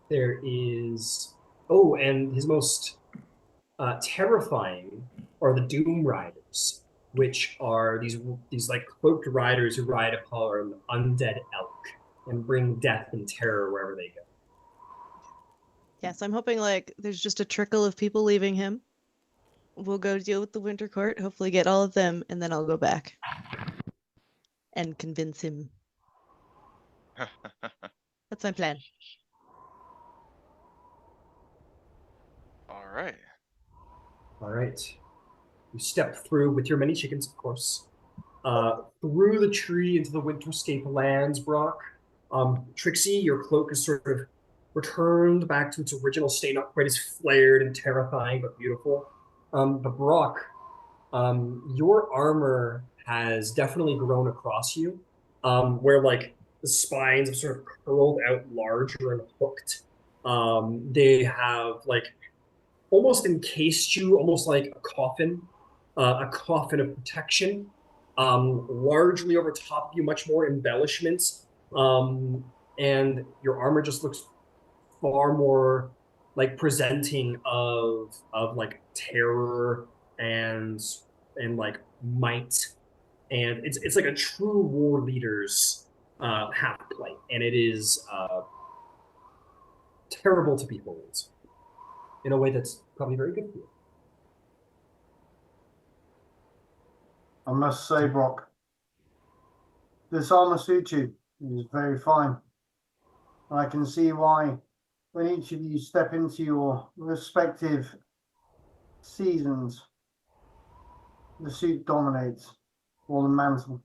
Speaker 1: There is, and his most terrifying are the Doom Riders, which are these like cloaked riders who ride upon undead elk and bring death and terror wherever they go.
Speaker 8: Yes, I'm hoping like there's just a trickle of people leaving him. We'll go deal with the Winter Court, hopefully get all of them, and then I'll go back and convince him. That's my plan.
Speaker 7: All
Speaker 1: right. You step through with your many chickens, of course, through the tree into the Winterscape lands, Brock. Trixie, your cloak is sort of returned back to its original state, not quite as flared and terrifying, but beautiful. But Brock, your armor has definitely grown across you, where like the spines have sort of curled out larger and hooked. They have like almost encased you, almost like a coffin of protection. Largely over top of you, much more embellishments. And your armor just looks far more like presenting of like terror and like might, and it's like a true war leader's half plate, and it is terrible to behold in a way that's probably very good for you.
Speaker 5: I must say, Brock, this armor suits you. It is very fine. I can see why when each of you step into your respective seasons, the suit dominates, or the mantle.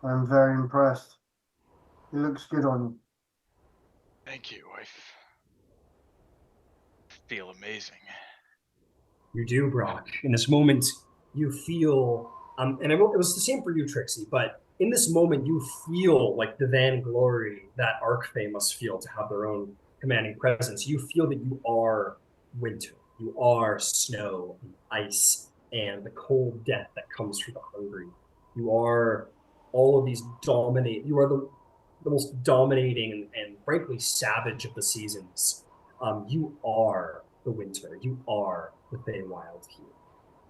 Speaker 5: I'm very impressed. It looks good on you.
Speaker 7: Thank you. I feel amazing.
Speaker 1: You do, Brock. In this moment, you feel, and it was the same for you, Trixie, but in this moment, you feel like the vainglory that Arcfey must feel to have their own commanding presence. You feel that you are winter. You are snow and ice and the cold death that comes through the hungry. You are all of these you are the most dominating and frankly savage of the seasons. You are the winter. You are the Feywild here.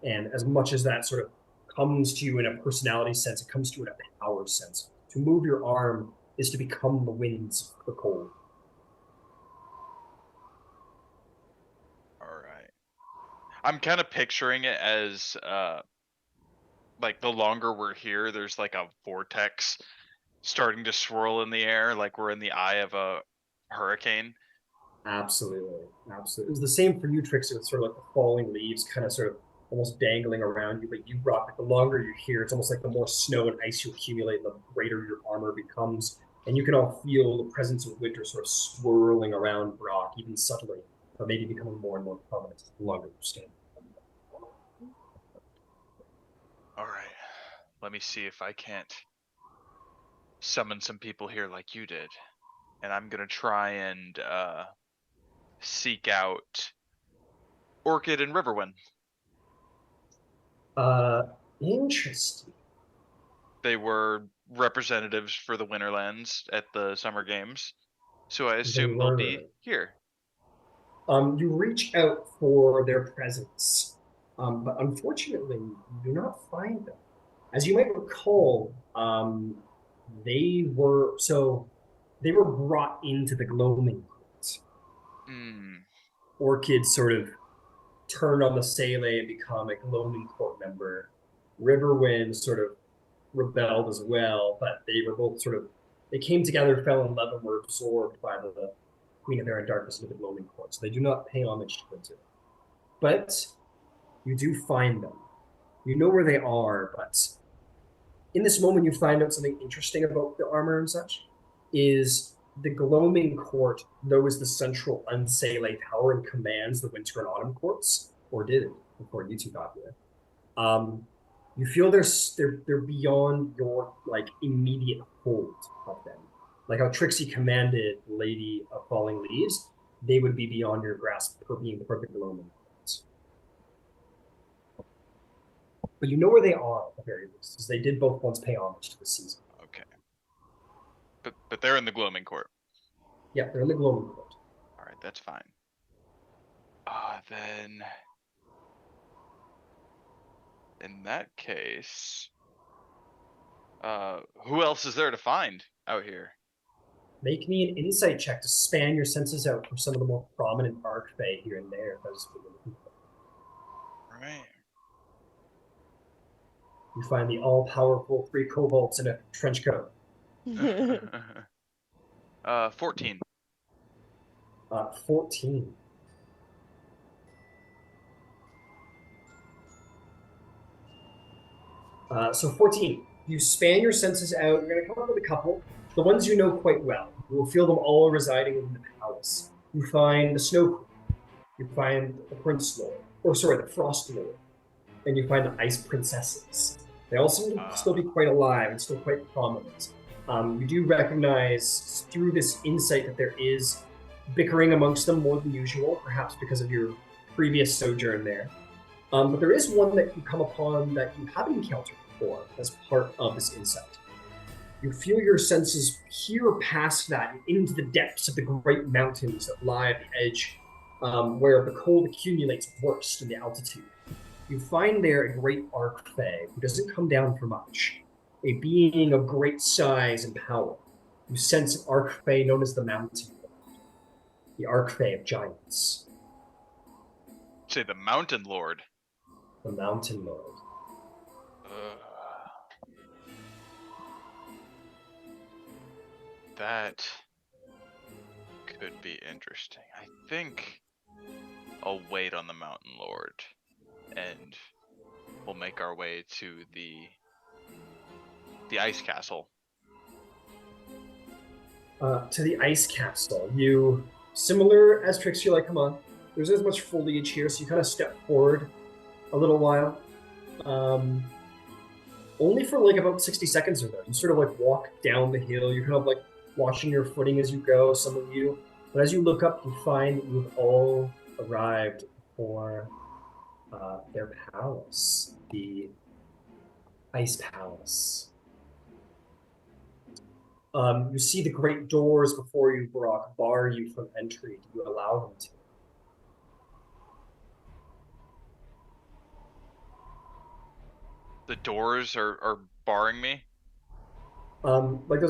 Speaker 1: And as much as that sort of comes to you in a personality sense, it comes to you in a power sense. To move your arm is to become the winds of the cold.
Speaker 7: All right. I'm kind of picturing it as like the longer we're here, there's like a vortex starting to swirl in the air, like we're in the eye of a hurricane.
Speaker 1: Absolutely. Absolutely. It was the same for you, Trixie, with sort of like the falling leaves kind of sort of almost dangling around you, but you brought like the longer you're here, it's almost like the more snow and ice you accumulate, the greater your armor becomes. And you can all feel the presence of winter sort of swirling around Brock, even subtly, but maybe becoming more and more prominent the longer you stand.
Speaker 7: All right. Let me see if I can't summon some people here like you did. And I'm gonna try and seek out Orchid and Riverwind.
Speaker 1: Interesting.
Speaker 7: They were representatives for the Winterlands at the Summer Games, so I assume they'll be here.
Speaker 1: You reach out for their presence, but unfortunately, you do not find them. As you might recall, they were brought into the gloaming court. Orchid sort of turned on the Sele and become a gloaming court member. Riverwind sort of rebelled as well, but they were both they came together, fell in love, and were absorbed by the Queen of Air and Darkness into the gloaming court. So they do not pay homage to Winter. But you do find them. You know where they are, but in this moment you find out something interesting about the armor and such, is the gloaming court, though is the central Unsele power and commands the Winter and Autumn courts, or did it before you two got here. You feel they're beyond your like immediate hold of them. Like how Trixie commanded Lady of Falling Leaves, they would be beyond your grasp for being the perfect gloaming courts. But you know where they are at the very least, because they did both once pay homage to the season.
Speaker 7: Okay. But they're in the gloaming court.
Speaker 1: Yeah, they're in the gloaming court.
Speaker 7: All right, that's fine. Then in that case, who else is there to find out here?
Speaker 1: Make me an insight check to span your senses out for some of the more prominent Arcfey here and there.
Speaker 7: Right.
Speaker 1: You find the all-powerful 3 kobolds in a trench coat.
Speaker 7: 14.
Speaker 1: 14. So 14. You span your senses out. You're going to come up with a couple. The ones you know quite well. You will feel them all residing in the palace. You find the Snow Queen. You find the Prince Lord. The Frost Lord. And you find the Ice Princesses. They all seem to still be quite alive and still quite prominent. You do recognize through this insight that there is bickering amongst them more than usual, perhaps because of your previous sojourn there. But there is one that you come upon that you haven't encountered before as part of this insight. You feel your senses peer past that and into the depths of the great mountains that lie at the edge, where the cold accumulates worst in the altitude. You find there a great Arcfey who doesn't come down for much, a being of great size and power. You sense an Arcfey known as the Mountain Lord, the Arcfey of giants.
Speaker 7: Say the Mountain Lord.
Speaker 1: The Mountain Lord.
Speaker 7: That could be interesting. I think I'll wait on the Mountain Lord, and we'll make our way to the ice castle.
Speaker 1: To the ice castle. You, similar as Trix, you're like, come on. There's as much foliage here, so you kind of step forward a little while. Only for like about 60 seconds or so. You sort of like walk down the hill. You're kind of like watching your footing as you go, some of you. But as you look up, you find that you've all arrived for their palace, the Ice Palace. You see the great doors before you, Brock, bar you from entry. Do you allow them to?
Speaker 7: The doors are barring me.
Speaker 1: Like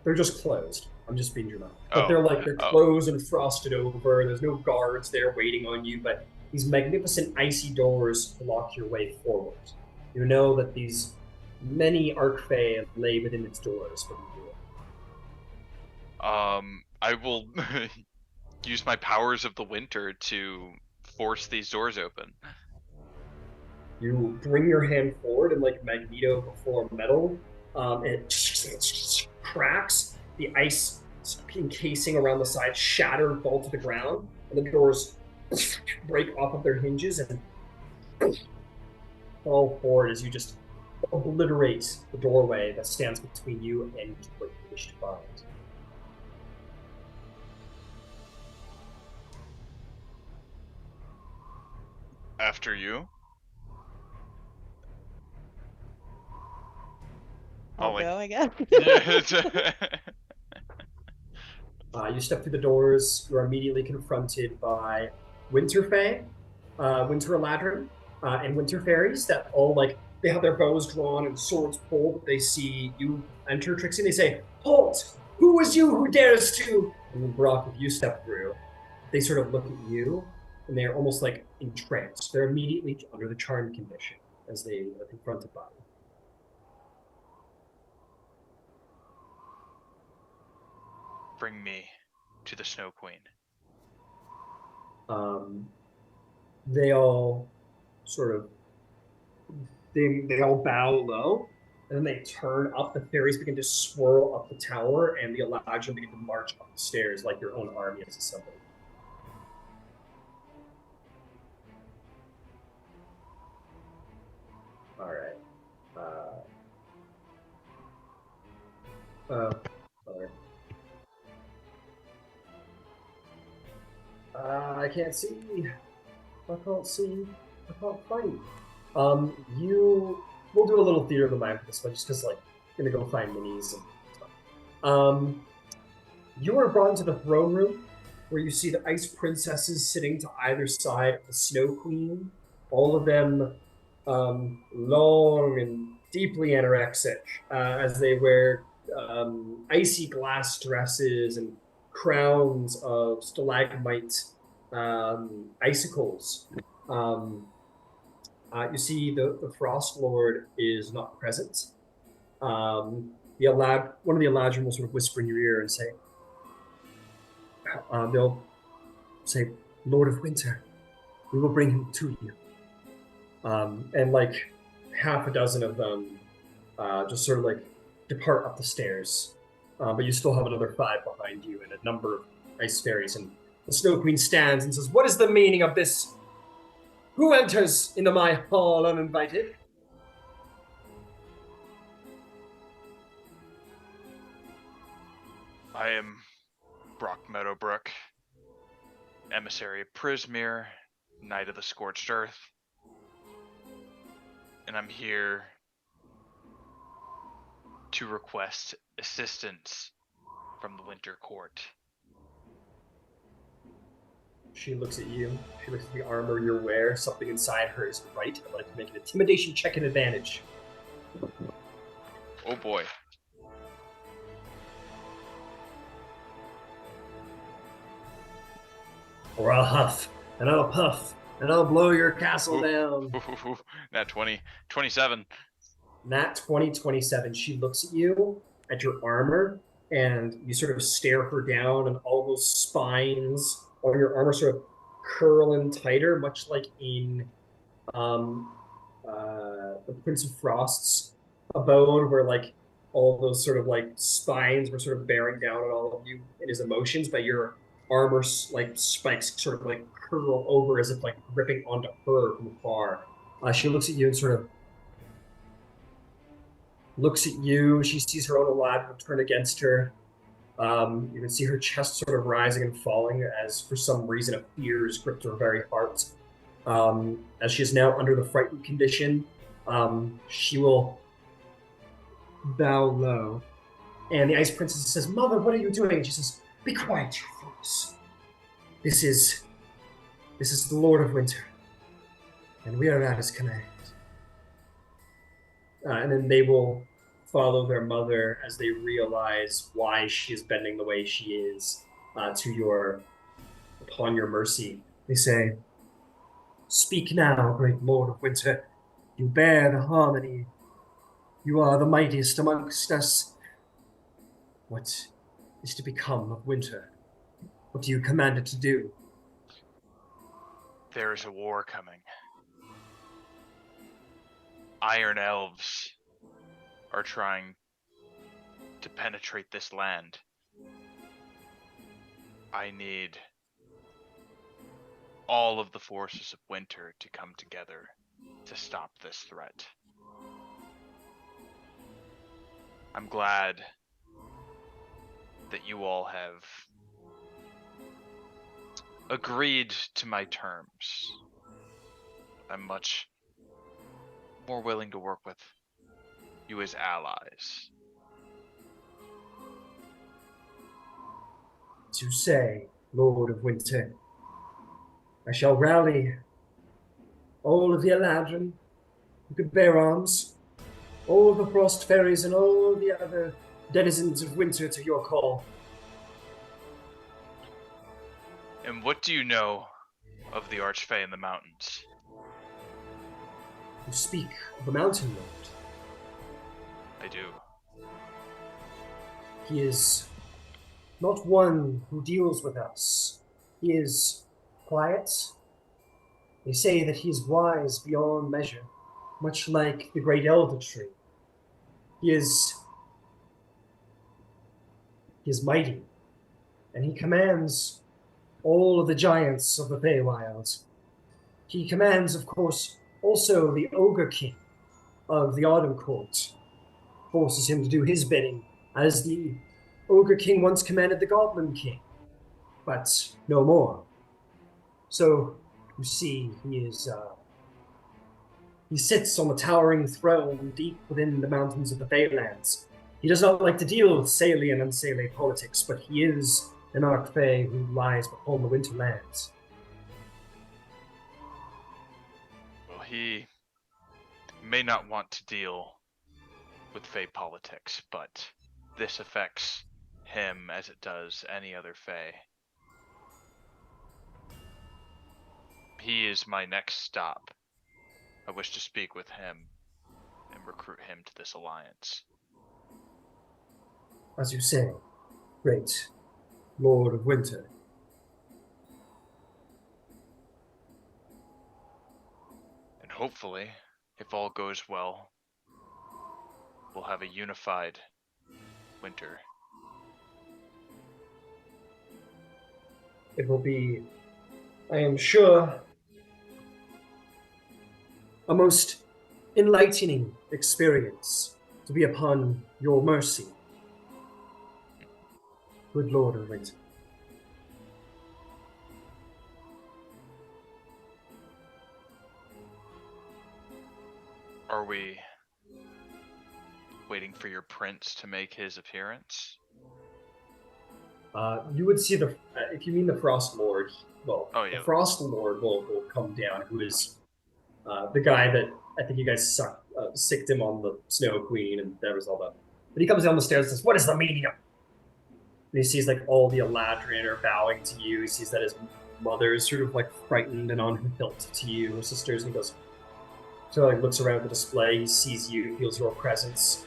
Speaker 1: they're just closed. I'm just being dramatic. But
Speaker 7: Oh,
Speaker 1: they're closed and frosted over. There's no guards there waiting on you, but these magnificent icy doors block your way forward. You know that these many Archfey lay within its doors when you do it.
Speaker 7: I will use my powers of the winter to force these doors open.
Speaker 1: You bring your hand forward and like Magneto before metal, and it cracks. The ice encasing around the side shattered, fall to the ground, and the doors break off of their hinges and fall forward as you just obliterate the doorway that stands between you and what you wish to find.
Speaker 7: After you.
Speaker 8: I'll go, I guess.
Speaker 1: You step through the doors. You are immediately confronted by Winterfey, Winter Eladrin, and Winter Fairies that all like they have their bows drawn and swords pulled. They see you enter, Trixie, and they say, "Halt! Who is you who dares to?" And then Brock, if you step through, they sort of look at you and they're almost like entranced. They're immediately under the charm condition as they are confronted by you.
Speaker 7: Bring me to the Snow Queen.
Speaker 1: They all sort of they all bow low, and then they turn up. The fairies begin to swirl up the tower, and the Eladrin begin to march up the stairs like your own army is assembled. All right. Sorry. I can't see. I can't see. I can't find. We'll do a little theater of the mind for this one, just because like I'm gonna go find minis and stuff. You are brought into the throne room, where you see the ice princesses sitting to either side of the Snow Queen. All of them long and deeply anorexic, as they wear icy glass dresses and crowns of stalagmite icicles. You see the Frost Lord is not present. One of the Eladrin will sort of whisper in your ear and say, they'll say, "Lord of Winter, we will bring him to you." And like half a dozen of them just sort of like depart up the stairs. But you still have another 5 behind you and a number of ice fairies. And the Snow Queen stands and says, "What is the meaning of this? Who enters into my hall uninvited?"
Speaker 7: I am Brock Meadowbrook, emissary of Prismere, Knight of the Scorched Earth. And I'm here to request assistance from the Winter Court.
Speaker 1: She looks at you. She looks at the armor you wear. Something inside her is right. I'd like to make an intimidation check at advantage.
Speaker 7: Oh boy.
Speaker 1: Or I'll huff, and I'll puff, and I'll blow your castle down.
Speaker 7: Nat 20, 27.
Speaker 1: Nat 20, 27. She looks at you, at your armor, and you sort of stare her down, and all those spines on your armor sort of curl in tighter, much like in the Prince of Frost's abode, where like all those sort of like spines were sort of bearing down on all of you in his emotions, but your armor like spikes sort of like curl over as if like gripping onto her from afar. She looks at you and sort of looks at you. She sees her own Aladdin turn against her. You can see her chest sort of rising and falling as, for some reason, a fear has gripped her very heart. As she is now under the frightened condition, she will bow low. And the Ice Princess says, "Mother, what are you doing?" And she says, "Be quiet, you fools. This is the Lord of Winter, and we are at his command." And then they will follow their mother as they realize why she is bending the way she is upon your mercy. They say, "Speak now, great Lord of Winter. You bear the harmony. You are the mightiest amongst us. What is to become of Winter? What do you command it to do?"
Speaker 7: There is a war coming. Iron elves are trying to penetrate this land. I need all of the forces of Winter to come together to stop this threat. I'm glad that you all have agreed to my terms. I'm much more willing to work with you as allies.
Speaker 1: To say, Lord of Winter, I shall rally all of the Eladrin who could bear arms, all of the Frost Fairies, and all the other denizens of Winter to your call.
Speaker 7: And what do you know of the Archfey in the mountains?
Speaker 1: You speak of the Mountain Lord.
Speaker 7: I do.
Speaker 1: He is not one who deals with us. He is quiet. They say that he is wise beyond measure, much like the great elder tree. He is mighty, and he commands all of the giants of the Feywild. He commands, of course, also the Ogre King of the Autumn Court, forces him to do his bidding, as the Ogre King once commanded the Goblin King, but no more. So, you see, he sits on the towering throne deep within the mountains of the Feylands. He does not like to deal with Saily and Unsaily politics, but he is an Archfey who lies upon the Winterlands.
Speaker 7: Well, he may not want to deal with Fey politics, but this affects him as it does any other Fey. He is my next stop. I wish to speak with him and recruit him to this alliance.
Speaker 1: As you say, great Lord of Winter.
Speaker 7: And hopefully, if all goes well, we'll have a unified Winter.
Speaker 1: It will be, I am sure, a most enlightening experience to be upon your mercy, good Lord of Winter.
Speaker 7: Are we waiting for your prince to make his appearance?
Speaker 1: You would see if you mean the Frost Lord, well,
Speaker 7: Oh, yeah.
Speaker 1: the Frost Lord will come down, who is the guy that I think you guys sicked him on the Snow Queen, and that was all that. But he comes down the stairs and says, "What is the meaning of?" And he sees like all the Eladrin are bowing to you. He sees that his mother is sort of like frightened and on her hilt to you, her sisters, and he goes, so like looks around the display, he sees you, feels your presence.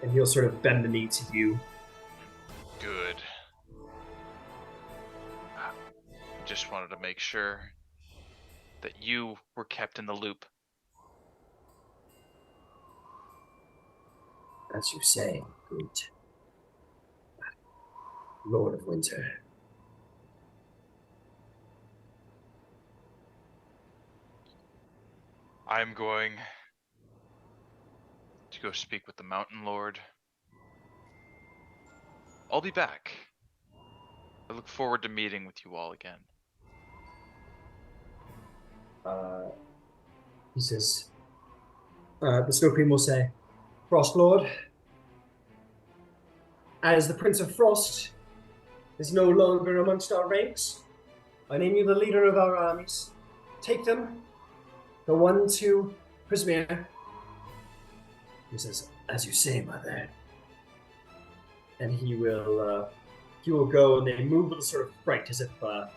Speaker 1: and he'll sort of bend the knee to you.
Speaker 7: Good. Just wanted to make sure that you were kept in the loop.
Speaker 1: As you say, good Lord of Winter.
Speaker 7: I'm going to go speak with the Mountain Lord. I'll be back. I look forward to meeting with you all again.
Speaker 1: He says, the Snow Queen will say, Frost Lord, as the Prince of Frost is no longer amongst our ranks, I name you the leader of our armies. Take them, the one to Prismere. He says, as you say, mother. And he will go, and they move with a sort of fright, as if the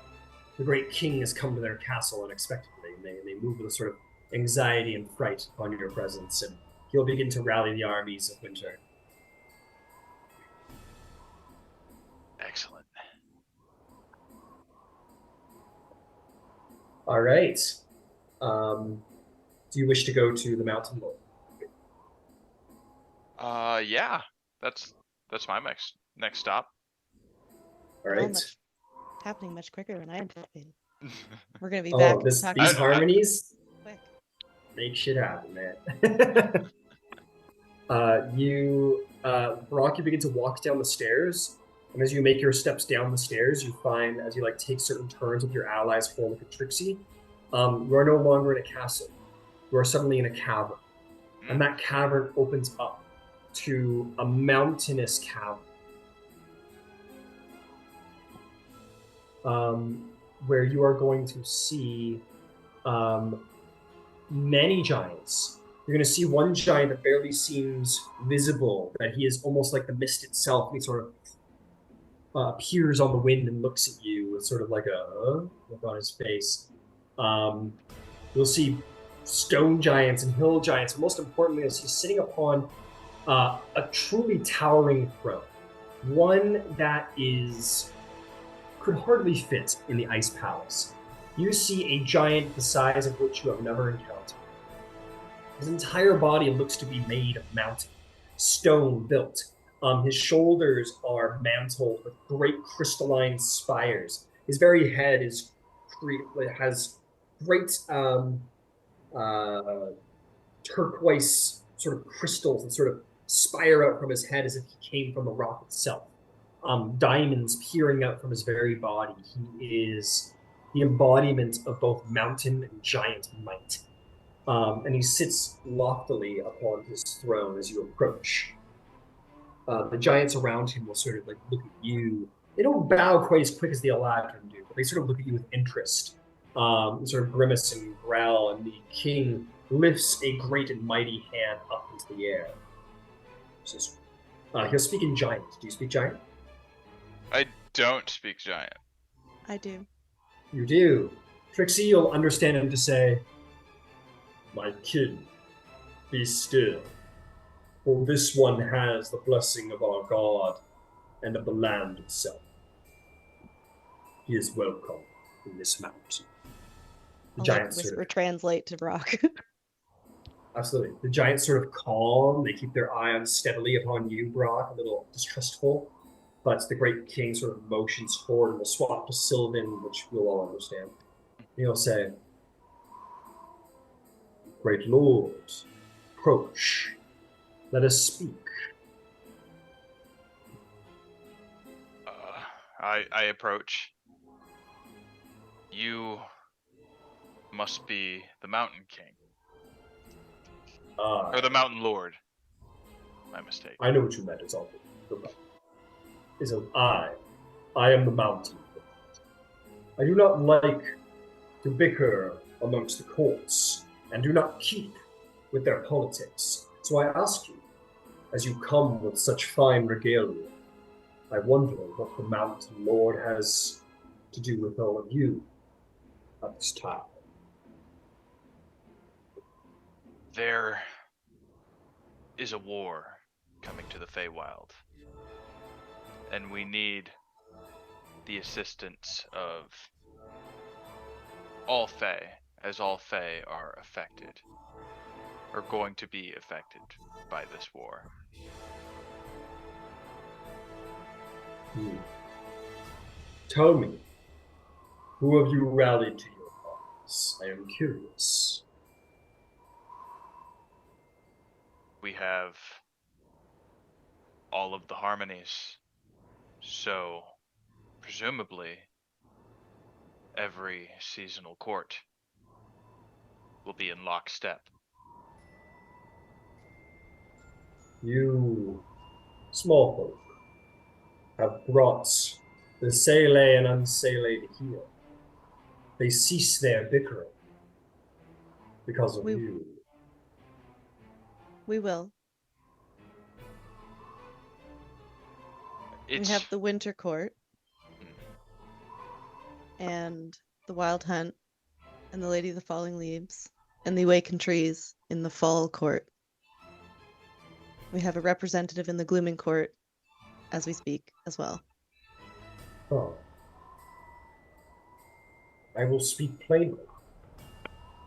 Speaker 1: great king has come to their castle unexpectedly. And they move with a sort of anxiety and fright upon your presence, and he'll begin to rally the armies of Winter.
Speaker 7: Excellent.
Speaker 1: All right. Do you wish to go to the Mountain Lord?
Speaker 7: Yeah. That's my next stop.
Speaker 1: All
Speaker 8: Well,
Speaker 1: right.
Speaker 8: happening much quicker than I anticipated. We're gonna be
Speaker 1: Oh,
Speaker 8: back.
Speaker 1: these
Speaker 8: talking
Speaker 1: harmonies
Speaker 8: quick.
Speaker 1: make shit happen, man. Brock, you begin to walk down the stairs, and as you make your steps down the stairs, you find, as you take certain turns with your allies, Horlick and Trixie, you are no longer in a castle. You are suddenly in a cavern, and that cavern opens up to a mountainous cavern, where you are going to see many giants. You're going to see one giant that barely seems visible, that he is almost like the mist itself. He sort of appears on the wind and looks at you with sort of like a look on his face. You'll see stone giants and hill giants, and most importantly, you'll see sitting upon a truly towering throne. One that could hardly fit in the Ice Palace. You see a giant the size of which you have never encountered. His entire body looks to be made of mountain, stone built. His shoulders are mantled with great crystalline spires. His very head has great turquoise sort of crystals that sort of spire out from his head as if he came from the rock itself. Diamonds peering out from his very body. He is the embodiment of both mountain and giant might. And he sits loftily upon his throne as you approach. The giants around him will sort of look at you. They don't bow quite as quick as the Eladrin do, but they sort of look at you with interest, sort of grimace and growl, and the king lifts a great and mighty hand up into the air. He'll speak in giant. Do you speak giant?
Speaker 7: I don't speak giant.
Speaker 8: I do.
Speaker 1: You do. Trixie, you'll understand him to say, my king, be still, for this one has the blessing of our God and of the land itself. He is welcome in this mountain. The giants
Speaker 8: whisper translate to Brock.
Speaker 1: Absolutely. The giants sort of calm. They keep their eye on steadily upon you, Brock, a little distrustful. But the great king sort of motions forward and will swap to Sylvan, which we'll all understand. And he'll say, great lord, approach. Let us speak.
Speaker 7: I approach. You must be the Mountain King. Or the Mountain Lord. My mistake.
Speaker 1: I know what you meant. It's all good. I am the Mountain Lord. I do not like to bicker amongst the courts, and do not keep with their politics. So I ask you, as you come with such fine regalia, I wonder what the Mountain Lord has to do with all of you at this time.
Speaker 7: There is a war coming to the the Feywild. And we need the assistance of all Fey, as all Fey are affected, or going to be affected by this war.
Speaker 1: Tell me, who have you rallied to your cause? I am curious.
Speaker 7: We have all of the harmonies, so presumably every seasonal court will be in lockstep.
Speaker 1: You, small folk, have brought the Sele and Unsele to heel. They cease their bickering because of you.
Speaker 8: We will.
Speaker 7: It's
Speaker 8: We have the Winter Court and the Wild Hunt and the Lady of the Falling Leaves and the Awakened Trees in the Fall Court. We have a representative in the Glooming Court as we speak as well.
Speaker 1: Oh. I will speak plainly.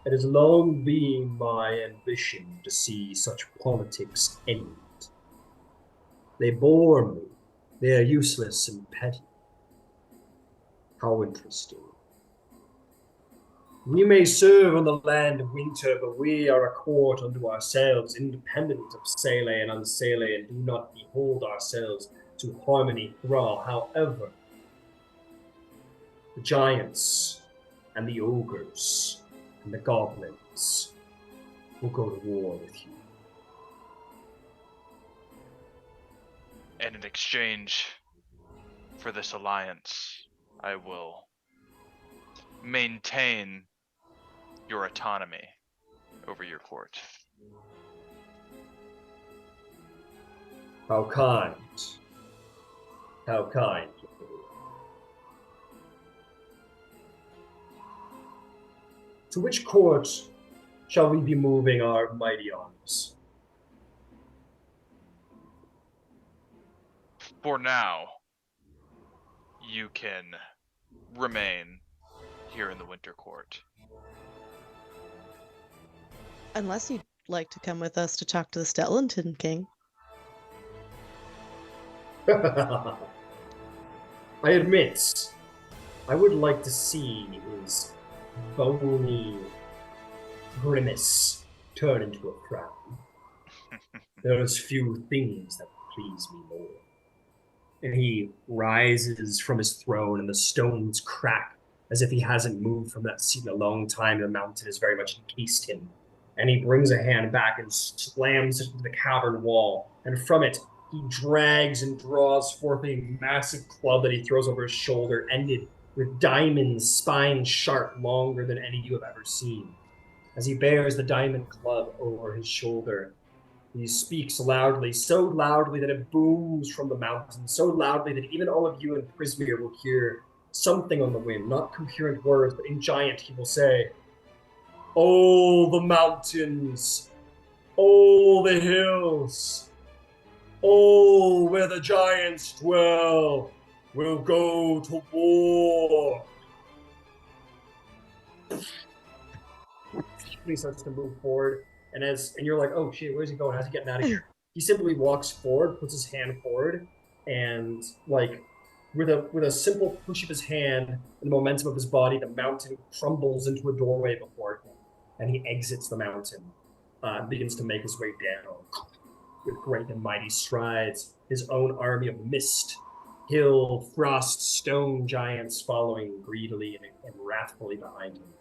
Speaker 1: It has long been my ambition to see such politics end. They bore me. They are useless and petty. How interesting. We may serve on the land of winter, but we are a court unto ourselves, independent of Sele and Unsele, and do not behold ourselves to Harmony Thrall. However, the giants and the ogres and the goblins will go to war with you.
Speaker 7: And in exchange for this alliance, I will maintain your autonomy over your court.
Speaker 1: How kind. How kind. To which court shall we be moving our mighty arms?
Speaker 7: For now, you can remain here in the Winter Court.
Speaker 8: Unless you'd like to come with us to talk to the Stellanton King.
Speaker 1: I admit, I would like to see his bony grimace turn into a frown. There's few things that please me more. And he rises from his throne, and the stones crack as if he hasn't moved from that seat in a long time. The mountain has very much encased him. And he brings a hand back and slams it into the cavern wall. And from it, he drags and draws forth a massive club that he throws over his shoulder, ended with diamonds, spine sharp, longer than any you have ever seen. As he bears the diamond club over his shoulder, he speaks loudly, so loudly that it booms from the mountain, so loudly that even all of you in Prismere will hear something on the wind, not coherent words, but in Giant he will say, "Oh, the mountains, oh, the hills, oh, where the giants dwell, will go to war." He starts to move forward, and you're like, "Oh shit, where's he going? How's he getting out of here?" He simply walks forward, puts his hand forward, and like with a simple push of his hand and the momentum of his body, the mountain crumbles into a doorway before him, and he exits the mountain, begins to make his way down with great and mighty strides, his own army of mist, hill, frost, stone giants following greedily and wrathfully behind him.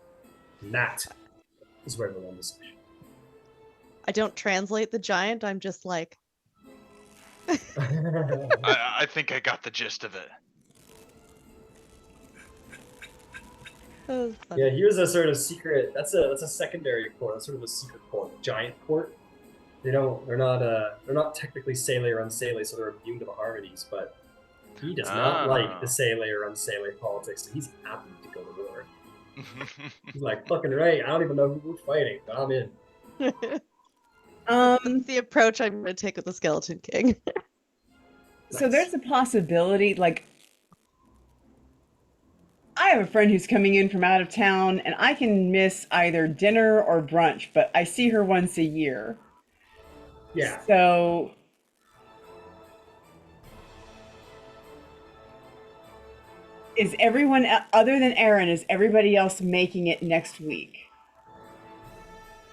Speaker 1: And that is where we'll end the session.
Speaker 8: I don't translate the giant, I'm just like,
Speaker 7: I think I got the gist of it.
Speaker 8: that was funny.
Speaker 1: Yeah, he was a sort of secret. That's a secondary court. That's sort of a secret court, giant court. They're not technically Sele or Unsele, so they're immune to the harmonies. But he does not like the Sele or Unsele politics, and he's happy to go to war. He's like, fucking right. I don't even know who we're fighting, but I'm in.
Speaker 8: That's the approach I'm going to take with the Skeleton King.
Speaker 2: So
Speaker 1: Nice.
Speaker 2: there's a possibility, like, I have a friend who's coming in from out of town, and I can miss either dinner or brunch, but I see her once a year.
Speaker 1: Yeah.
Speaker 2: So is everyone other than Aaron, is everybody else making it next week?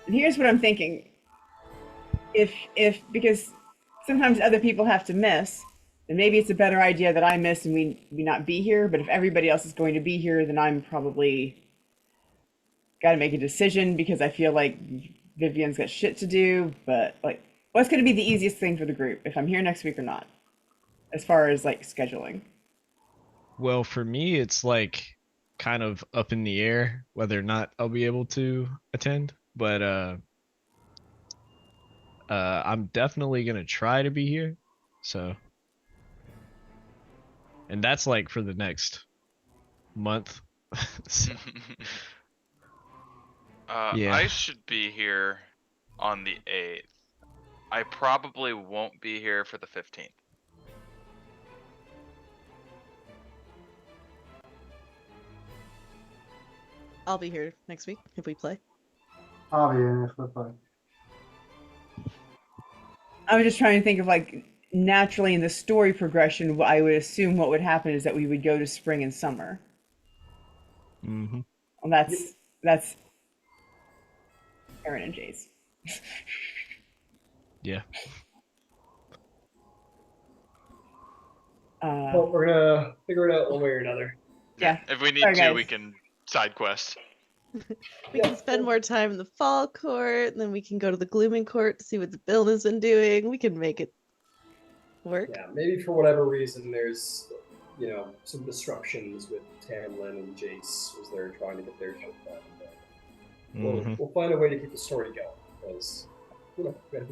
Speaker 2: And here's what I'm thinking. If because sometimes other people have to miss, then maybe it's a better idea that I miss and we not be here. But if everybody else is going to be here, then I'm probably got to make a decision because I feel like Vivian's got shit to do. But like, what's going to be the easiest thing for the group if I'm here next week or not, as far as like scheduling?
Speaker 3: Well, for me, it's like kind of up in the air whether or not I'll be able to attend, but I'm definitely gonna try to be here. So, and that's like for the next month. So, yeah.
Speaker 7: I should be here on the 8th. I probably won't be here for the 15th.
Speaker 8: I'll be here next week if we play.
Speaker 5: I'll be in this with fun.
Speaker 2: I was just trying to think of like naturally in the story progression, what I would assume what would happen is that we would go to spring and summer.
Speaker 3: Mm-hmm.
Speaker 2: Well, that's Aaron and Jace.
Speaker 3: Yeah.
Speaker 1: Well, we're gonna figure it out one way or another.
Speaker 2: Yeah.
Speaker 7: If we need
Speaker 2: Sorry,
Speaker 7: to, we
Speaker 2: guys.
Speaker 7: can side quest.
Speaker 8: We can spend more time in the fall court, and then we can go to the glooming court to see what the build has been doing. We can make it work.
Speaker 1: Yeah, maybe for whatever reason there's, some disruptions with Tamlin and Jace as they're trying to get their shit done. But
Speaker 3: Mhm.
Speaker 1: we'll find a way to keep the story going because, we gotta